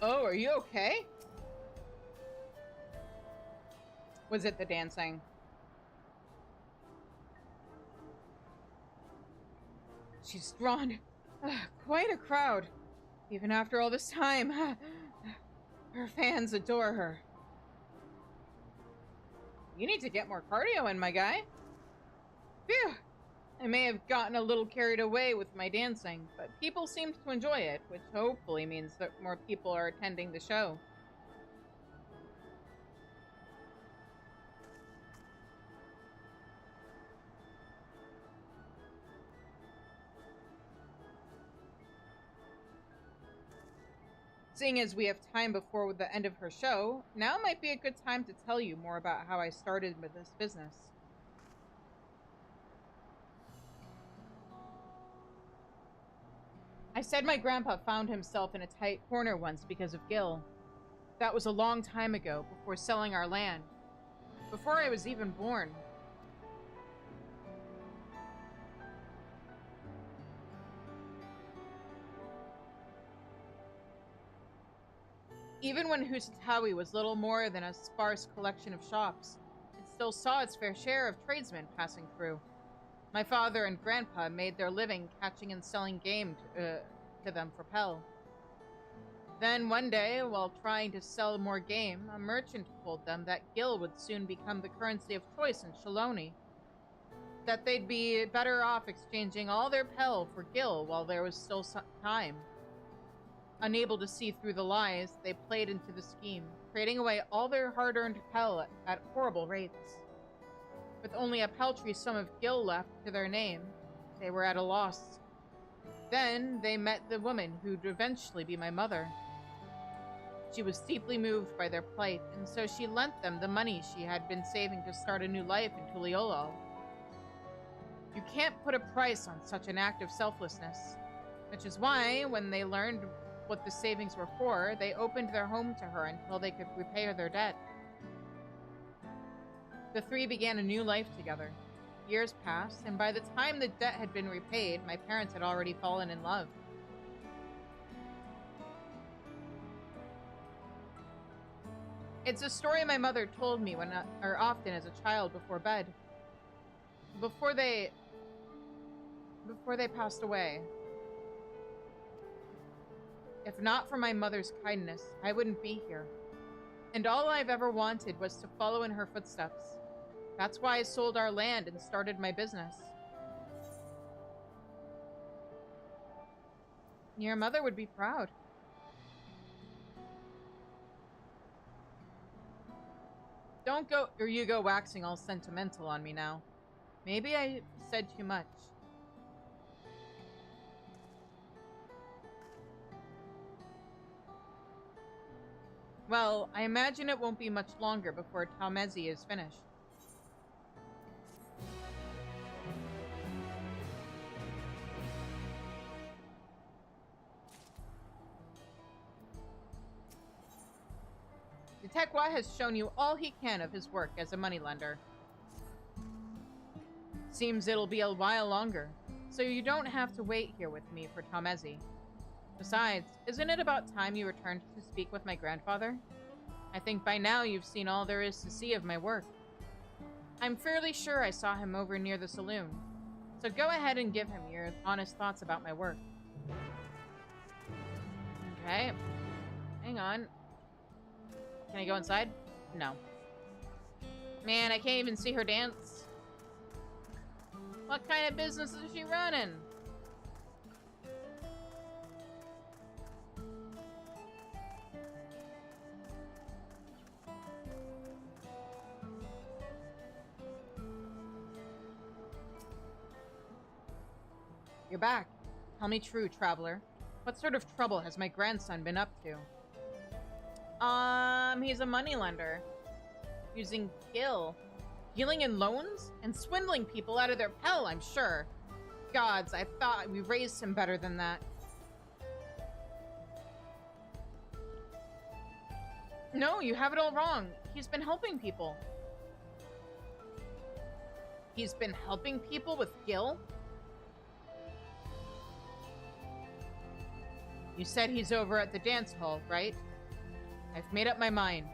Oh, are you okay? Was it the dancing? She's drawn quite a crowd. Even after all this time, her fans adore her. You need to get more cardio in, my guy. Phew! I may have gotten a little carried away with my dancing, but people seemed to enjoy it, which hopefully means that more people are attending the show. Seeing as we have time before the end of her show, now might be a good time to tell you more about how I started with this business. I said my grandpa found himself in a tight corner once because of Gil. That was a long time ago, before selling our land. Before I was even born. Even when Husatawi was little more than a sparse collection of shops, it still saw its fair share of tradesmen passing through. My father and grandpa made their living catching and selling game to them for Pell. Then one day, while trying to sell more game, a merchant told them that Gil would soon become the currency of choice in Shaloni. That they'd be better off exchanging all their Pell for Gil while there was still some time. Unable to see through the lies, they played into the scheme, trading away all their hard-earned Pell at horrible rates. With only a paltry sum of Gil left to their name, they were at a loss. Then they met the woman who'd eventually be my mother. She was deeply moved by their plight, and so she lent them the money she had been saving to start a new life in Tuliolol. You can't put a price on such an act of selflessness, which is why, when they learned what the savings were for, they opened their home to her until they could repay their debt. The three began a new life together. Years passed, and by the time the debt had been repaid, my parents had already fallen in love. It's a story my mother told me often as a child before bed. Before they passed away. If not for my mother's kindness, I wouldn't be here. And all I've ever wanted was to follow in her footsteps. That's why I sold our land and started my business. Your mother would be proud. Don't go waxing all sentimental on me now. Maybe I said too much. Well, I imagine it won't be much longer before Talmezi is finished. Tekwa has shown you all he can of his work as a moneylender. Seems it'll be a while longer, so you don't have to wait here with me for Talmezi. Besides, isn't it about time you returned to speak with my grandfather? I think by now you've seen all there is to see of my work. I'm fairly sure I saw him over near the saloon, so go ahead and give him your honest thoughts about my work. Okay. Hang on. Can I go inside? No. Man, I can't even see her dance. What kind of business is she running? You're back. Tell me true, traveler. What sort of trouble has my grandson been up to? He's a moneylender. Using Gil. Dealing in loans? And swindling people out of their pell, I'm sure. Gods, I thought we raised him better than that. No, you have it all wrong. He's been helping people. He's been helping people with Gil? You said he's over at the dance hall, right? I've made up my mind.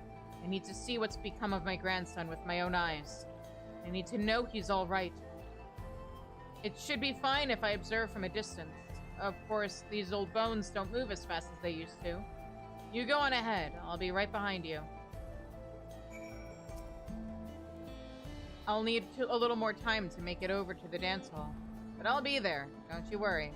I need to see what's become of my grandson with my own eyes. I need to know he's all right. It should be fine if I observe from a distance. Of course, these old bones don't move as fast as they used to. You go on ahead. I'll be right behind you. I'll need a little more time to make it over to the dance hall. But I'll be there. Don't you worry.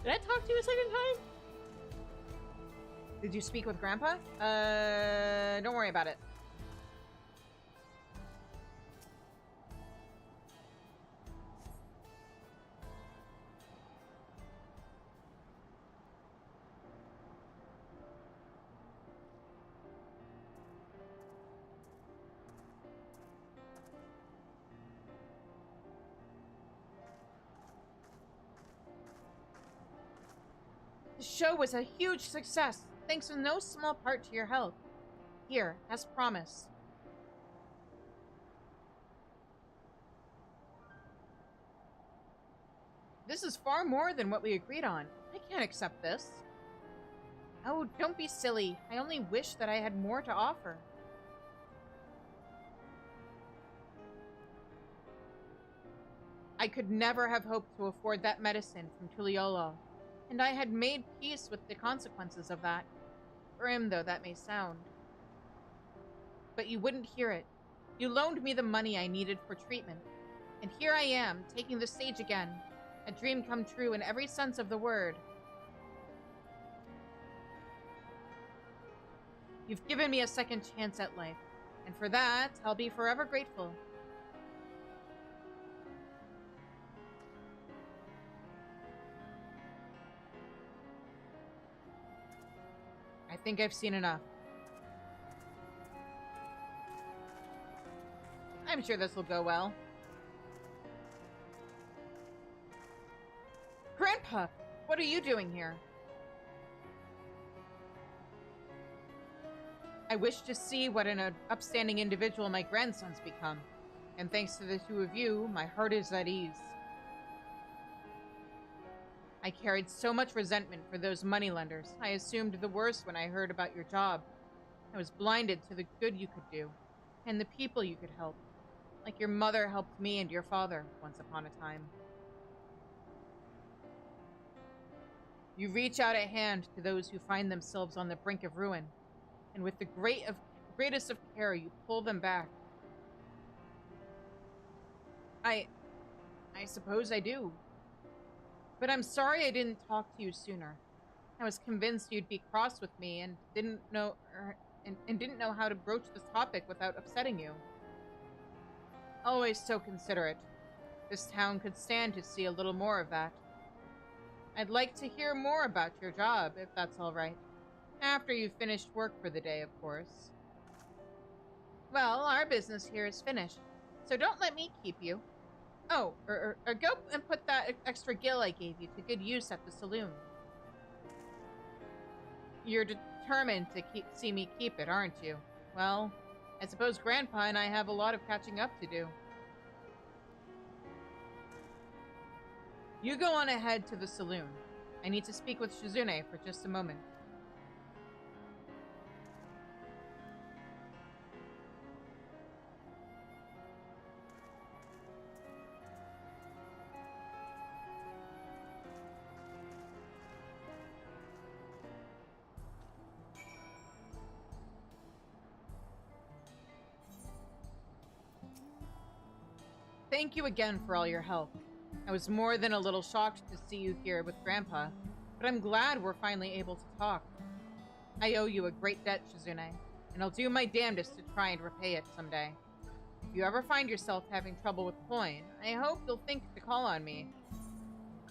Did I talk to you a second time? Did you speak with Grandpa? Don't worry about it. The show was a huge success, thanks in no small part to your help. Here, as promised. This is far more than what we agreed on. I can't accept this. Oh, don't be silly. I only wish that I had more to offer. I could never have hoped to afford that medicine from Tuliolo. And I had made peace with the consequences of that. Grim though that may sound. But you wouldn't hear it. You loaned me the money I needed for treatment. And here I am, taking the stage again. A dream come true in every sense of the word. You've given me a second chance at life. And for that, I'll be forever grateful. I think I've seen enough. I'm sure this will go well. Grandpa, what are you doing here? I wish to see what an upstanding individual my grandson's become. And thanks to the two of you, my heart is at ease. I carried so much resentment for those moneylenders. I assumed the worst when I heard about your job. I was blinded to the good you could do, and the people you could help. Like your mother helped me and your father once upon a time. You reach out a hand to those who find themselves on the brink of ruin, and with the greatest of care, you pull them back. I suppose I do. But I'm sorry I didn't talk to you sooner. I was convinced you'd be cross with me and didn't know how to broach this topic without upsetting you. Always so considerate. This town could stand to see a little more of that. I'd like to hear more about your job, if that's all right. After you've finished work for the day, of course. Well, our business here is finished, so don't let me keep you. Oh, or go and put that extra gill I gave you to good use at the saloon. You're determined to see me keep it, aren't you? Well, I suppose Grandpa and I have a lot of catching up to do. You go on ahead to the saloon. I need to speak with Shizune for just a moment. Thank you again for all your help. I was more than a little shocked to see you here with Grandpa, but I'm glad we're finally able to talk. I owe you a great debt, Shizune, and I'll do my damnedest to try and repay it someday. If you ever find yourself having trouble with coin, I hope you'll think to call on me.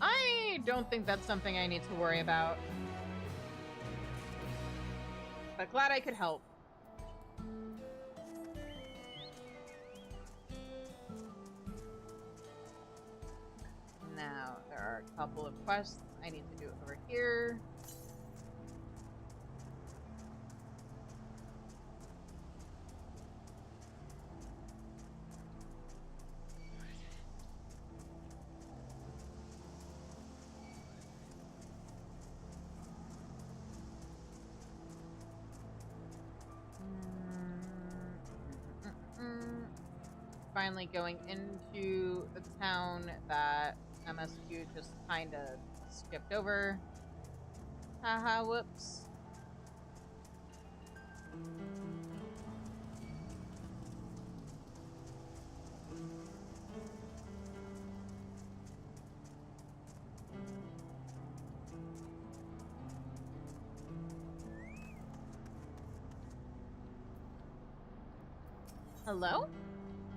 I don't think that's something I need to worry about. But glad I could help. Now, there are a couple of quests I need to do over here. Finally going into the town that MSQ just kind of skipped over. Haha, whoops. Hello?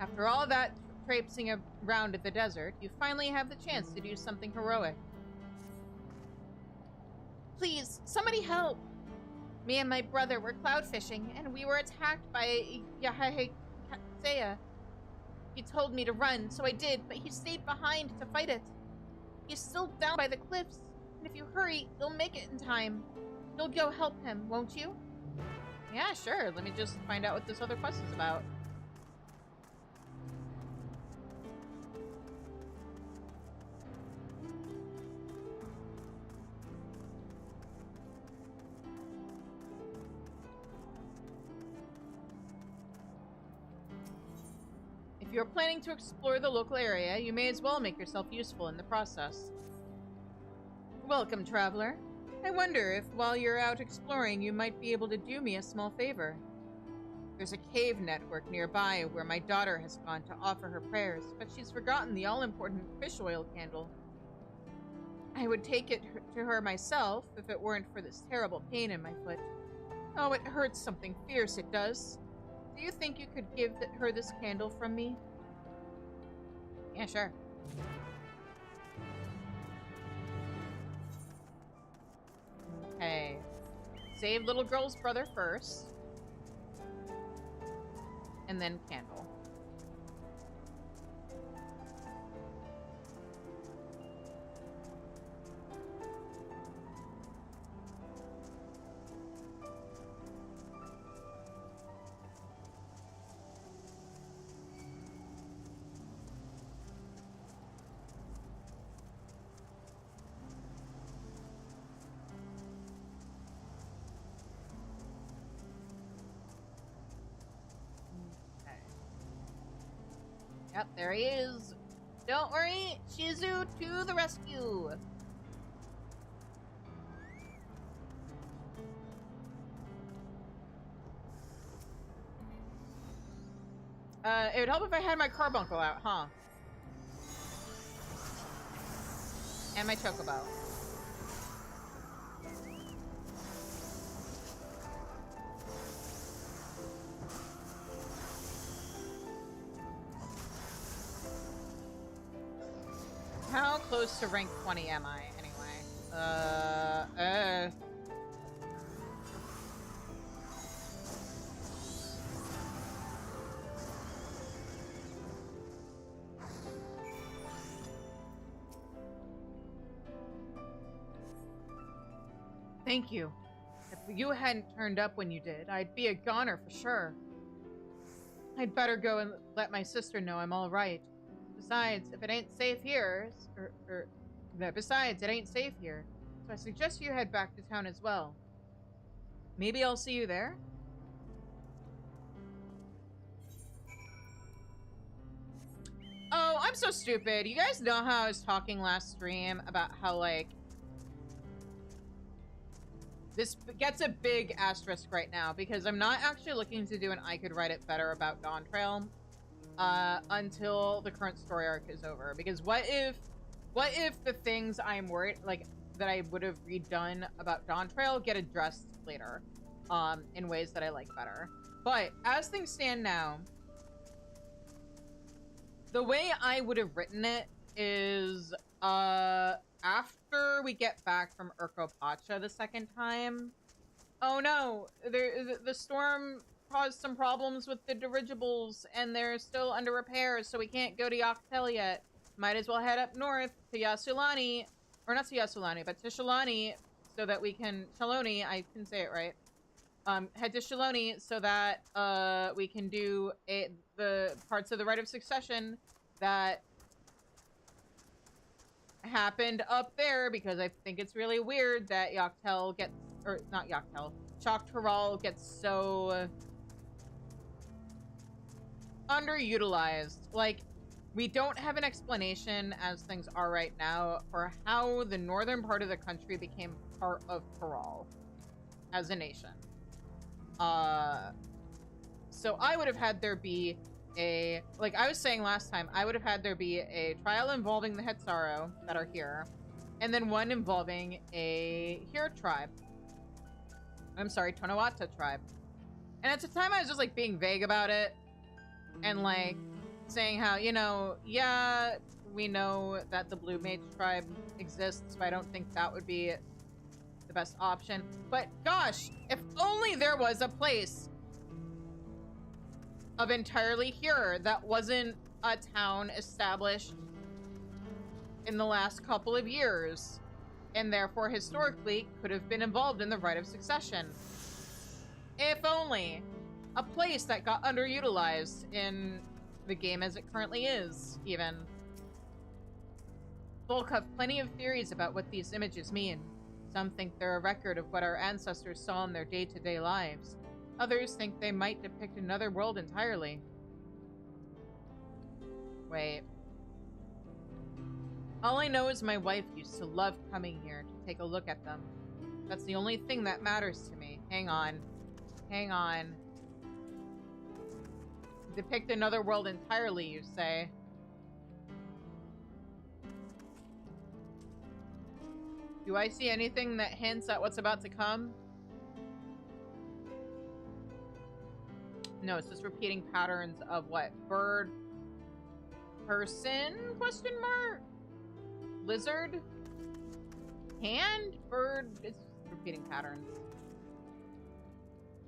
After all that traipsing around the desert, you finally have the chance to do something heroic. Please, somebody help! Me and my brother were cloud fishing, and we were attacked by Yahaya. He told me to run, so I did, but he stayed behind to fight it. He's still down by the cliffs, and if you hurry, you'll make it in time. You'll go help him, won't you? Yeah, sure. Let me just find out what this other quest is about. If you're planning to explore the local area, you may as well make yourself useful in the process. Welcome, traveler. I wonder if while you're out exploring, you might be able to do me a small favor. There's a cave network nearby where my daughter has gone to offer her prayers, but she's forgotten the all-important fish oil candle. I would take it to her myself if it weren't for this terrible pain in my foot. Oh, it hurts something fierce, it does. Do you think you could give her this candle from me? Yeah, sure. Okay. Save little girl's brother first. And then candle. Yep, there he is. Don't worry, Shizu to the rescue. It would help if I had my carbuncle out, huh? And my chocobo. How close to rank 20 am I, anyway? Thank you. If you hadn't turned up when you did, I'd be a goner for sure. I'd better go and let my sister know I'm all right. Besides, if it ain't safe here, besides, it ain't safe here. So I suggest you head back to town as well. Maybe I'll see you there? Oh, I'm so stupid. You guys know how I was talking last stream about how, like, this gets a big asterisk right now because I'm not actually looking to do an I could write it better about Dawntrail. until the current story arc is over. Because what if the things I'm worried, like, that I would have redone about Dawntrail get addressed later, in ways that I like better. But as things stand now, the way I would have written it is, after we get back from Urkopacha the second time, oh no, the storm caused some problems with the dirigibles, and they're still under repair, so we can't go to Yoctel yet. Might as well head up north to Yasulani, or not to Yasulani, but to Shalani, so that we can, Shaloni, I can say it right. Head to Shaloni so that, we can do the parts of the Rite of Succession that happened up there, because I think it's really weird that Yoctel gets, or not Yoctel, Choctaral gets so underutilized. Like, we don't have an explanation, as things are right now, for how the northern part of the country became part of Paral as a nation. So I would have had there be a, like I was saying last time, I would have had there be a trial involving the Hetsaro that are here, and then one involving a Here tribe. I'm sorry, Tonawata tribe. And at the time I was just like being vague about it, and like saying how, you know, yeah, we know that the Blue Mage tribe exists, but I don't think that would be the best option. But gosh, if only there was a place of entirely here that wasn't a town established in the last couple of years, and therefore historically could have been involved in the Rite of Succession. If only. A place that got underutilized in the game as it currently is, even. Folk have plenty of theories about what these images mean. Some think they're a record of what our ancestors saw in their day-to-day lives. Others think they might depict another world entirely. Wait. All I know is my wife used to love coming here to take a look at them. That's the only thing that matters to me. Hang on. Hang on. Depict another world entirely, you say? Do I see anything that hints at what's about to come? No, it's just repeating patterns of what? Bird? Person? Question mark? Lizard? Hand? Bird? It's repeating patterns.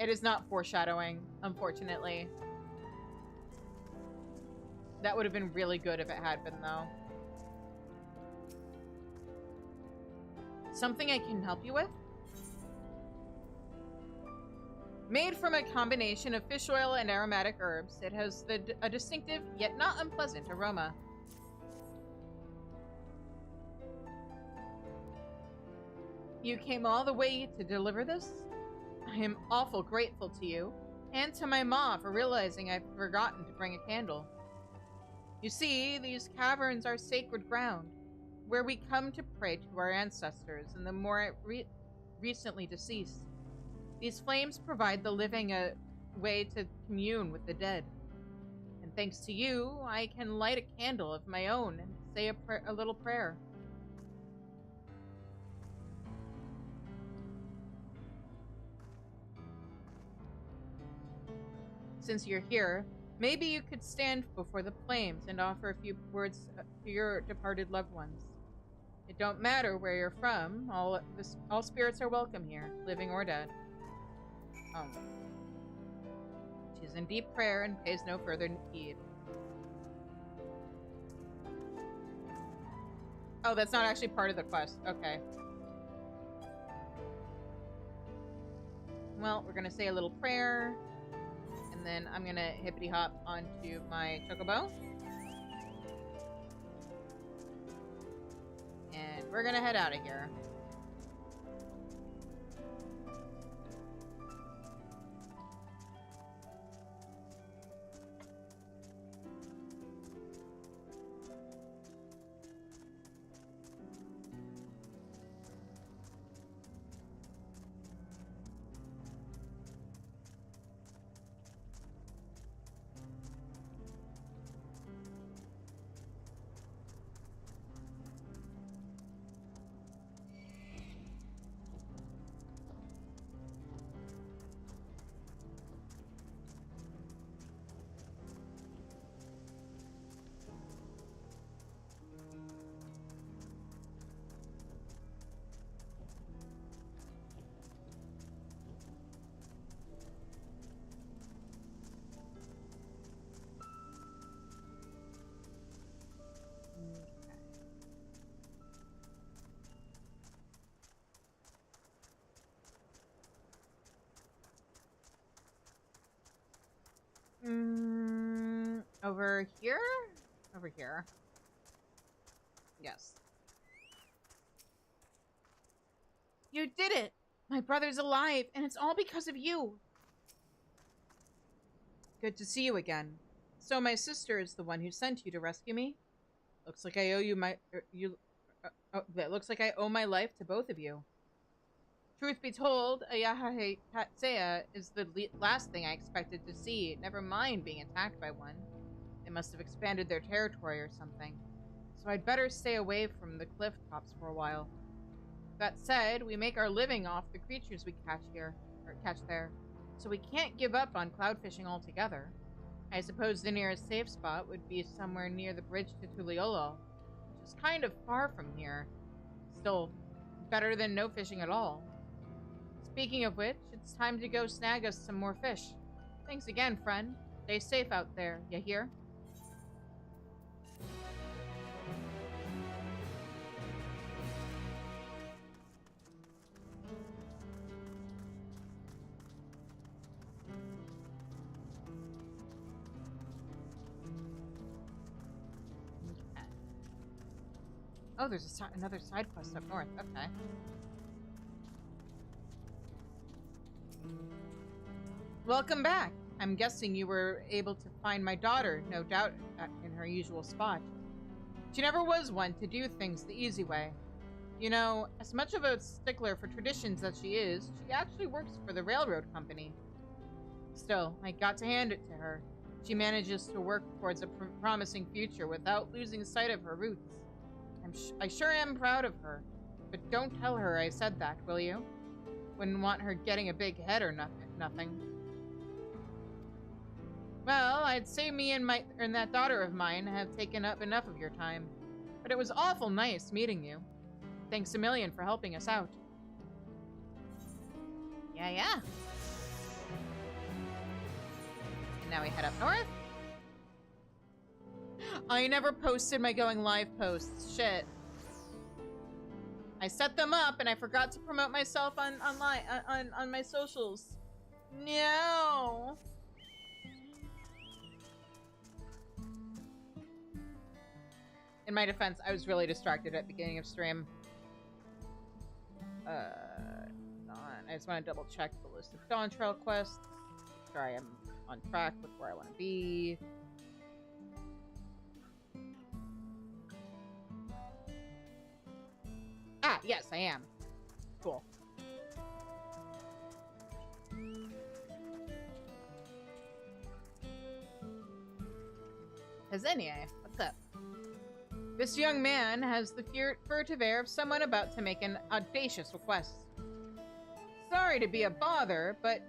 It is not foreshadowing, unfortunately. That would have been really good if it had been, though. Something I can help you with? Made from a combination of fish oil and aromatic herbs, it has a distinctive, yet not unpleasant aroma. You came all the way to deliver this? I am awful grateful to you, and to my ma for realizing I've forgotten to bring a candle. You see, these caverns are sacred ground, where we come to pray to our ancestors and the more recently deceased. These flames provide the living a way to commune with the dead. And thanks to you, I can light a candle of my own and say a little prayer. Since you're here, maybe you could stand before the flames and offer a few words to your departed loved ones. It don't matter where you're from, all spirits are welcome here, living or dead. Oh. She is in deep prayer and pays no further heed. Oh, that's not actually part of the quest. Okay. Well, we're gonna say a little prayer. And then I'm gonna hippity hop onto my chocobo. And we're gonna head out of here. over here? Over here. Yes. You did it! My brother's alive, and it's all because of you! Good to see you again. So my sister is the one who sent you to rescue me? Looks like I owe you my... it looks like I owe my life to both of you. Truth be told, Ayahahe Tatsea is the last thing I expected to see, never mind being attacked by one. They must have expanded their territory or something. So I'd better stay away from the cliff tops for a while. That said, we make our living off the creatures we catch here, or catch there, so we can't give up on cloud fishing altogether. I suppose the nearest safe spot would be somewhere near the bridge to Tuliolo, which is kind of far from here. Still, better than no fishing at all. Speaking of which, it's time to go snag us some more fish. Thanks again, friend. Stay safe out there, you hear? Oh, there's another side quest up north. Okay. Welcome back. I'm guessing you were able to find my daughter, no doubt, in her usual spot. She never was one to do things the easy way. You know, as much of a stickler for traditions as she is, she actually works for the railroad company. Still, I got to hand it to her. She manages to work towards a promising future without losing sight of her roots. I sure am proud of her, but don't tell her I said that, will you? Wouldn't want her getting a big head or nothing. Well, I'd say me and that daughter of mine have taken up enough of your time, but it was awful nice meeting you. Thanks a million for helping us out. Yeah. And now we head up north. I never posted my going live posts. Shit. I set them up and I forgot to promote myself on my socials. No. In my defense, I was really distracted at the beginning of stream. I just want to double check the list of Dawntrail quests. Make sure I am on track with where I want to be. Ah, yes, I am. Cool. Hazenia, what's up? This young man has the furtive air of someone about to make an audacious request. Sorry to be a bother, but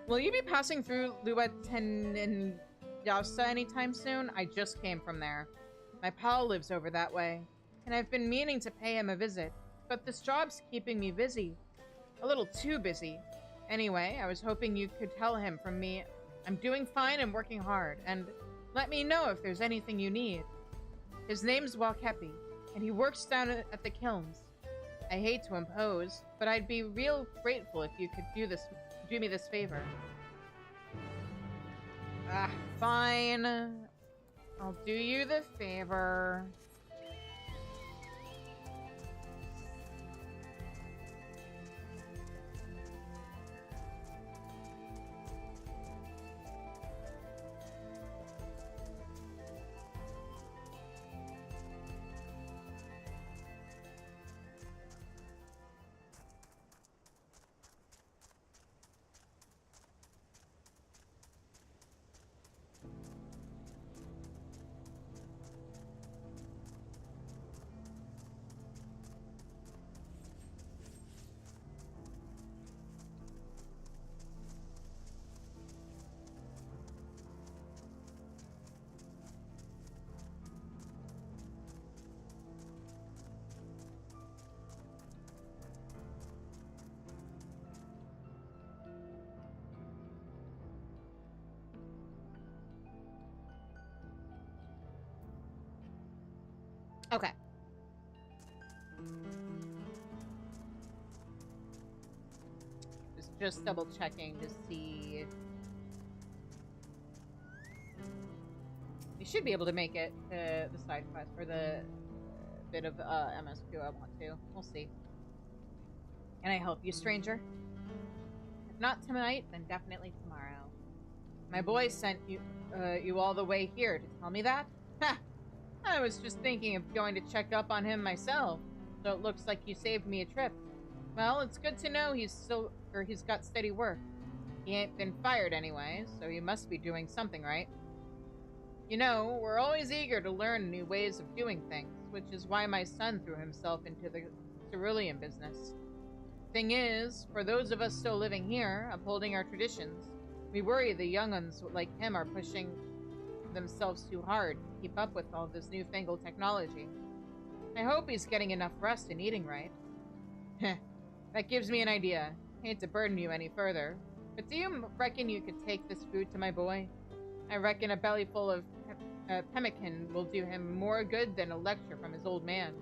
will you be passing through Luaten and Yausa anytime soon? I just came from there. My pal lives over that way, and I've been meaning to pay him a visit, but this job's keeping me busy. A little too busy. Anyway, I was hoping you could tell him from me I'm doing fine and working hard, and let me know if there's anything you need. His name's Walkepi, and he works down at the kilns. I hate to impose, but I'd be real grateful if you could do me this favor. Ah, fine. I'll do you the favor. Okay. Just double checking to see. We should be able to make it the side quest or the bit of MSQ I want to. We'll see. Can I help you, stranger? If not tonight, then definitely tomorrow. My boy sent you all the way here to tell me that? Ha! I was just thinking of going to check up on him myself, so it looks like you saved me a trip. Well, it's good to know he's got steady work. He ain't been fired anyway, so he must be doing something right. You know, we're always eager to learn new ways of doing things, which is why my son threw himself into the cerulean business. Thing is, for those of us still living here, upholding our traditions, we worry the young uns like him are pushing themselves too hard to keep up with all this newfangled technology. I hope he's getting enough rest and eating right. Heh, that gives me an idea. Hate to burden you any further, but do you reckon you could take this food to my boy? I reckon a belly full of pemmican will do him more good than a lecture from his old man.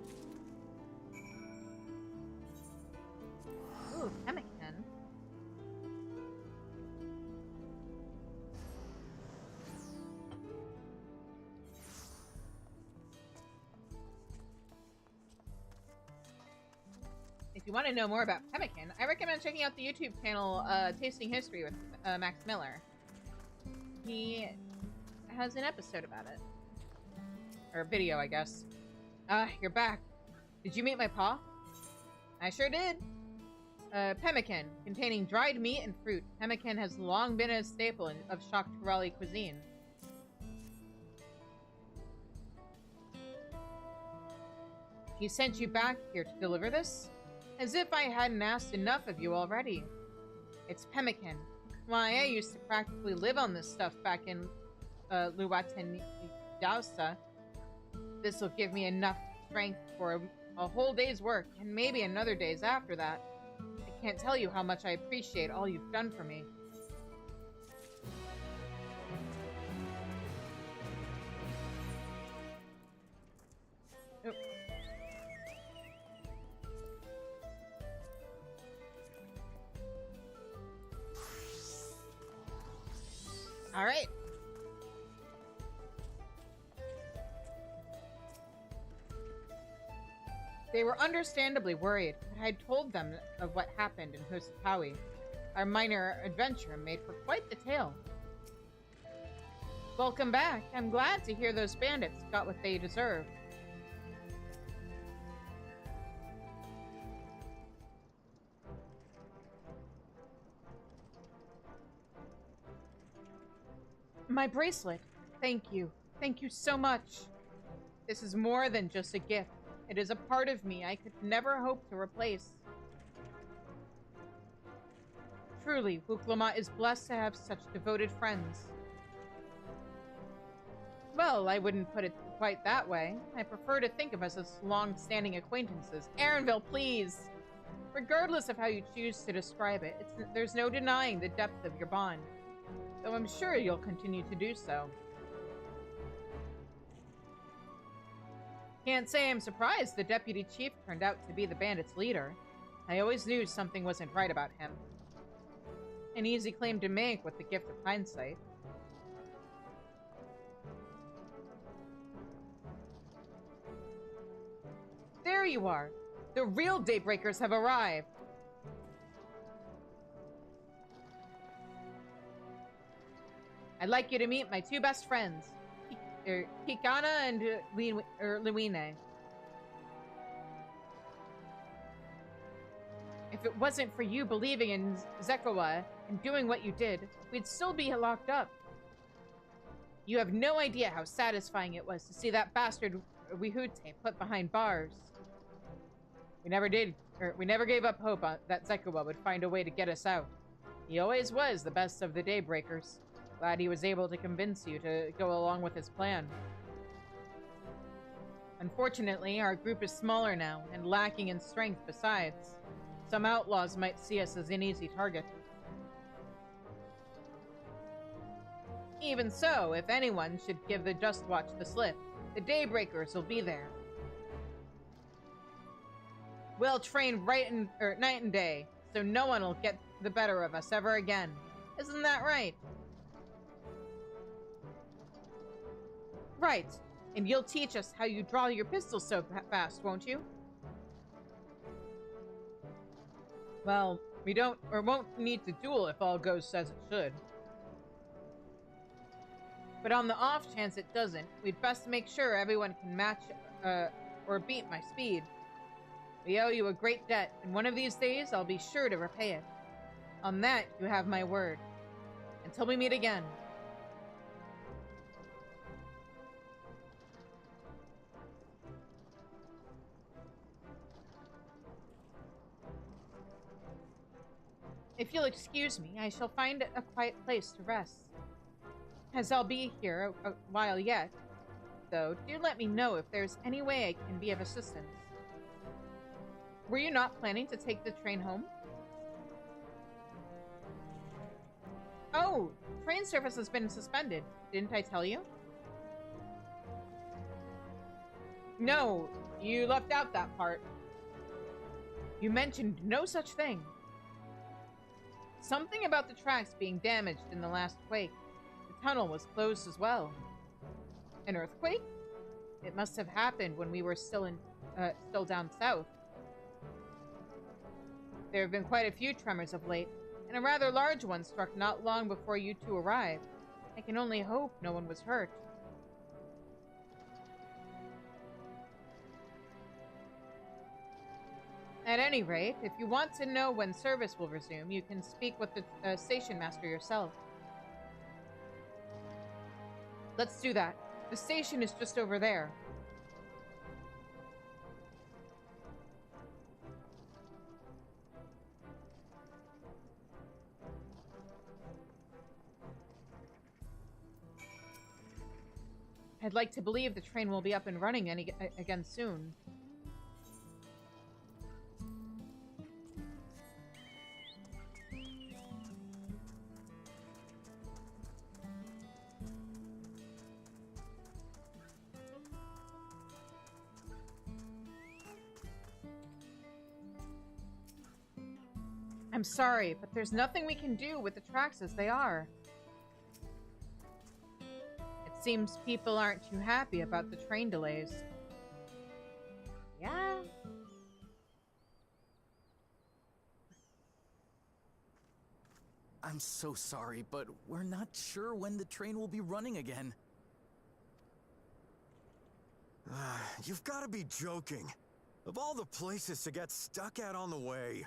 Ooh, pemmican. If you want to know more about pemmican, I recommend checking out the YouTube channel Tasting History with Max Miller. He has an episode about it. Or a video, I guess. You're back. Did you meet my pa? I sure did. Pemmican, containing dried meat and fruit. Pemmican has long been a staple of Shaktarali cuisine. He sent you back here to deliver this? As if I hadn't asked enough of you already. It's pemmican. Why, I used to practically live on this stuff back in Luwatan Dausa. This'll give me enough strength for a whole day's work, and maybe another day's after that. I can't tell you how much I appreciate all you've done for me. Oh. All right. They were understandably worried, but I'd told them of what happened in Hosokawa. Our minor adventure made for quite the tale. Welcome back. I'm glad to hear those bandits got what they deserved. My bracelet. Thank you. Thank you so much. This is more than just a gift. It is a part of me I could never hope to replace. Truly, Wuklama is blessed to have such devoted friends. Well, I wouldn't put it quite that way. I prefer to think of us as long-standing acquaintances. Aaronville, please! Regardless of how you choose to describe it, there's no denying the depth of your bond. Though I'm sure you'll continue to do so. Can't say I'm surprised the deputy chief turned out to be the bandits' leader. I always knew something wasn't right about him. An easy claim to make with the gift of hindsight. There you are! The real Daybreakers have arrived! I'd like you to meet my two best friends, Hikana and Luine. If it wasn't for you believing in Zekawa and doing what you did, we'd still be locked up. You have no idea how satisfying it was to see that bastard Wihute put behind bars. We never gave up hope that Zekawa would find a way to get us out. He always was the best of the Daybreakers. Glad he was able to convince you to go along with his plan. Unfortunately, our group is smaller now, and lacking in strength besides. Some outlaws might see us as an easy target. Even so, if anyone should give the Dust Watch the slip, the Daybreakers will be there. Well trained night and day, so no one will get the better of us ever again. Isn't that right? Right. And you'll teach us how you draw your pistols so fast, won't you? Well, we don't or won't need to duel if all goes as it should. But on the off chance it doesn't, we'd best make sure everyone can match or beat my speed. We owe you a great debt, and one of these days I'll be sure to repay it. On that, you have my word. Until we meet again. If you'll excuse me, I shall find a quiet place to rest. As I'll be here a while yet, though, do let me know if there's any way I can be of assistance. Were you not planning to take the train home? Oh, train service has been suspended. Didn't I tell you? No, you left out that part. You mentioned no such thing. Something about the tracks being damaged in the last quake. The tunnel was closed as well. An earthquake? It must have happened when we were still down south. There have been quite a few tremors of late, and a rather large one struck not long before you two arrived. I can only hope no one was hurt. At any rate, if you want to know when service will resume, you can speak with the station master yourself. Let's do that. The station is just over there. I'd like to believe the train will be up and running again soon. I'm sorry, but there's nothing we can do with the tracks as they are. It seems people aren't too happy about the train delays. Yeah? I'm so sorry, but we're not sure when the train will be running again. You've got to be joking. Of all the places to get stuck at on the way.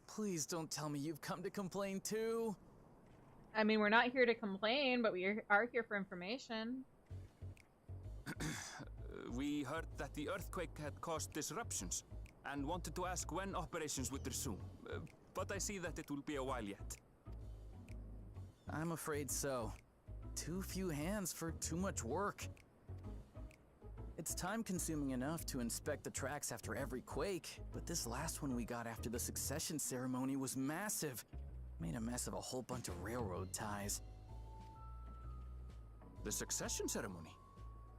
Please don't tell me you've come to complain too. I mean, we're not here to complain, but we are here for information. We heard that the earthquake had caused disruptions and wanted to ask when operations would resume. But I see that it will be a while yet. I'm afraid so. Too few hands for too much work. It's time-consuming enough to inspect the tracks after every quake, but this last one we got after the succession ceremony was massive. Made a mess of a whole bunch of railroad ties. The succession ceremony?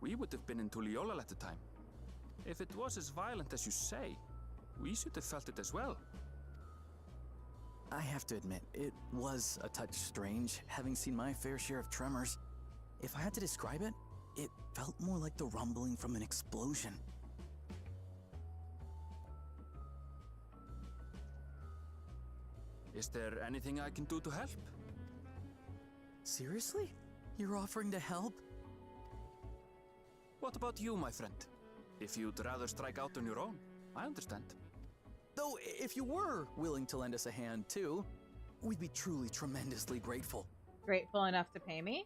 We would have been in Tuliolal at the time. If it was as violent as you say, we should have felt it as well. I have to admit, it was a touch strange, having seen my fair share of tremors. If I had to describe it, it felt more like the rumbling from an explosion. Is there anything I can do to help? Seriously? You're offering to help? What about you, my friend? If you'd rather strike out on your own, I understand. Though, if you were willing to lend us a hand too, we'd be truly tremendously grateful. Grateful enough to pay me?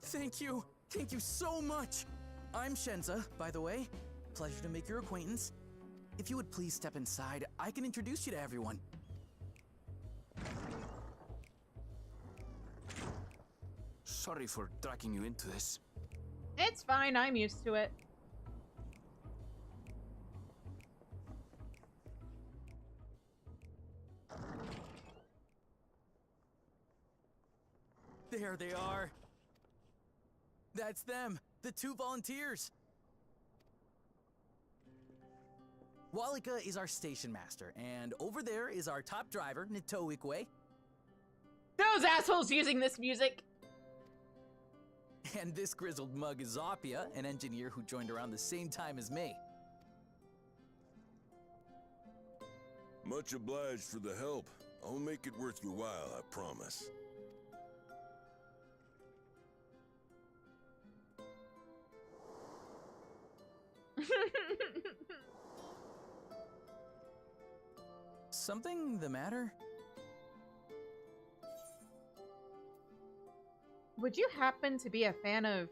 Thank you! Thank you so much! I'm Shenza, by the way. Pleasure to make your acquaintance. If you would please step inside, I can introduce you to everyone. Sorry for dragging you into this. It's fine, I'm used to it. There they are. That's them, the 2 volunteers. Walika is our station master, and over there is our top driver, Nitoikwe. Those assholes using this music! And this grizzled mug is Zoppia, an engineer who joined around the same time as me. Much obliged for the help. I'll make it worth your while, I promise. Something the matter? Would you happen to be a fan of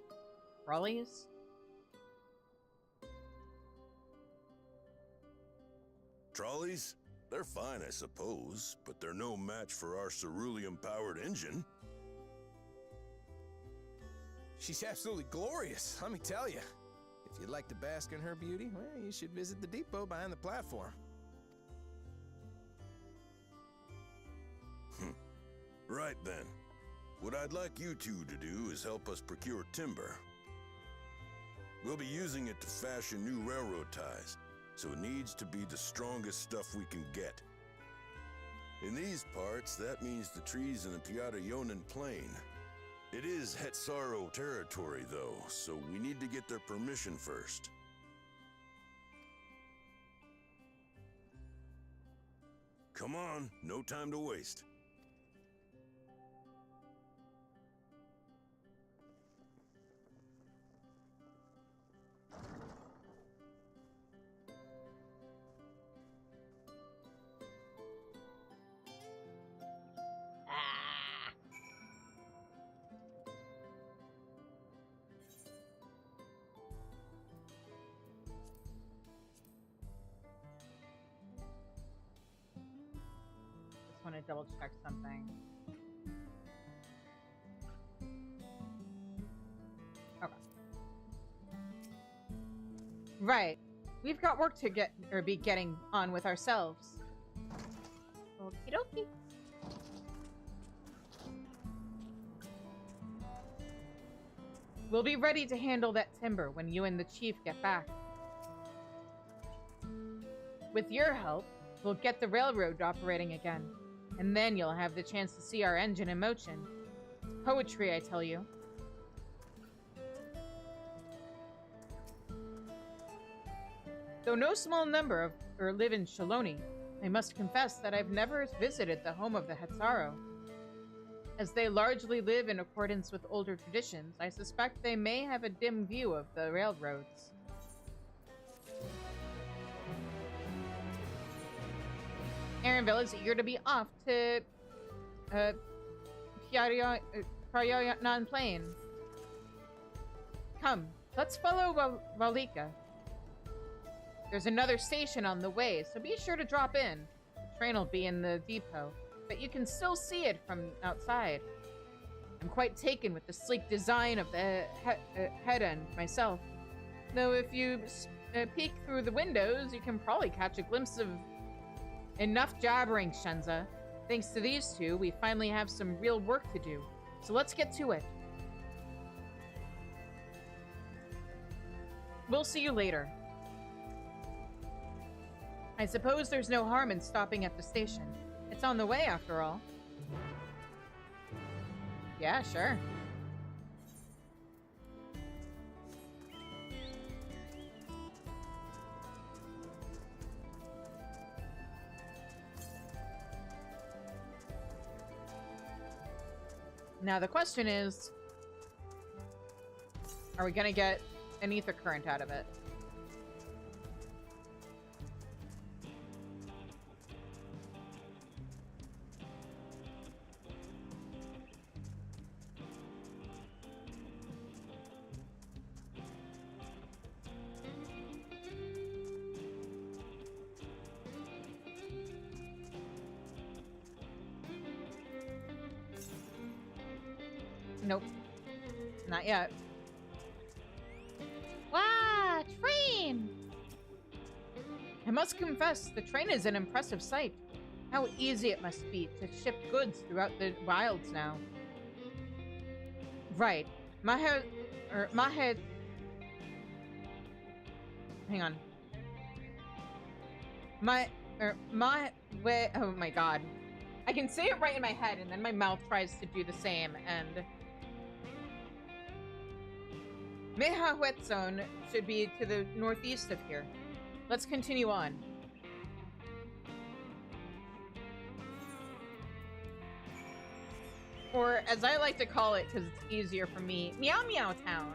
trolleys? Trolleys? They're fine, I suppose, but they're no match for our cerulean-powered engine. She's absolutely glorious, let me tell you. If you'd like to bask in her beauty, well, you should visit the depot behind the platform. Right then. What I'd like you two to do is help us procure timber. We'll be using it to fashion new railroad ties, so it needs to be the strongest stuff we can get. In these parts, that means the trees in the Piata-Yonan Plain. It is Hetsaro territory, though, so we need to get their permission first. Come on, no time to waste. Want to double check something. Okay. Right. We've got work to be getting on with ourselves. Okie dokie. We'll be ready to handle that timber when you and the chief get back. With your help, we'll get the railroad operating again. And then you'll have the chance to see our engine in motion. Poetry, I tell you. Though no small number live in Shaloni, I must confess that I've never visited the home of the Hetsaro. As they largely live in accordance with older traditions, I suspect they may have a dim view of the railroads. Aaronville is eager to be off to Piata-Yonan Plain. Come, let's follow Walika. There's another station on the way, so be sure to drop in. The train will be in the depot, but you can still see it from outside. I'm quite taken with the sleek design of the head end myself. Though if you peek through the windows, you can probably catch a glimpse of... Enough jabbering, Shenza. Thanks to these two, we finally have some real work to do. So let's get to it. We'll see you later. I suppose there's no harm in stopping at the station. It's on the way, after all. Yeah, sure. Now the question is, are we gonna get an ether current out of it? Nope. Not yet. Wow, train! I must confess, the train is an impressive sight. How easy it must be to ship goods throughout the wilds now. Right. My head, my head. Hang on. My way. Oh my god. I can say it right in my head, and then my mouth tries to do the same. And Mehahuet Zone should be to the northeast of here. Let's continue on. Or, as I like to call it, because it's easier for me, Meow Meow Town.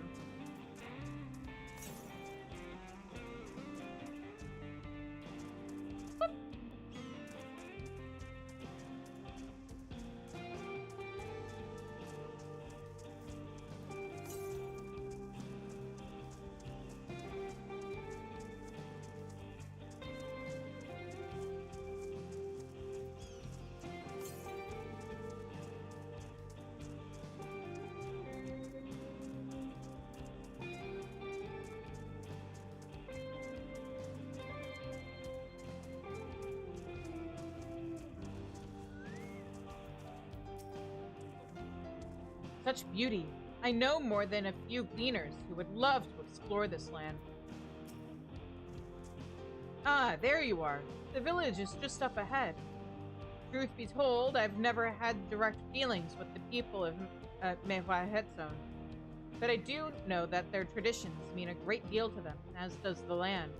Such beauty. I know more than a few gleaners who would love to explore this land. Ah, there you are. The village is just up ahead. Truth be told, I've never had direct dealings with the people of Mehahuetzone, but I do know that their traditions mean a great deal to them, as does the land.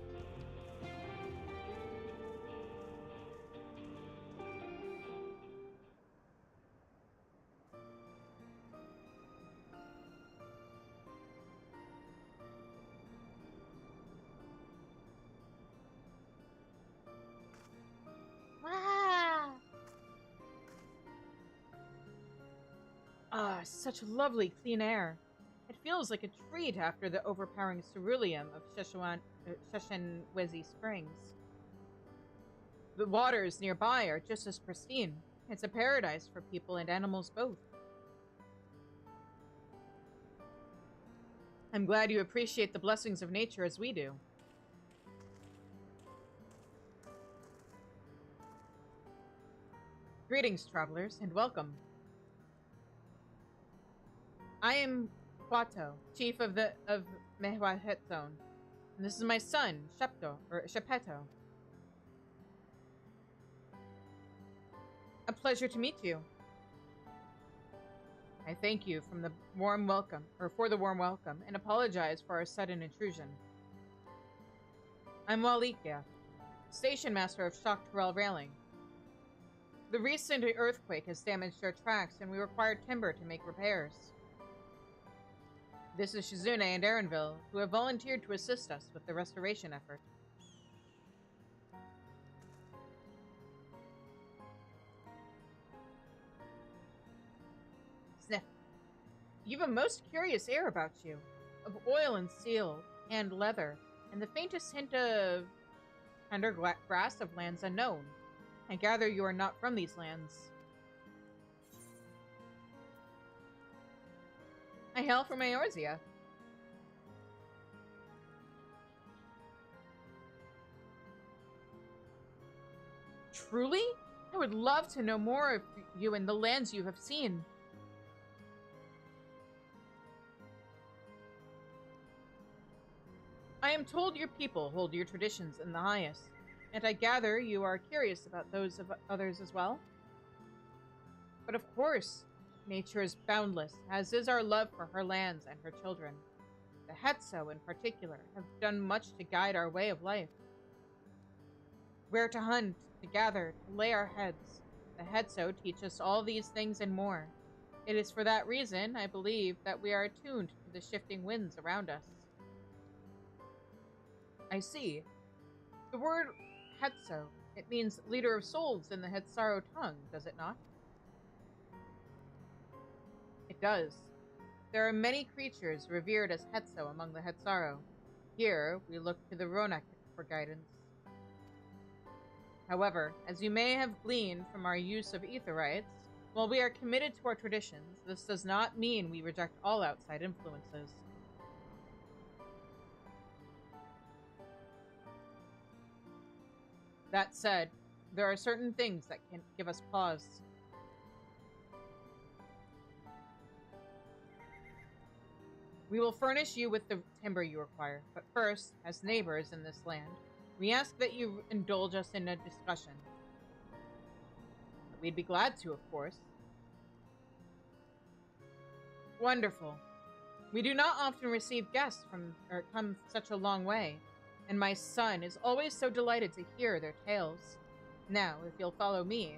Ah, such lovely clean air. It feels like a treat after the overpowering ceruleum of Sheshenwezi Springs. The waters nearby are just as pristine. It's a paradise for people and animals both. I'm glad you appreciate the blessings of nature as we do. Greetings, travelers, and welcome. I am Kwato, chief of Mehahuetzone, and this is my son, Shepeto. A pleasure to meet you. I thank you for the warm welcome, and apologize for our sudden intrusion. I'm Walikia, station master of Dawntrail Railing. The recent earthquake has damaged our tracks, and we require timber to make repairs. This is Shizune and Aaronville, who have volunteered to assist us with the restoration effort. Sniff. You've a most curious air about you, of oil and steel and leather, and the faintest hint of tender grass of lands unknown. I gather you are not from these lands. I hail from Eorzea. Truly? I would love to know more of you and the lands you have seen. I am told your people hold your traditions in the highest, and I gather you are curious about those of others as well? But of course, nature is boundless, as is our love for her lands and her children. The Hetso, in particular, have done much to guide our way of life. Where to hunt, to gather, to lay our heads. The Hetso teach us all these things and more. It is for that reason, I believe, that we are attuned to the shifting winds around us. I see. The word Hetso, it means leader of souls in the Hetsaro tongue, does it not? It does. There are many creatures revered as Hetso among the Hetsaro. Here, we look to the Ronak for guidance. However, as you may have gleaned from our use of etherites, while we are committed to our traditions, this does not mean we reject all outside influences. That said, there are certain things that can give us pause. We will furnish you with the timber you require, but first, as neighbors in this land, we ask that you indulge us in a discussion. We'd be glad to, of course. Wonderful. We do not often receive guests from or come such a long way, and my son is always so delighted to hear their tales. Now, if you'll follow me.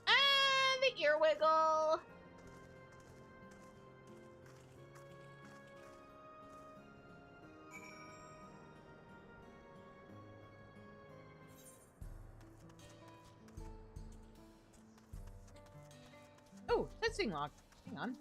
Ah, the ear wiggle! Oh, testing log. Hang on.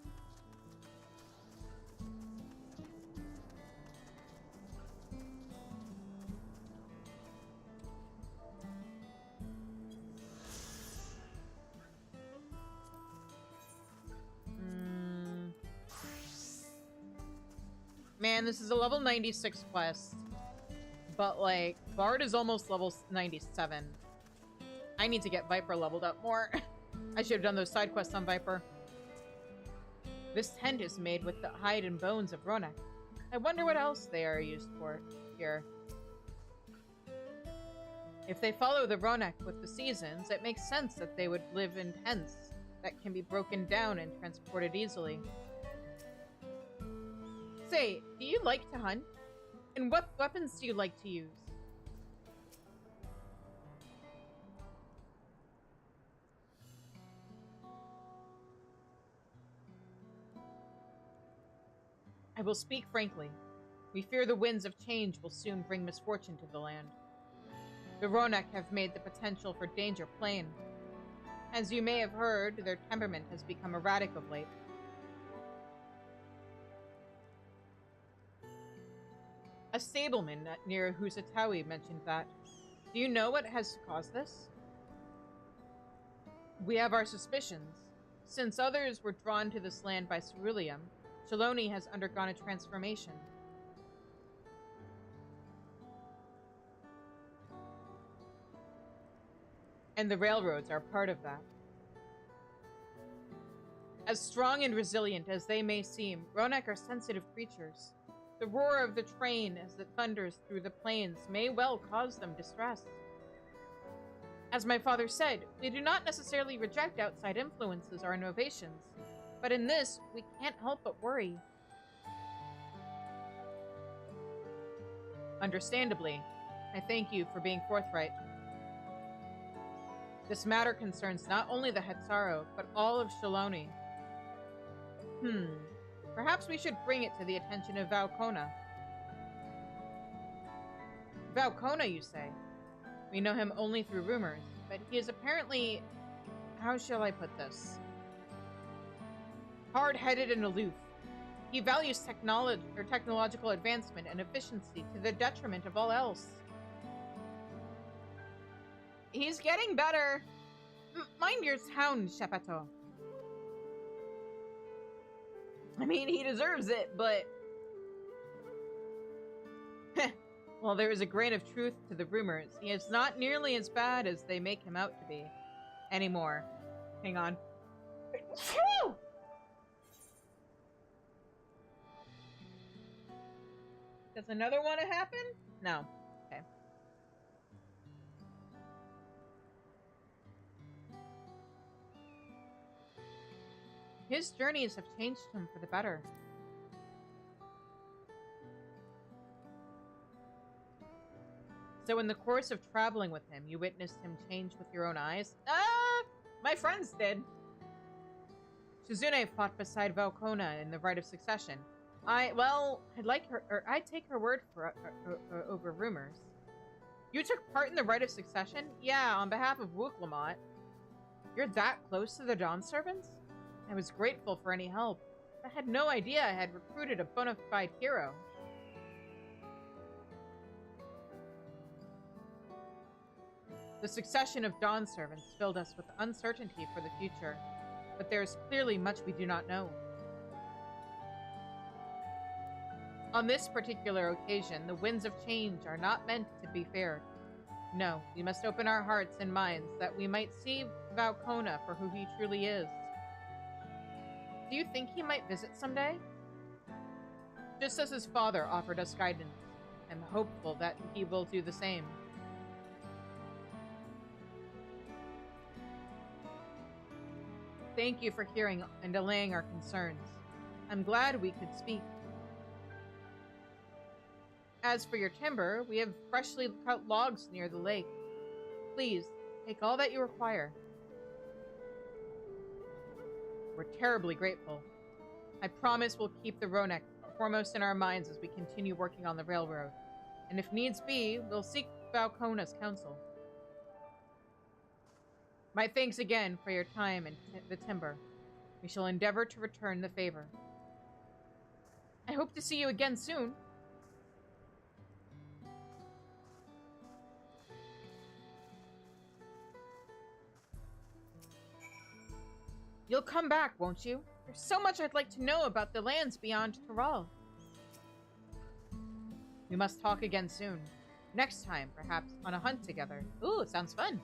Man, this is a level 96 quest. But, like, Bard is almost level 97. I need to get Viper leveled up more. I should have done those side quests on Viper. This tent is made with the hide and bones of Ronak. I wonder what else they are used for here. If they follow the Ronak with the seasons, it makes sense that they would live in tents that can be broken down and transported easily. Say, do you like to hunt? And what weapons do you like to use? I will speak frankly. We fear the winds of change will soon bring misfortune to the land. The Ronak have made the potential for danger plain. As you may have heard, their temperament has become erratic of late. A stableman near Husatawi mentioned that. Do you know what has caused this? We have our suspicions. Since others were drawn to this land by ceruleum, Shaloni has undergone a transformation. And the railroads are part of that. As strong and resilient as they may seem, Ronak are sensitive creatures. The roar of the train as it thunders through the plains may well cause them distress. As my father said, we do not necessarily reject outside influences or innovations, but in this, we can't help but worry. Understandably, I thank you for being forthright. This matter concerns not only the Hetzaro, but all of Shaloni. Perhaps we should bring it to the attention of Valkona. Valkona, you say? We know him only through rumors, but he is apparently... How shall I put this? Hard-headed and aloof. He values technological advancement and efficiency to the detriment of all else. He's getting better. Mind your town, Shepato. I mean, he deserves it, but... Well, there is a grain of truth to the rumors. He is not nearly as bad as they make him out to be. Anymore. Hang on. Does another one happen? No. Okay. His journeys have changed him for the better. So in the course of traveling with him, you witnessed him change with your own eyes? My friends did. Shizune fought beside Valkona in the Rite of Succession. I'd take her word for over rumors. You took part in the Rite of Succession? Yeah, on behalf of Wuklamot. You're that close to the Dawn Servants? I was grateful for any help. I had no idea I had recruited a bona fide hero. The succession of Dawn Servants filled us with uncertainty for the future, but there is clearly much we do not know. On this particular occasion, the winds of change are not meant to be feared. No, we must open our hearts and minds that we might see Valcona for who he truly is. Do you think he might visit someday? Just as his father offered us guidance, I'm hopeful that he will do the same. Thank you for hearing and allaying our concerns. I'm glad we could speak. As for your timber, we have freshly cut logs near the lake. Please, take all that you require. We're terribly grateful. I promise we'll keep the Ronek foremost in our minds as we continue working on the railroad. And if needs be, we'll seek Valcona's counsel. My thanks again for your time and the timber. We shall endeavor to return the favor. I hope to see you again soon. You'll come back, won't you? There's so much I'd like to know about the lands beyond Taral. We must talk again soon. Next time, perhaps, on a hunt together. Ooh, it sounds fun.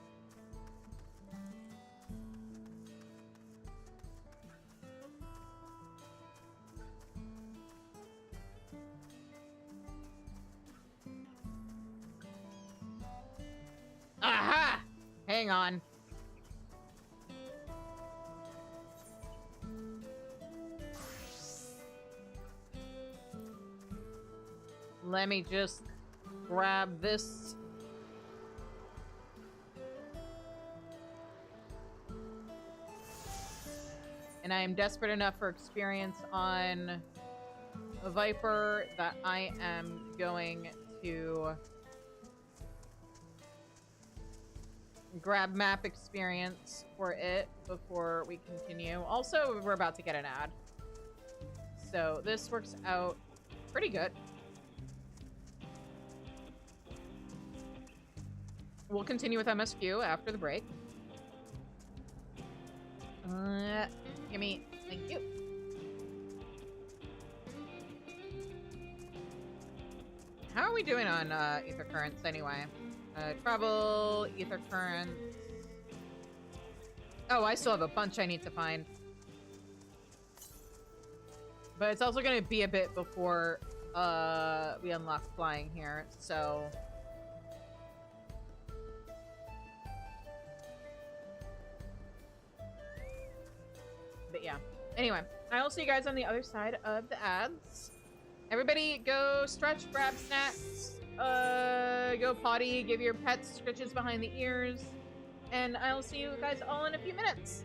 Aha! Hang on. Let me just grab this. And I am desperate enough for experience on a Viper that I am going to grab map experience for it before we continue. Also, we're about to get an ad. So this works out pretty good. We'll continue with MSQ after the break. Gimme. Thank you. How are we doing on ether currents anyway? Travel, ether currents. Oh, I still have a bunch I need to find. But it's also going to be a bit before we unlock flying here, so... But yeah. Anyway, I'll see you guys on the other side of the ads. Everybody go stretch, grab snacks, go potty, give your pets scritches behind the ears, and I'll see you guys all in a few minutes.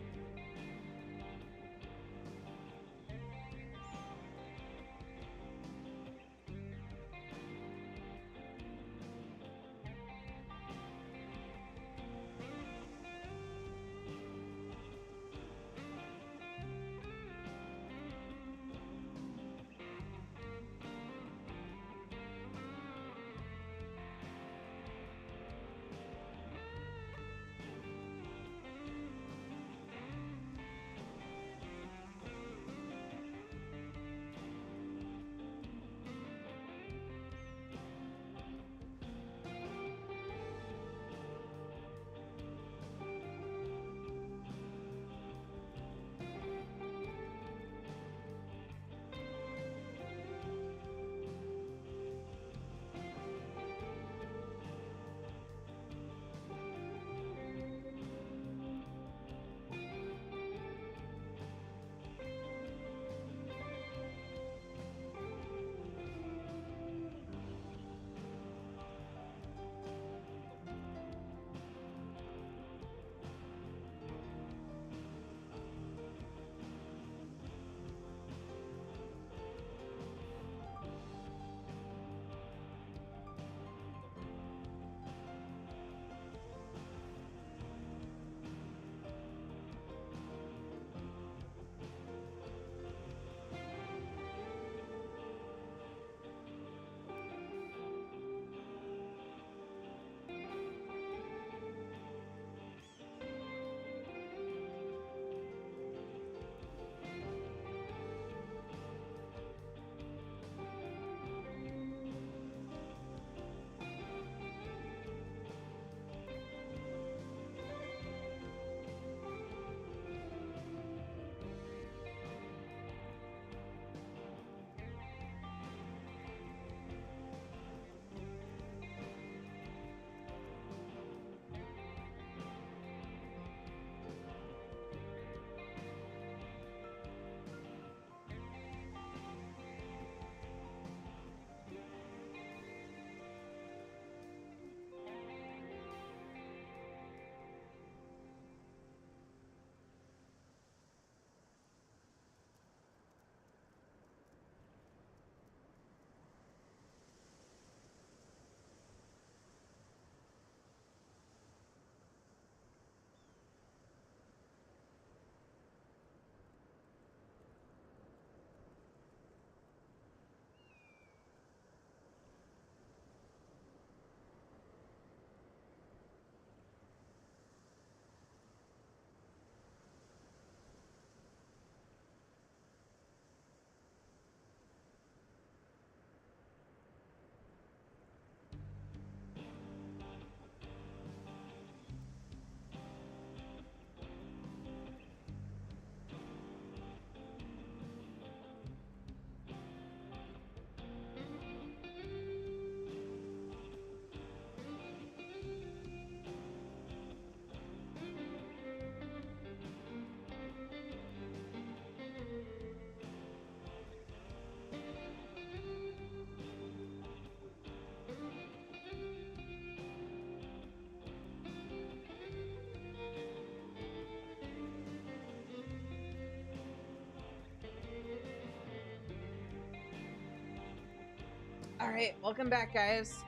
Alright, welcome back, guys.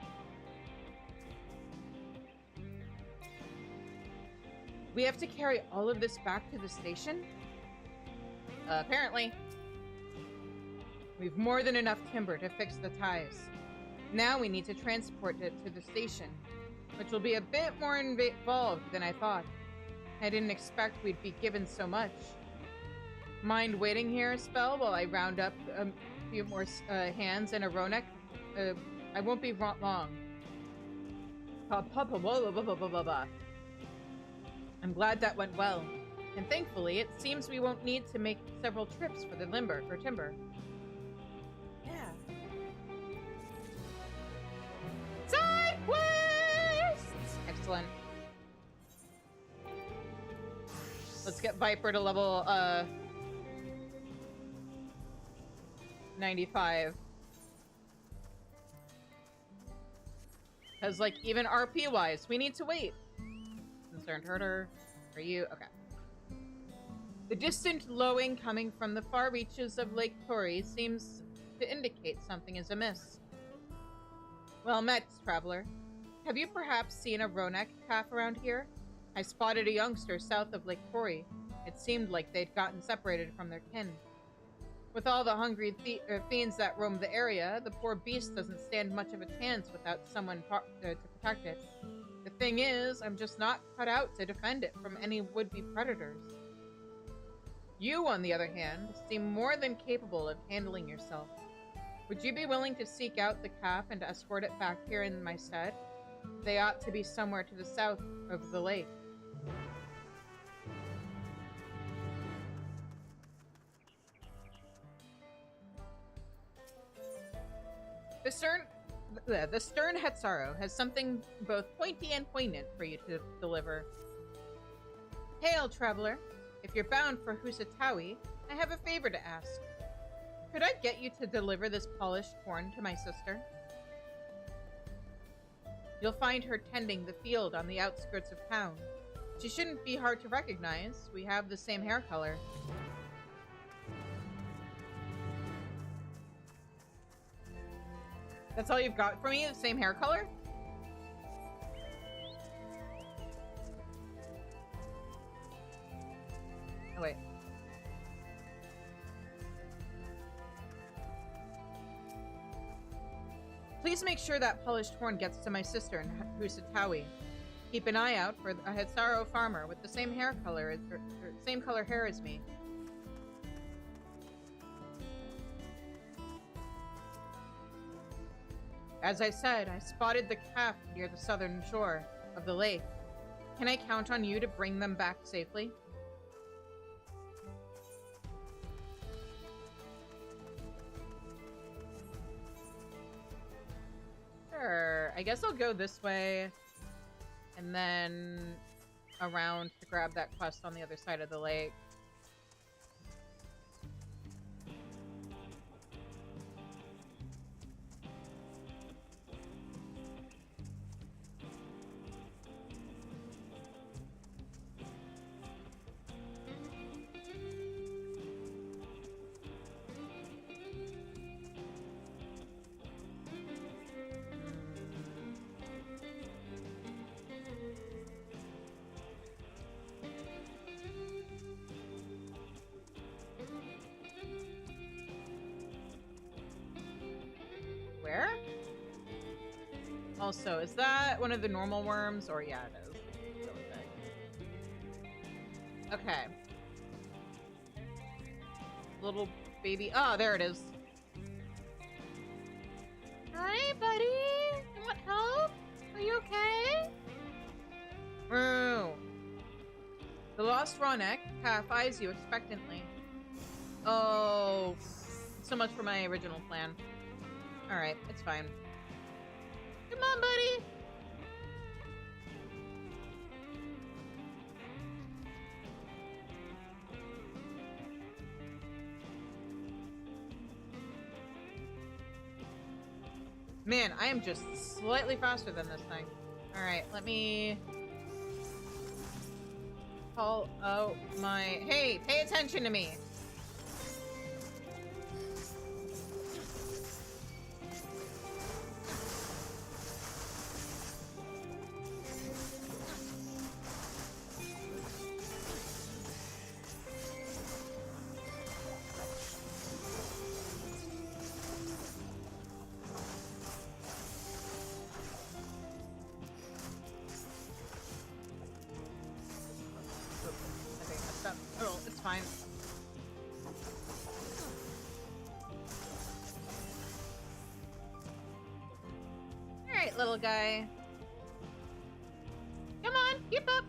We have to carry all of this back to the station? Apparently. We've more than enough timber to fix the ties. Now we need to transport it to the station, which will be a bit more involved than I thought. I didn't expect we'd be given so much. Mind waiting here a spell while I round up a few more hands and a Ronek? I won't be long. I'm glad that went well. And thankfully, it seems we won't need to make several trips for the timber. Yeah. Side quests! Excellent. Let's get Viper to level, 95. Because, like, even RP-wise, we need to wait. Concerned herder. Are you? Okay. The distant lowing coming from the far reaches of Lake Tori seems to indicate something is amiss. Well met, traveler. Have you perhaps seen a Ronek calf around here? I spotted a youngster south of Lake Tori. It seemed like they'd gotten separated from their kin. With all the hungry fiends that roam the area, the poor beast doesn't stand much of a chance without someone to protect it. The thing is, I'm just not cut out to defend it from any would-be predators. You, on the other hand, seem more than capable of handling yourself. Would you be willing to seek out the calf and escort it back here in my stead? They ought to be somewhere to the south of the lake. The stern Hetzaro has something both pointy and poignant for you to deliver. Hail, traveler. If you're bound for Husatawi, I have a favor to ask. Could I get you to deliver this polished horn to my sister? You'll find her tending the field on the outskirts of town. She shouldn't be hard to recognize. We have the same hair color. That's all you've got for me? The same hair color? Oh, wait. Please make sure that polished horn gets to my sister in Husatawi. Keep an eye out for a Hetzaro farmer with the same hair color, or same color hair as me. As I said, I spotted the calf near the southern shore of the lake. Can I count on you to bring them back safely? Sure. I guess I'll go this way and then around to grab that quest on the other side of the lake. Where? Also, is that one of the normal worms? Or yeah, it is. Okay. Little baby. Oh, there it is. Hi, buddy. You want help? Are you okay? Moo. The lost Ronek calf eyes you expectantly. Oh, so much for my original plan. Alright, it's fine. Come on, buddy! Man, I am just slightly faster than this thing. Alright, let me... call out my... Hey, pay attention to me! fine. Alright, little guy. Come on, keep up.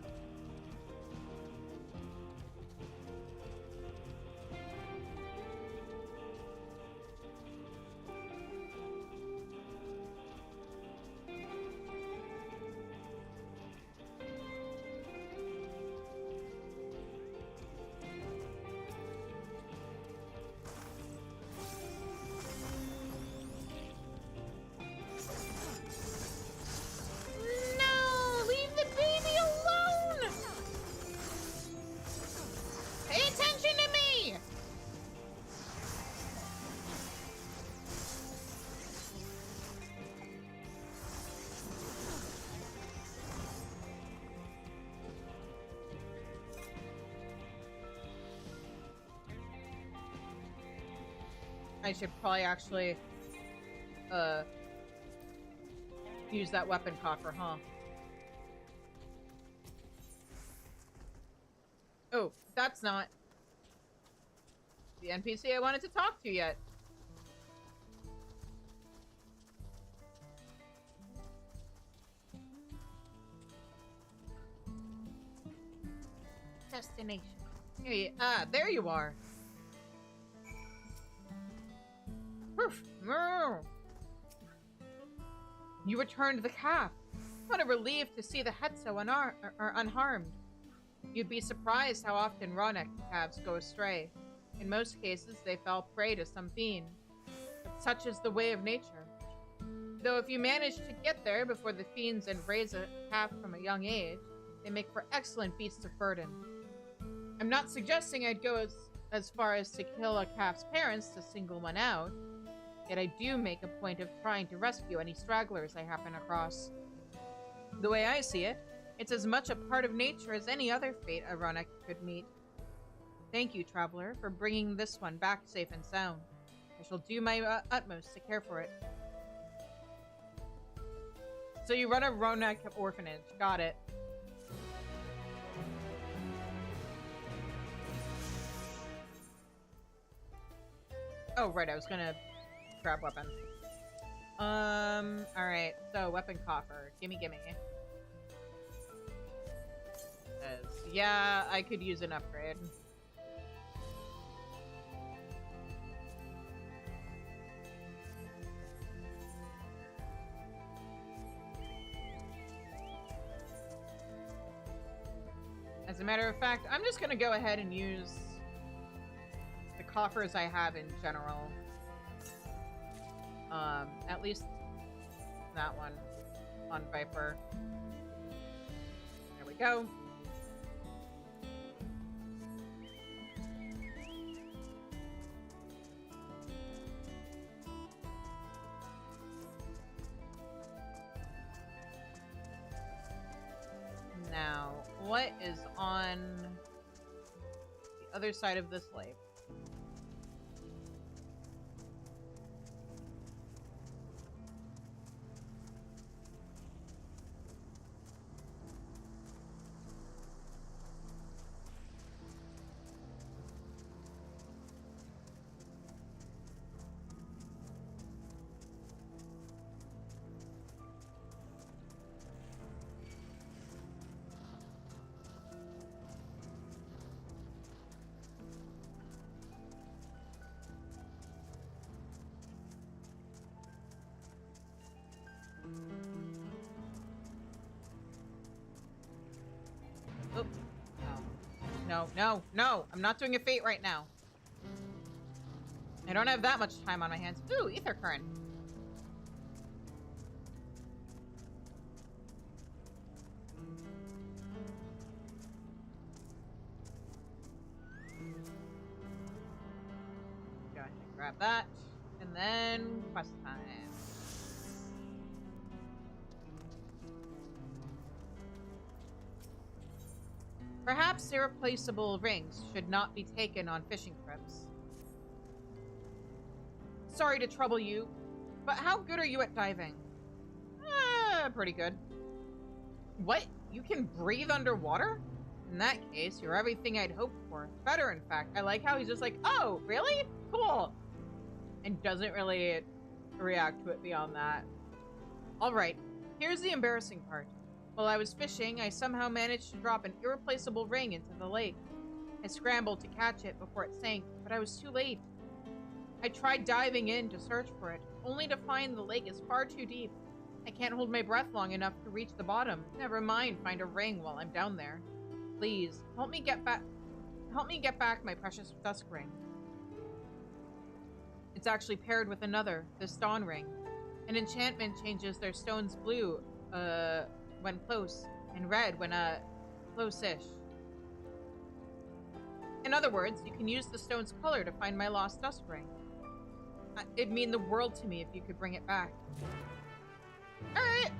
No, leave the baby alone. Pay attention to me. I should probably actually use that weapon coffer, huh? Oh, that's not the NPC I wanted to talk to yet. Destination. There you are. You returned the calf. What a relief to see the Hetso unharmed. You'd be surprised how often Ronek calves go astray. In most cases, they fell prey to some fiend. But such is the way of nature. Though if you manage to get there before the fiends and raise a calf from a young age, they make for excellent beasts of burden. I'm not suggesting I'd go as far as to kill a calf's parents to single one out, yet I do make a point of trying to rescue any stragglers I happen across. The way I see it, it's as much a part of nature as any other fate a Ronek could meet. Thank you, traveler, for bringing this one back safe and sound. I shall do my utmost to care for it. So you run a Ronek orphanage. Got it. Oh, right, I was gonna grab weapon. Alright, so weapon coffer. Gimme. Yeah, I could use an upgrade. As a matter of fact, I'm just gonna go ahead and use the coffers I have in general. At least that one on Viper. There we go. Now, what is on the other side of this lake? Oh. No. I'm not doing a fate right now. I don't have that much time on my hands. Ooh, ether current. Go ahead and grab that. And then quest time. Perhaps irreplaceable rings should not be taken on fishing trips. Sorry to trouble you, but how good are you at diving? Pretty good. What? You can breathe underwater? In that case, you're everything I'd hoped for. Better, in fact. I like how he's just like, oh, really? Cool. And doesn't really react to it beyond that. Alright, here's the embarrassing part. While I was fishing, I somehow managed to drop an irreplaceable ring into the lake. I scrambled to catch it before it sank, but I was too late. I tried diving in to search for it, only to find the lake is far too deep. I can't hold my breath long enough to reach the bottom. Never mind find a ring while I'm down there. Please, help me get back my precious dusk ring. It's actually paired with another, this dawn ring. An enchantment changes their stones blue, when close, and red when, close-ish. In other words, you can use the stone's color to find my lost dusk ring. It'd mean the world to me if you could bring it back. Alright!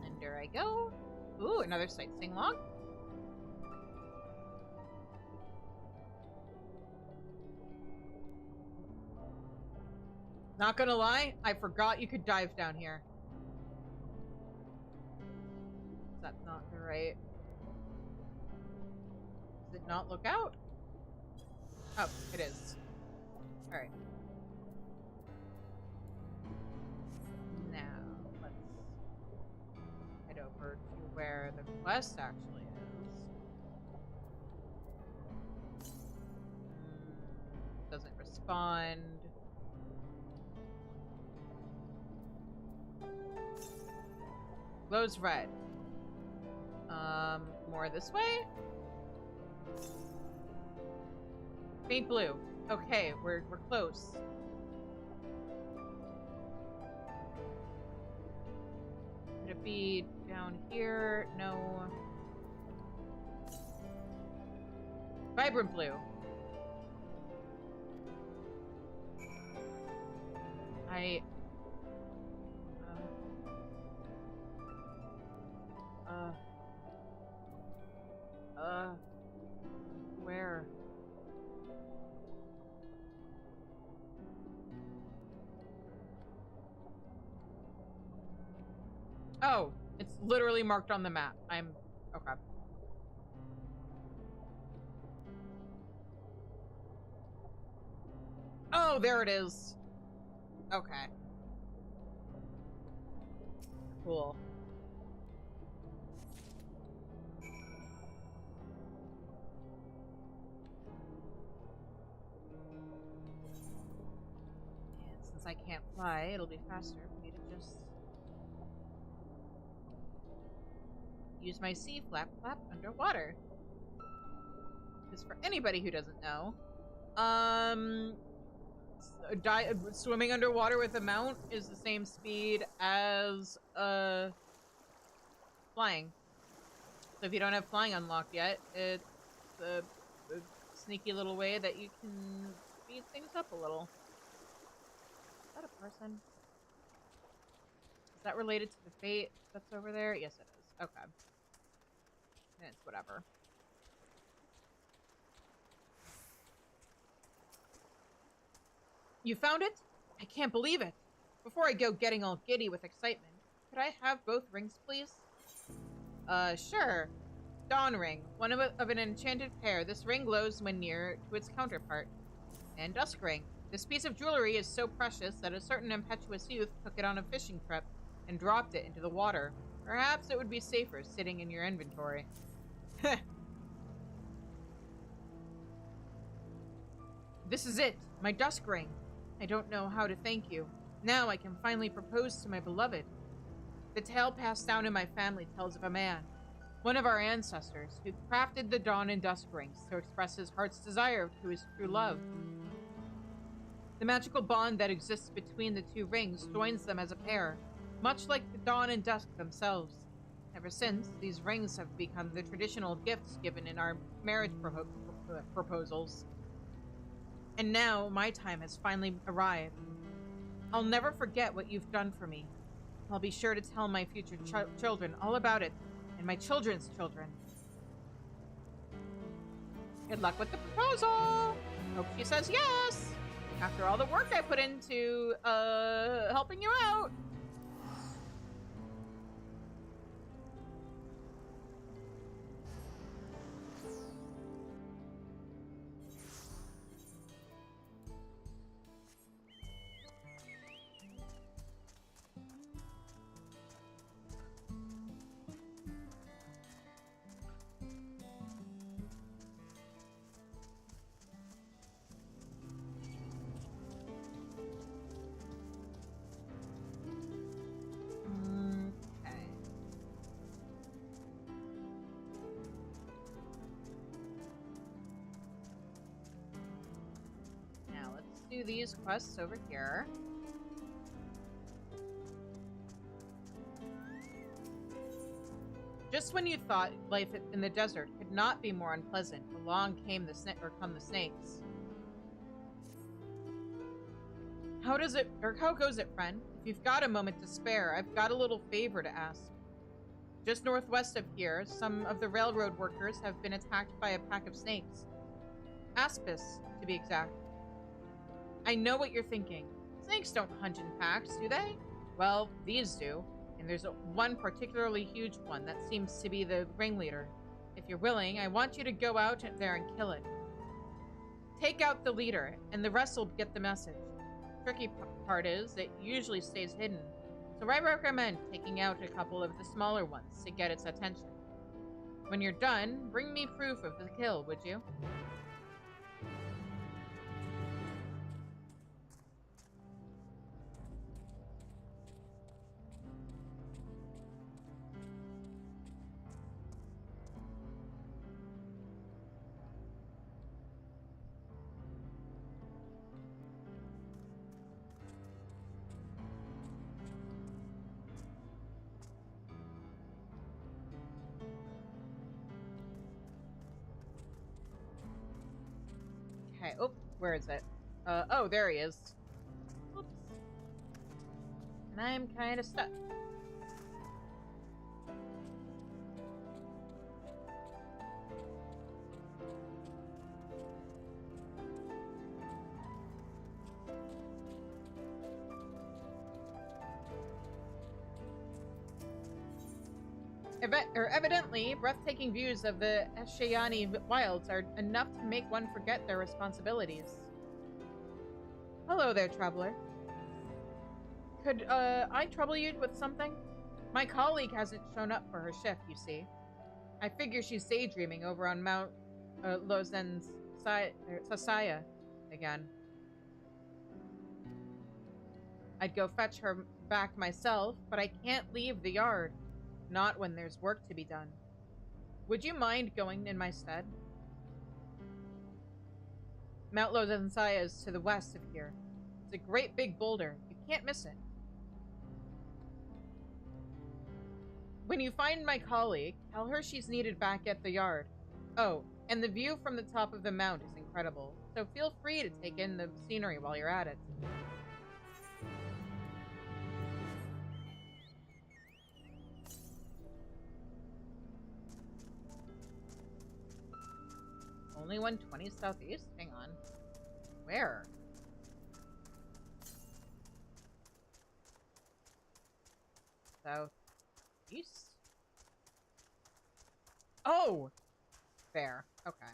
And there I go. Ooh, another sightseeing log. Not gonna lie, I forgot you could dive down here. Is that not the right? Does it not look out? Oh, it is. Alright. Now, let's head over to where the quest actually is. Doesn't respond. Glow's red. More this way? Faint blue. Okay, we're close. Could it be down here? No. Vibrant blue. Where? Oh, it's literally marked on the map. I'm okay. Oh, there it is. Okay. Cool. I can't fly, it'll be faster for me to just use my sea flap underwater. Because for anybody who doesn't know, swimming underwater with a mount is the same speed as flying. So if you don't have flying unlocked yet, it's a sneaky little way that you can speed things up a little. Is that a person? Is that related to the fate that's over there? Yes, it is. Okay. And it's whatever. You found it? I can't believe it. Before I go getting all giddy with excitement, could I have both rings, please? Sure. Dawn ring. One of an enchanted pair. This ring glows when near to its counterpart. And dusk ring. This piece of jewelry is so precious that a certain impetuous youth took it on a fishing trip and dropped it into the water. Perhaps it would be safer sitting in your inventory. This is it, my dusk ring. I don't know how to thank you. Now I can finally propose to my beloved. The tale passed down in my family tells of a man, one of our ancestors, who crafted the dawn and dusk rings to express his heart's desire to his true love. The magical bond that exists between the two rings joins them as a pair, much like the dawn and dusk themselves. Ever since, these rings have become the traditional gifts given in our marriage proposals. And now, my time has finally arrived. I'll never forget what you've done for me. I'll be sure to tell my future children all about it, and my children's children. Good luck with the proposal! Hope she says yes! After all the work I put into, helping you out. Do these quests over here. Just when you thought life in the desert could not be more unpleasant, along came the snakes. How does it, or how goes it, friend? If you've got a moment to spare, I've got a little favor to ask. Just northwest of here, some of the railroad workers have been attacked by a pack of snakes. Aspis, to be exact. I know what you're thinking. Snakes don't hunt in packs, do they? Well, these do. And there's one particularly huge one that seems to be the ringleader. If you're willing, I want you to go out there and kill it. Take out the leader, and the rest will get the message. Tricky part is, it usually stays hidden. So I recommend taking out a couple of the smaller ones to get its attention. When you're done, bring me proof of the kill, would you? Okay, oh, where is it? Oh, there he is. Oops. And I'm kind of stuck. Evidently, breathtaking views of the Ashayani wilds are enough to make one forget their responsibilities. Hello there, traveler. Could, I trouble you with something? My colleague hasn't shown up for her shift, you see. I figure she's daydreaming over on Mount Lozen's Sasaya again. I'd go fetch her back myself, but I can't leave the yard. Not when there's work to be done. Would you mind going in my stead? Mount Lozensaya is to the west of here. It's a great big boulder. You can't miss it. When you find my colleague, tell her she's needed back at the yard. Oh, and the view from the top of the mount is incredible, so feel free to take in the scenery while you're at it. Only 120 southeast? Hang on. Where? Southeast? Oh! There. Okay.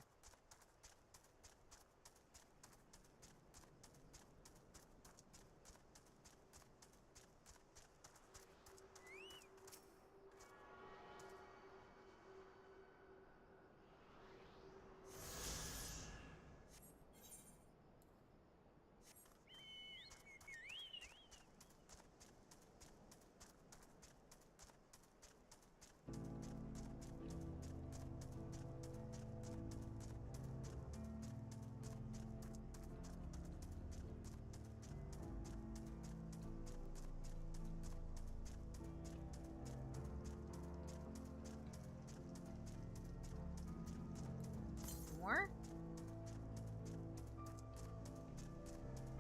More?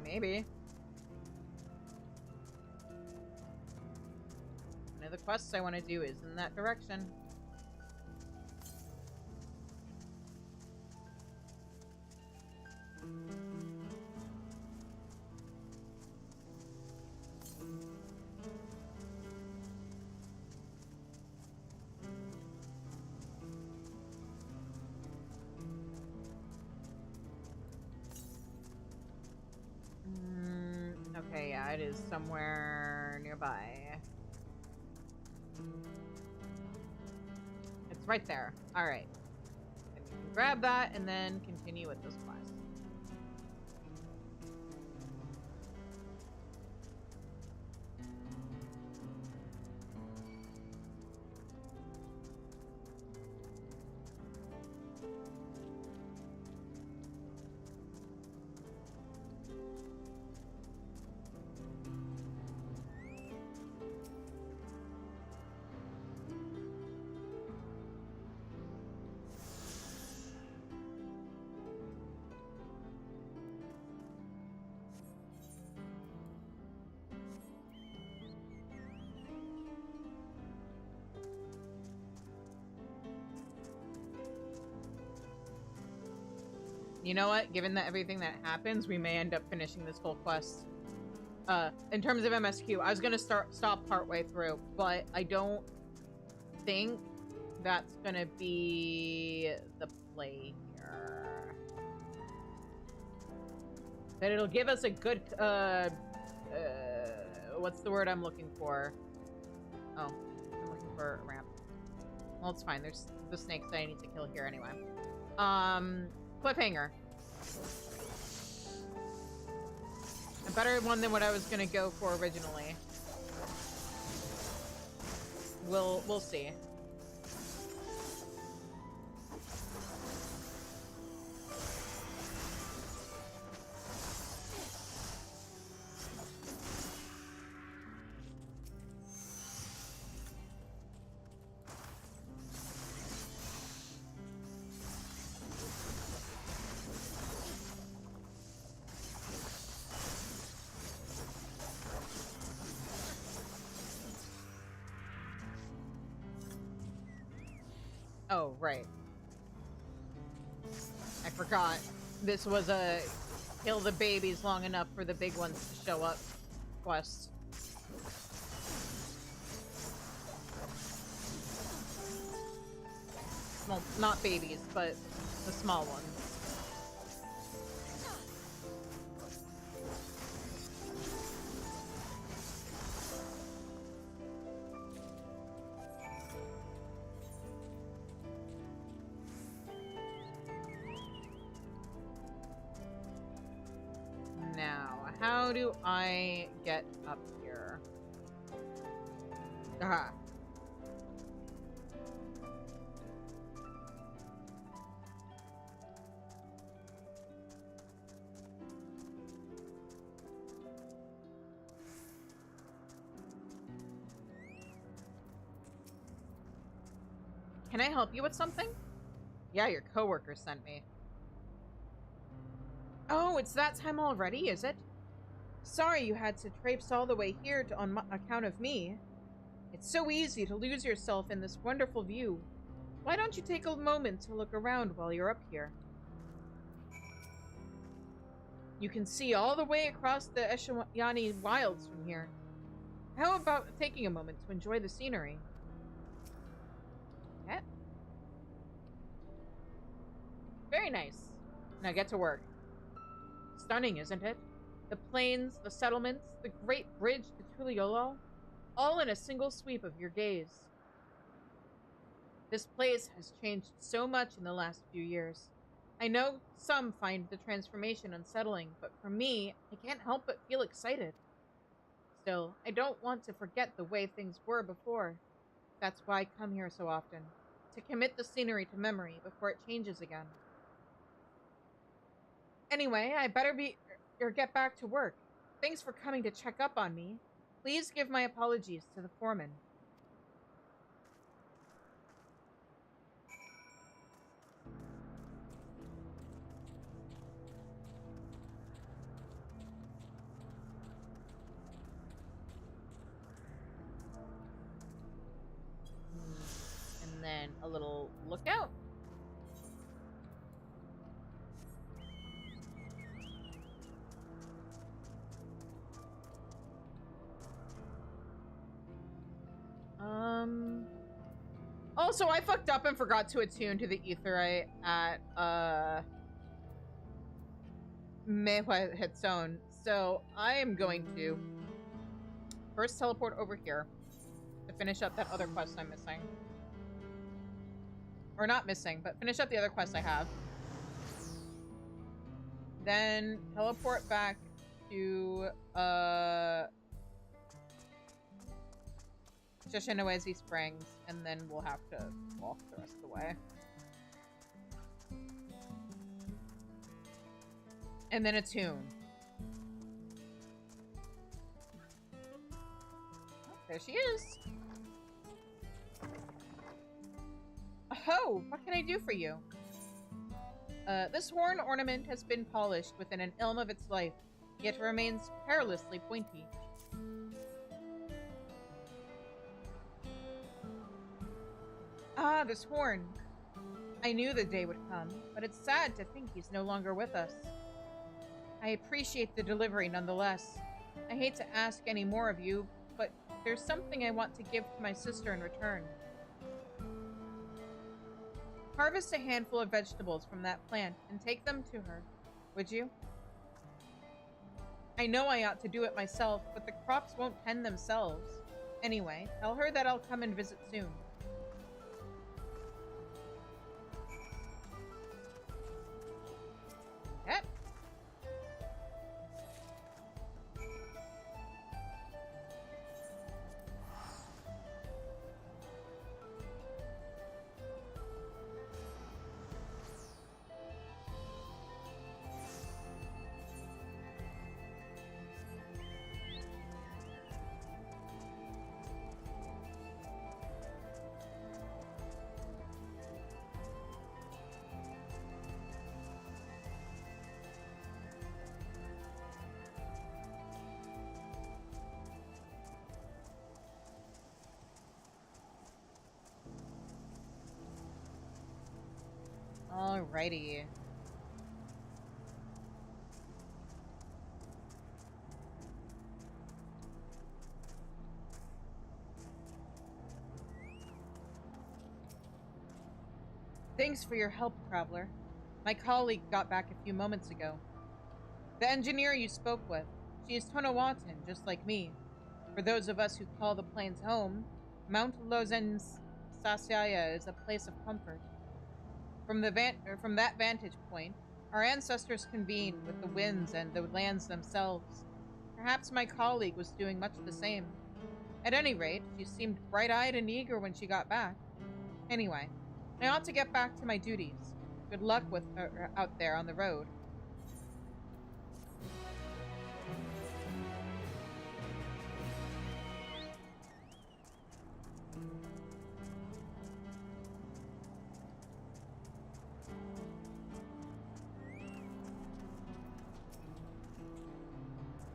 Maybe. One of the quests I want to do is in that direction. Okay, yeah, it is somewhere nearby. It's right there. Alright. Grab that and then continue with this quest. You know what? Given that everything that happens, we may end up finishing this whole quest. In terms of MSQ, I was gonna stop partway through, but I don't think that's gonna be the play here. But it'll give us a good, what's the word I'm looking for? Oh, I'm looking for a ramp. Well, it's fine. There's the snakes that I need to kill here anyway. Cliffhanger. A better one than what I was gonna go for originally. We'll see. Oh, right. I forgot. This was a kill the babies long enough for the big ones to show up quest. Well, not babies, but the small ones. How do I get up here? Aha. Can I help you with something? Yeah, your coworker sent me. Oh, it's that time already, is it? Sorry you had to traipse all the way here on account of me. It's so easy to lose yourself in this wonderful view. Why don't you take a moment to look around while you're up here? You can see all the way across the Eshwani wilds from here. How about taking a moment to enjoy the scenery? Yeah. Very nice. Now get to work. Stunning, isn't it? The plains, the settlements, the great bridge to Tuliolo, all in a single sweep of your gaze. This place has changed so much in the last few years. I know some find the transformation unsettling, but for me, I can't help but feel excited. Still, I don't want to forget the way things were before. That's why I come here so often, to commit the scenery to memory before it changes again. Anyway, I better get back to work. Thanks for coming to check up on me. Please give my apologies to the foreman. And then a little lookout. Also, I fucked up and forgot to attune to the Aetheryte at, Mehwa Hitson, So I am going to first teleport over here to finish up that other quest I'm missing. Or not missing, but finish up the other quest I have. Then teleport back to Shishinawezi Springs, and then we'll have to walk the rest of the way. And then a tune. Oh, there she is. Oh, what can I do for you? This horn ornament has been polished within an ilm of its life, yet remains perilously pointy. Ah, this horn. I knew the day would come, but it's sad to think he's no longer with us. I appreciate the delivery nonetheless. I hate to ask any more of you, but there's something I want to give to my sister in return. Harvest a handful of vegetables from that plant and take them to her, would you? I know I ought to do it myself, but the crops won't tend themselves. Anyway, tell her that I'll come and visit soon. Yep. Alrighty. Thanks for your help, Traveler. My colleague got back a few moments ago. The engineer you spoke with, she is Tonawatan, just like me. For those of us who call the plains home, Mount Lozen Sasaya is a place of comfort. From that vantage point, our ancestors convened with the winds and the lands themselves. Perhaps my colleague was doing much the same. At any rate, she seemed bright-eyed and eager when she got back. Anyway, I ought to get back to my duties. Good luck with out there on the road.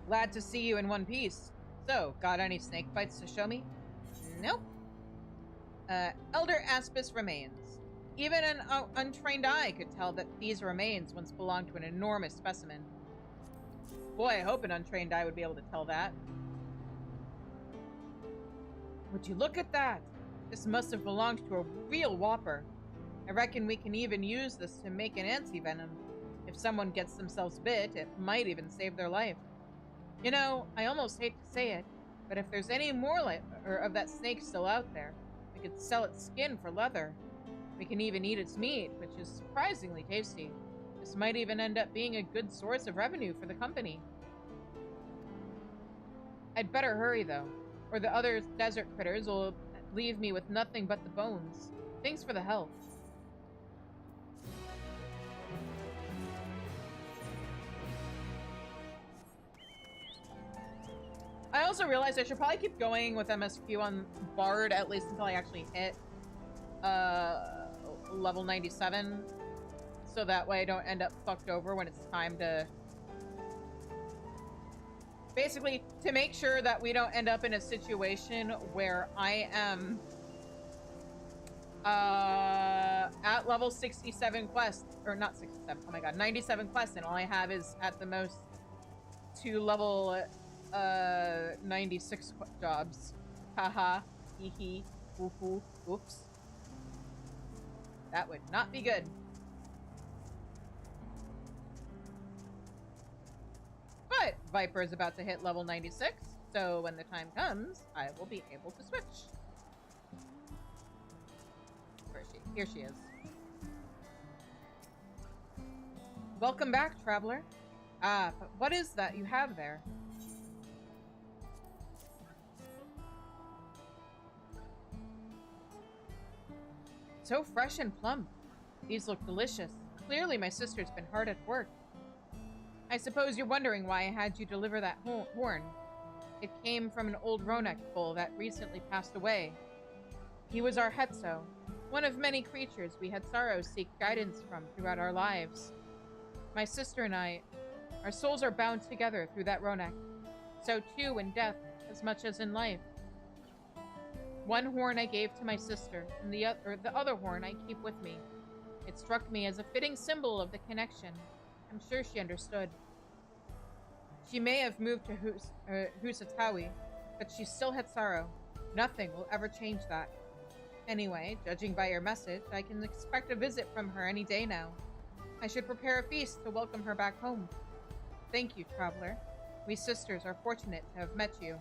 Glad to see you in one piece. So, got any snake bites to show me? Nope. Elder Aspis remains. Even an untrained eye could tell that these remains once belonged to an enormous specimen. Boy, I hope an untrained eye would be able to tell that. Would you look at that? This must have belonged to a real whopper. I reckon we can even use this to make an anti-venom. If someone gets themselves bit, it might even save their life. You know, I almost hate to say it, but if there's any more of that snake still out there, we could sell its skin for leather. We can even eat its meat, which is surprisingly tasty. This might even end up being a good source of revenue for the company. I'd better hurry, though, or the other desert critters will leave me with nothing but the bones. Thanks for the help. I also realized I should probably keep going with MSQ on Bard, at least until I actually hit level 97. So that way I don't end up fucked over when it's time to... Basically, to make sure that we don't end up in a situation where I am at level 67 quest, or not 67, oh my god, 97 quests, and all I have is at the most 2 level 96 jobs. Haha, hee hee, woohoo, oops. That would not be good. But Viper is about to hit level 96, so when the time comes, I will be able to switch. Where is she? Here she is. Welcome back, traveler. Ah, but what is that you have there? So fresh and plump. These look delicious. Clearly my sister's been hard at work. I suppose you're wondering why I had you deliver that horn. It came from an old Ronak bull that recently passed away. He was our Hetzo, one of many creatures we had sorrow seek guidance from throughout our lives. My sister and I, our souls are bound together through that Ronak. So too in death, as much as in life. One horn I gave to my sister, and the other horn I keep with me. It struck me as a fitting symbol of the connection. I'm sure she understood. She may have moved to Husatawi, but she still had sorrow. Nothing will ever change that. Anyway, judging by your message, I can expect a visit from her any day now. I should prepare a feast to welcome her back home. Thank you, traveler. We sisters are fortunate to have met you.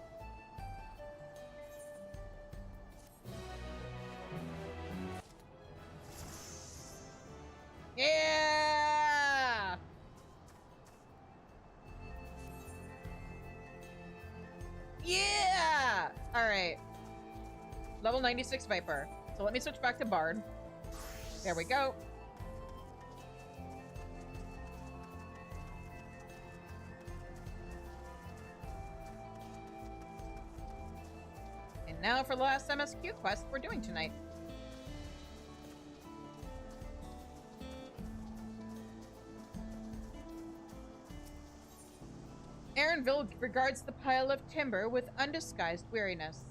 Yeah! Yeah! Alright. Level 96 Viper. So let me switch back to Bard. There we go. And now for the last MSQ quest we're doing tonight. Aaronville regards the pile of timber with undisguised weariness.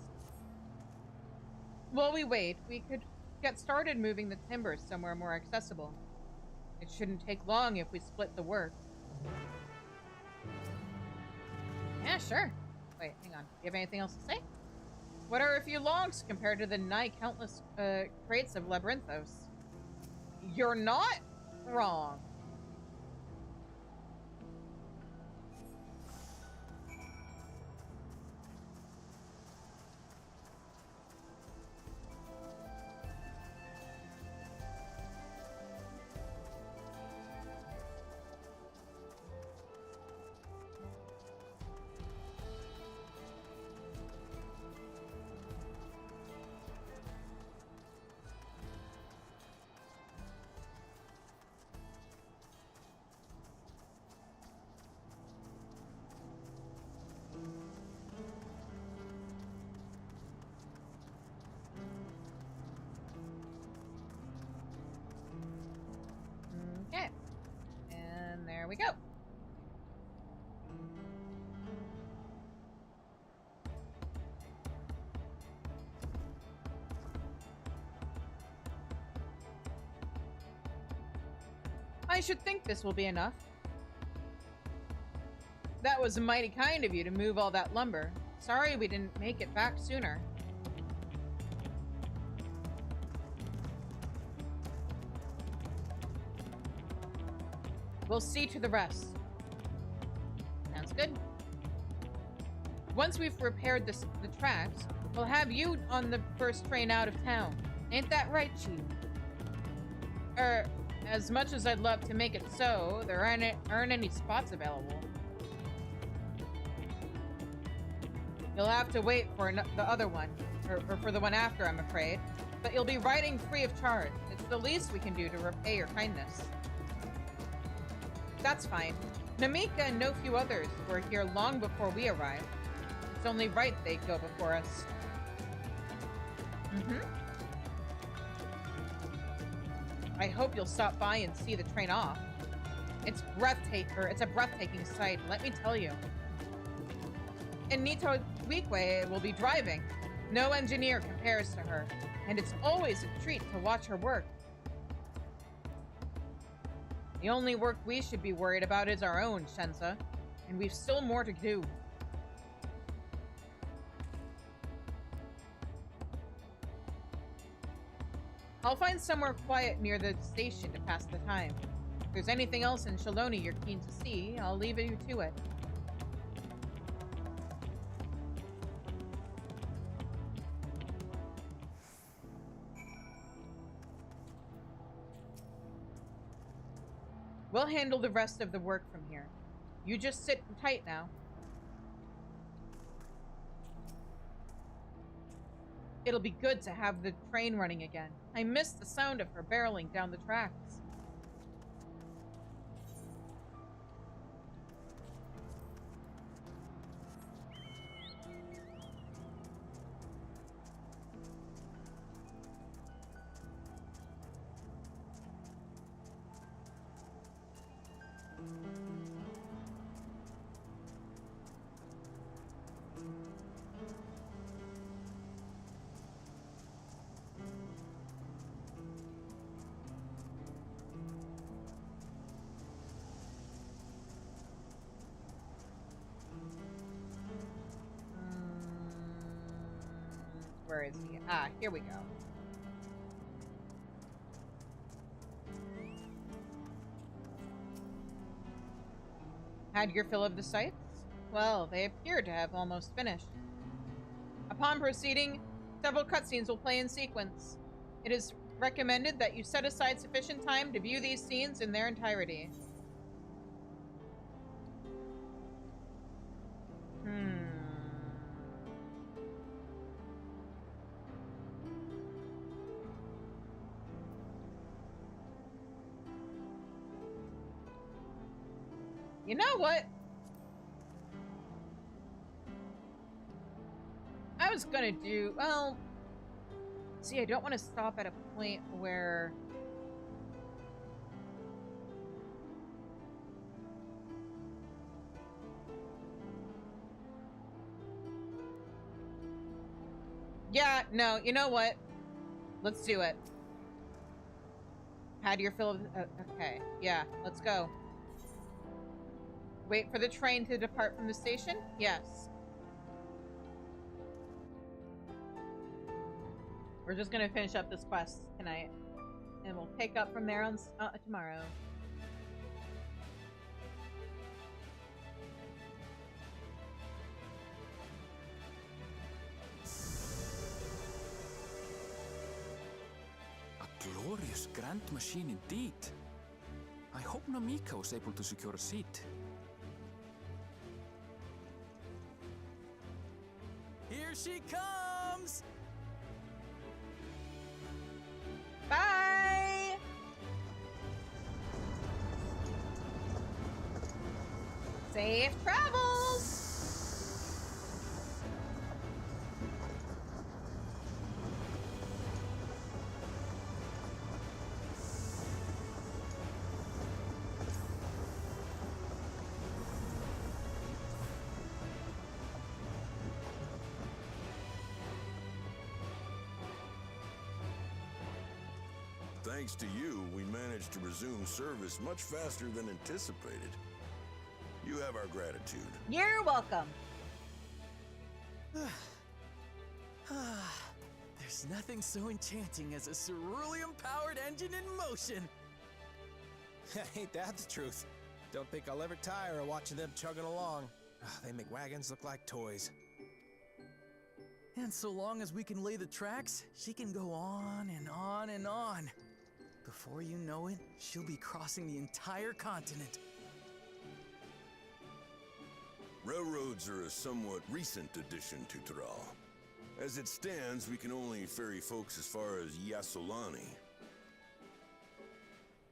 While we wait, we could get started moving the timber somewhere more accessible. It shouldn't take long if we split the work. Yeah, sure. Wait, hang on. Do you have anything else to say? What are a few logs compared to the nigh countless crates of Labyrinthos? You're not wrong. Okay. And there we go. I should think this will be enough. That was mighty kind of you to move all that lumber. Sorry we didn't make it back sooner. We'll see to the rest. Sounds good. Once we've repaired the tracks, we'll have you on the first train out of town. Ain't that right, Chief? As much as I'd love to make it so, there aren't any spots available. You'll have to wait for the other one, or for the one after, I'm afraid. But you'll be riding free of charge. It's the least we can do to repay your kindness. That's fine. Namika and no few others were here long before we arrived. It's only right they go before us. I hope you'll stop by and see the train off. It's a breathtaking sight, let me tell you. And Nito Weekway will be driving. No engineer compares to her, and it's always a treat to watch her work. The only work we should be worried about is our own, Shensa, and we've still more to do. I'll find somewhere quiet near the station to pass the time. If there's anything else in Shaloni you're keen to see, I'll leave you to it. We'll handle the rest of the work from here. You just sit tight now. It'll be good to have the train running again. I miss the sound of her barreling down the tracks. Where is he? Ah, here we go. Had your fill of the sights? Well, they appear to have almost finished. Upon proceeding, several cutscenes will play in sequence. It is recommended that you set aside sufficient time to view these scenes in their entirety. You know what? I was gonna do, well, see, I don't want to stop at a point where yeah, no, you know what? Let's do it. Had your fill of, okay, yeah, let's go. Wait for the train to depart from the station? Yes. We're just gonna finish up this quest tonight. And we'll pick up from there on tomorrow. A glorious grand machine indeed. I hope Namika was able to secure a seat. Here she comes! Bye! Safe travels! Thanks to you, we managed to resume service much faster than anticipated. You have our gratitude. You're welcome. There's nothing so enchanting as a cerulean-powered engine in motion. Ain't that the truth? Don't think I'll ever tire of watching them chugging along. They make wagons look like toys. And so long as we can lay the tracks, she can go on and on and on. Before you know it, she'll be crossing the entire continent. Railroads are a somewhat recent addition to Thrall. As it stands, we can only ferry folks as far as Yassolani.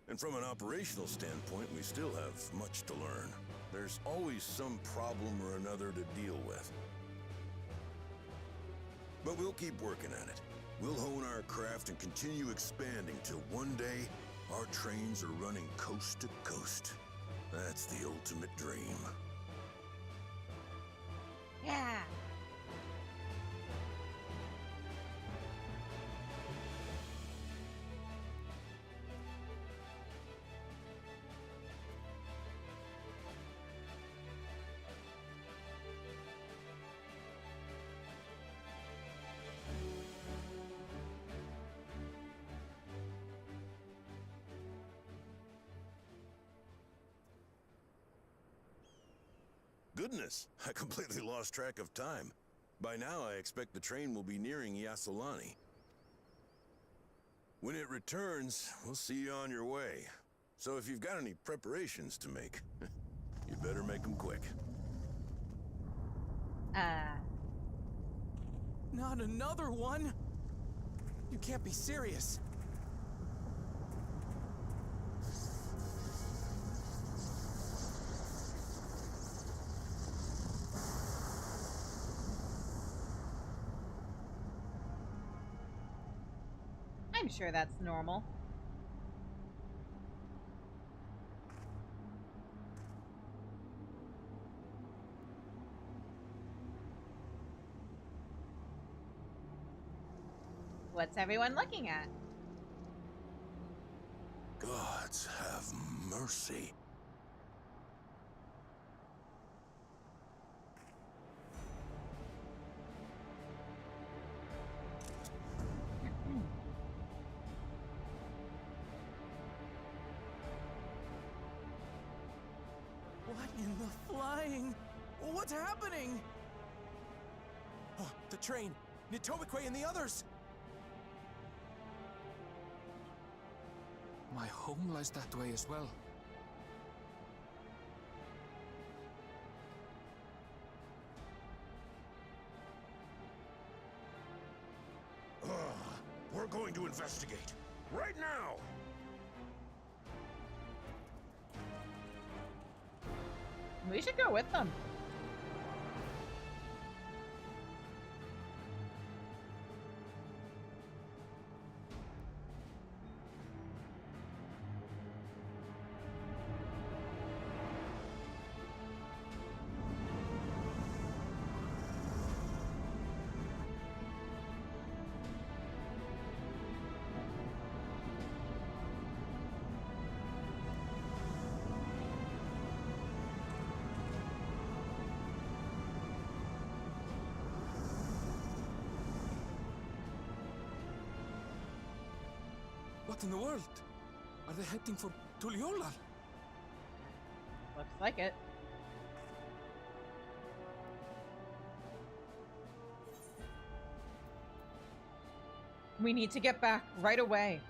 And from an operational standpoint, we still have much to learn. There's always some problem or another to deal with. But we'll keep working at it. We'll hone our craft and continue expanding till one day, our trains are running coast to coast. That's the ultimate dream. Yeah. Goodness, I completely lost track of time. By now, I expect the train will be nearing Yassolani. When it returns, we'll see you on your way. So if you've got any preparations to make, you better make them quick. Not another one! You can't be serious. I'm sure that's normal. What's everyone looking at? Gods have mercy. What in the flying? What's happening? Oh, the train! Nitobikwe and the others! My home lies that way as well. We're going to investigate. Right now! We should go with them. What in the world? Are they heading for Tuliolal? Looks like it. We need to get back right away.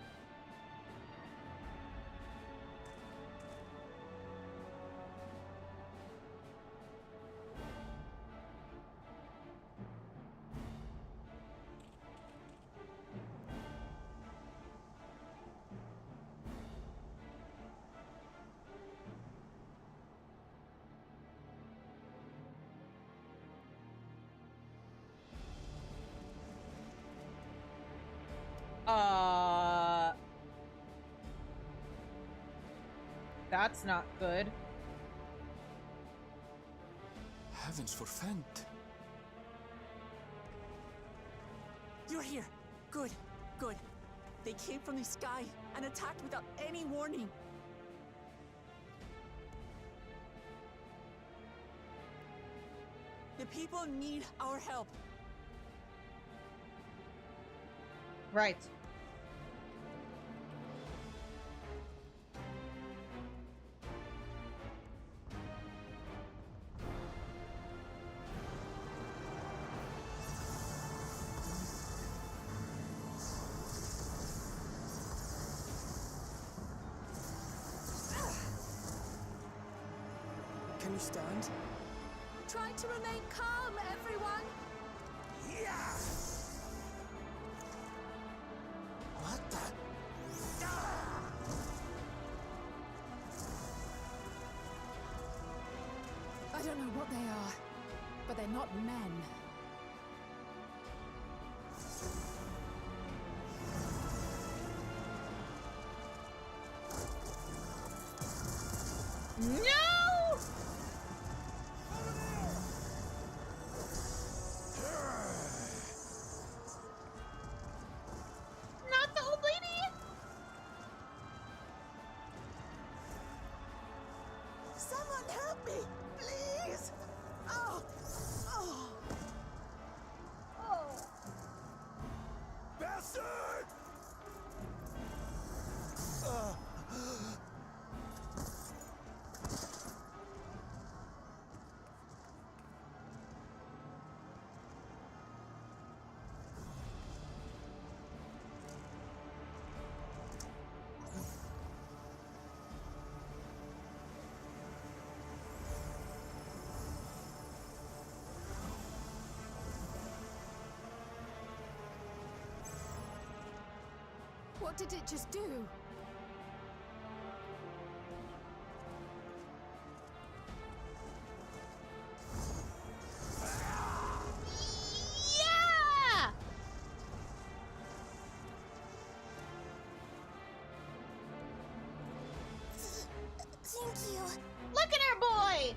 That's not good. Heavens forfend. You're here. Good, good. They came from the sky and attacked without any warning. The people need our help. Right. Can you stand? Try to remain calm, everyone. Yeah! What the? I don't know what they are, but they're not men. No! Not the old lady! Someone help me, please! Oh! Oh! Oh! Bastard! What did it just do? Yeah! Thank you. Look at her, boy!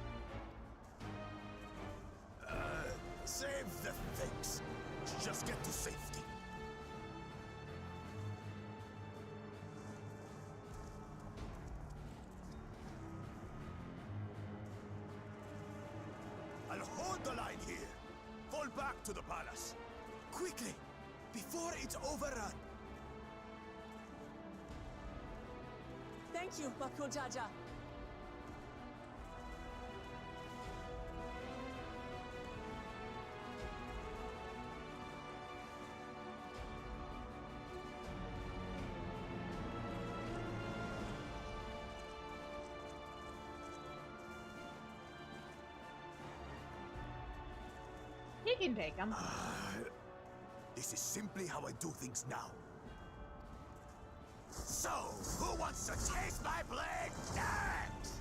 Save the things. Just get to safety. I'll hold the line here. Fall back to the palace. Quickly, before it's overrun. Thank you, Bakul Jaja. He can take him. This is simply how I do things now. So, who wants to taste my blade next?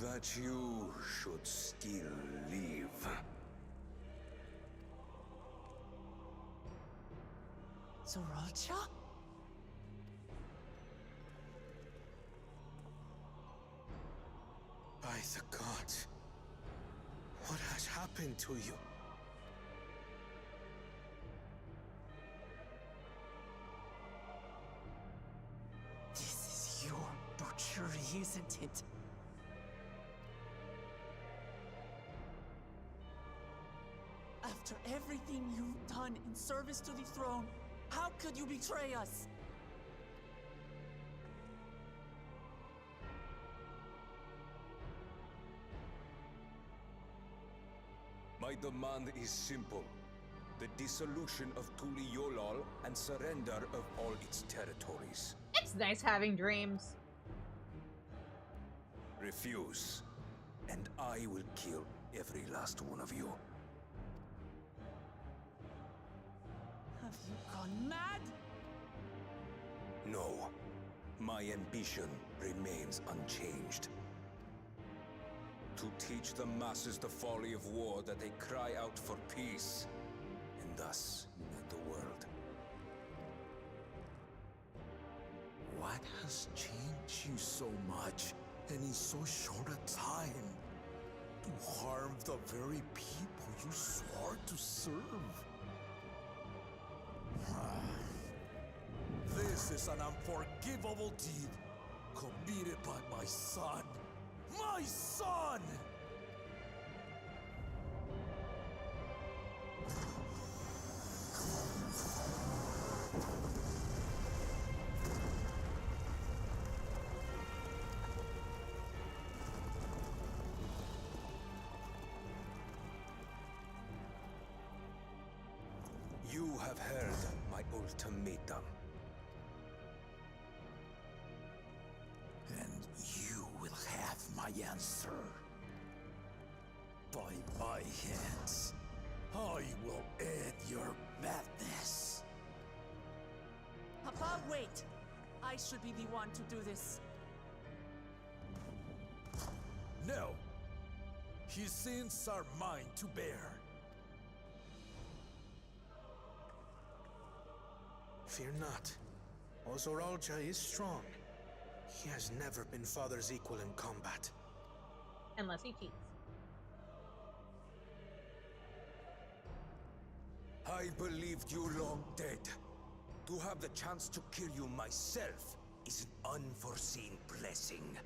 That you should still live. Zoralcha? By the gods, what has happened to you? This is your butchery, isn't it? After everything you've done in service to the throne, how could you betray us? My demand is simple. The dissolution of Tuli Yolal and surrender of all its territories. It's nice having dreams. Refuse, and I will kill every last one of you. Have you gone mad? No, my ambition remains unchanged. To teach the masses the folly of war, that they cry out for peace, and thus unite the world. What has changed you so much, and in so short a time? To harm the very people you swore to serve? This is an unforgivable deed committed by my son. My son! You have heard my ultimatum. And you will have my answer. By my hands, I will end your madness. Papa, wait! I should be the one to do this. No. His sins are mine to bear. Fear not. Ozoralja is strong. He has never been Father's equal in combat. Unless he cheats. I believed you long dead. To have the chance to kill you myself is an unforeseen blessing.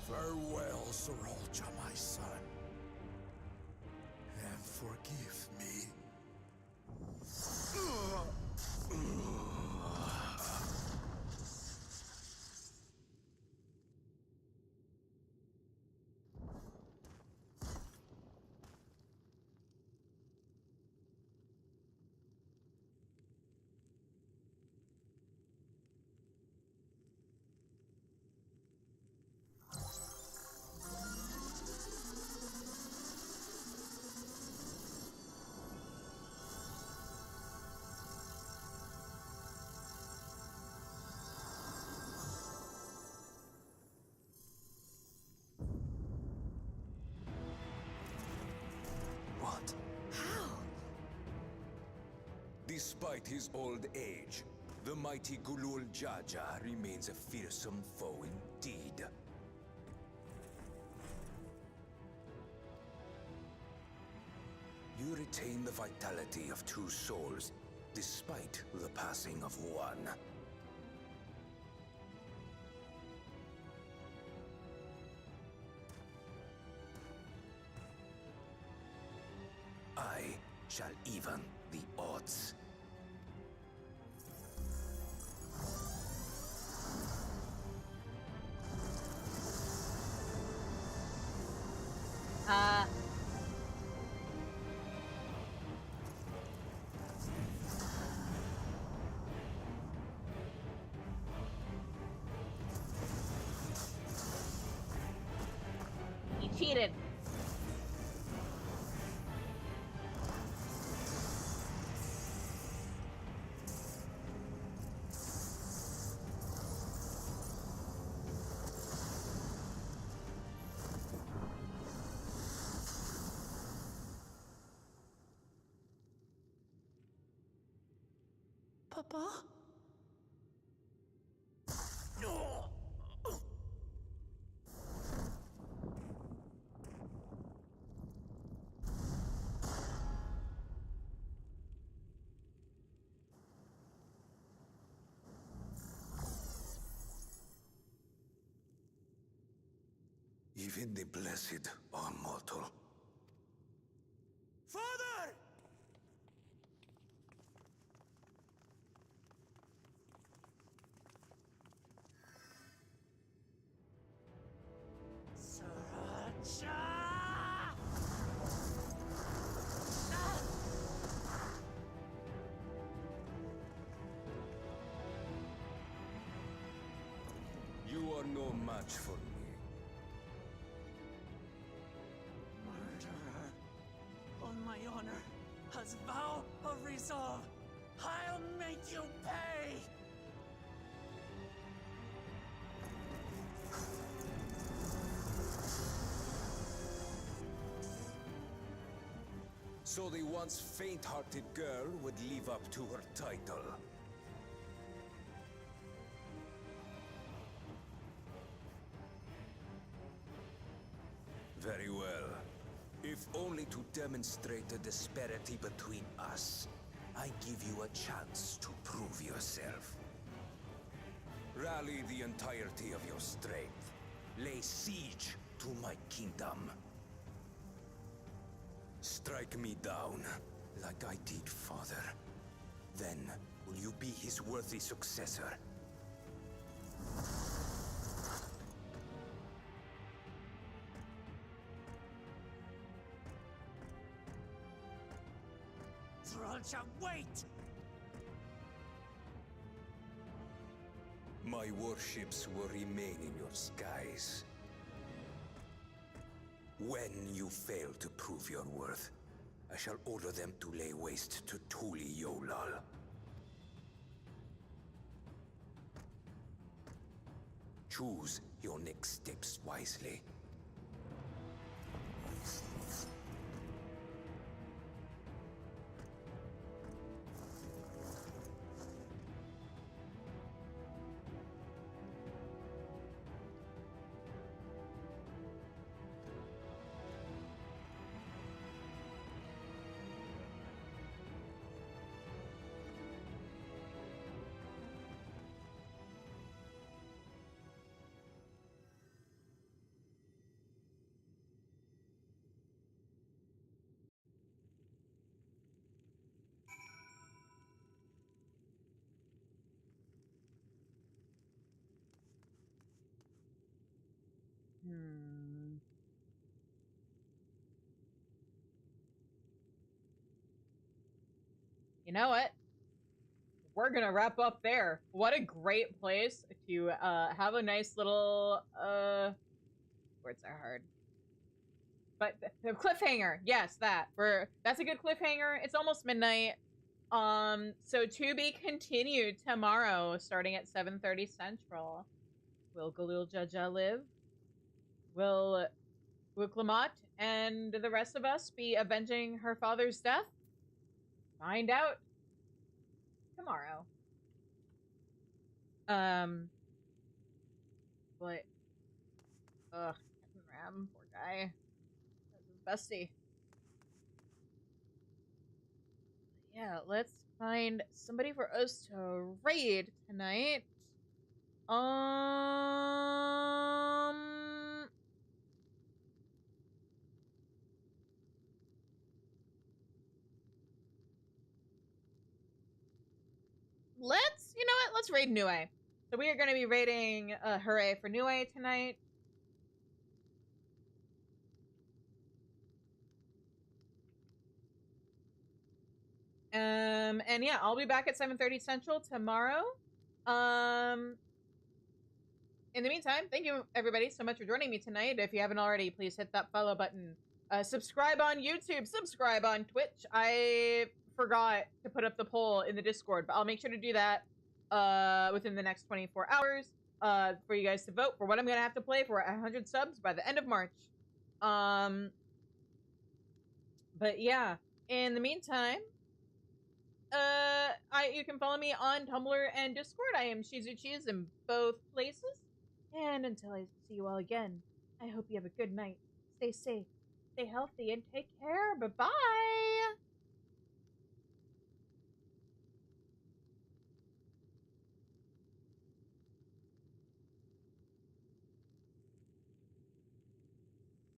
Farewell, Zoralja, my son. And forgive me. What? How? Despite his old age, the mighty Gulul Jaja remains a fearsome foe indeed. You retain the vitality of two souls, despite the passing of one. I shall even the odds. You cheated. Papa? Even the blessed are mortal. Father! You are no match for me. Murderer. On my honor, as vow of resolve, I'll make you pay! So the once faint-hearted girl would live up to her title. Very well. If only to demonstrate the disparity between us, I give you a chance to prove yourself. Rally the entirety of your strength. Lay siege to my kingdom. Strike me down, like I did father. Then, will you be his worthy successor? Trolcha, wait! My warships will remain in your skies. When you fail to prove your worth, I shall order them to lay waste to Tuli Yolal. Choose your next steps wisely. You know what? We're gonna wrap up there. What a great place to have a nice little words are hard. But the cliffhanger, yes, that's a good cliffhanger. It's almost midnight. So to be continued tomorrow, starting at 7:30 Central. Will Galil Jaja live? Will Wuklamat and the rest of us be avenging her father's death? Find out tomorrow. But Captain Ram, poor guy. That's his bestie. Yeah, let's find somebody for us to raid tonight. Let's raid Nue. So we are going to be raiding Hooray for Nue tonight. And yeah, I'll be back at 7:30 Central tomorrow. In the meantime, thank you everybody so much for joining me tonight. If you haven't already, please hit that follow button. Subscribe on YouTube, subscribe on Twitch. I forgot to put up the poll in the Discord, but I'll make sure to do that within the next 24 hours for you guys to vote for what I'm gonna have to play for 100 subs by the end of March. But yeah, in the meantime, you can follow me on Tumblr and Discord. I am Shizuchi's in both places. And until I see you all again, I hope you have a good night. Stay safe, stay healthy, and take care. Bye-bye!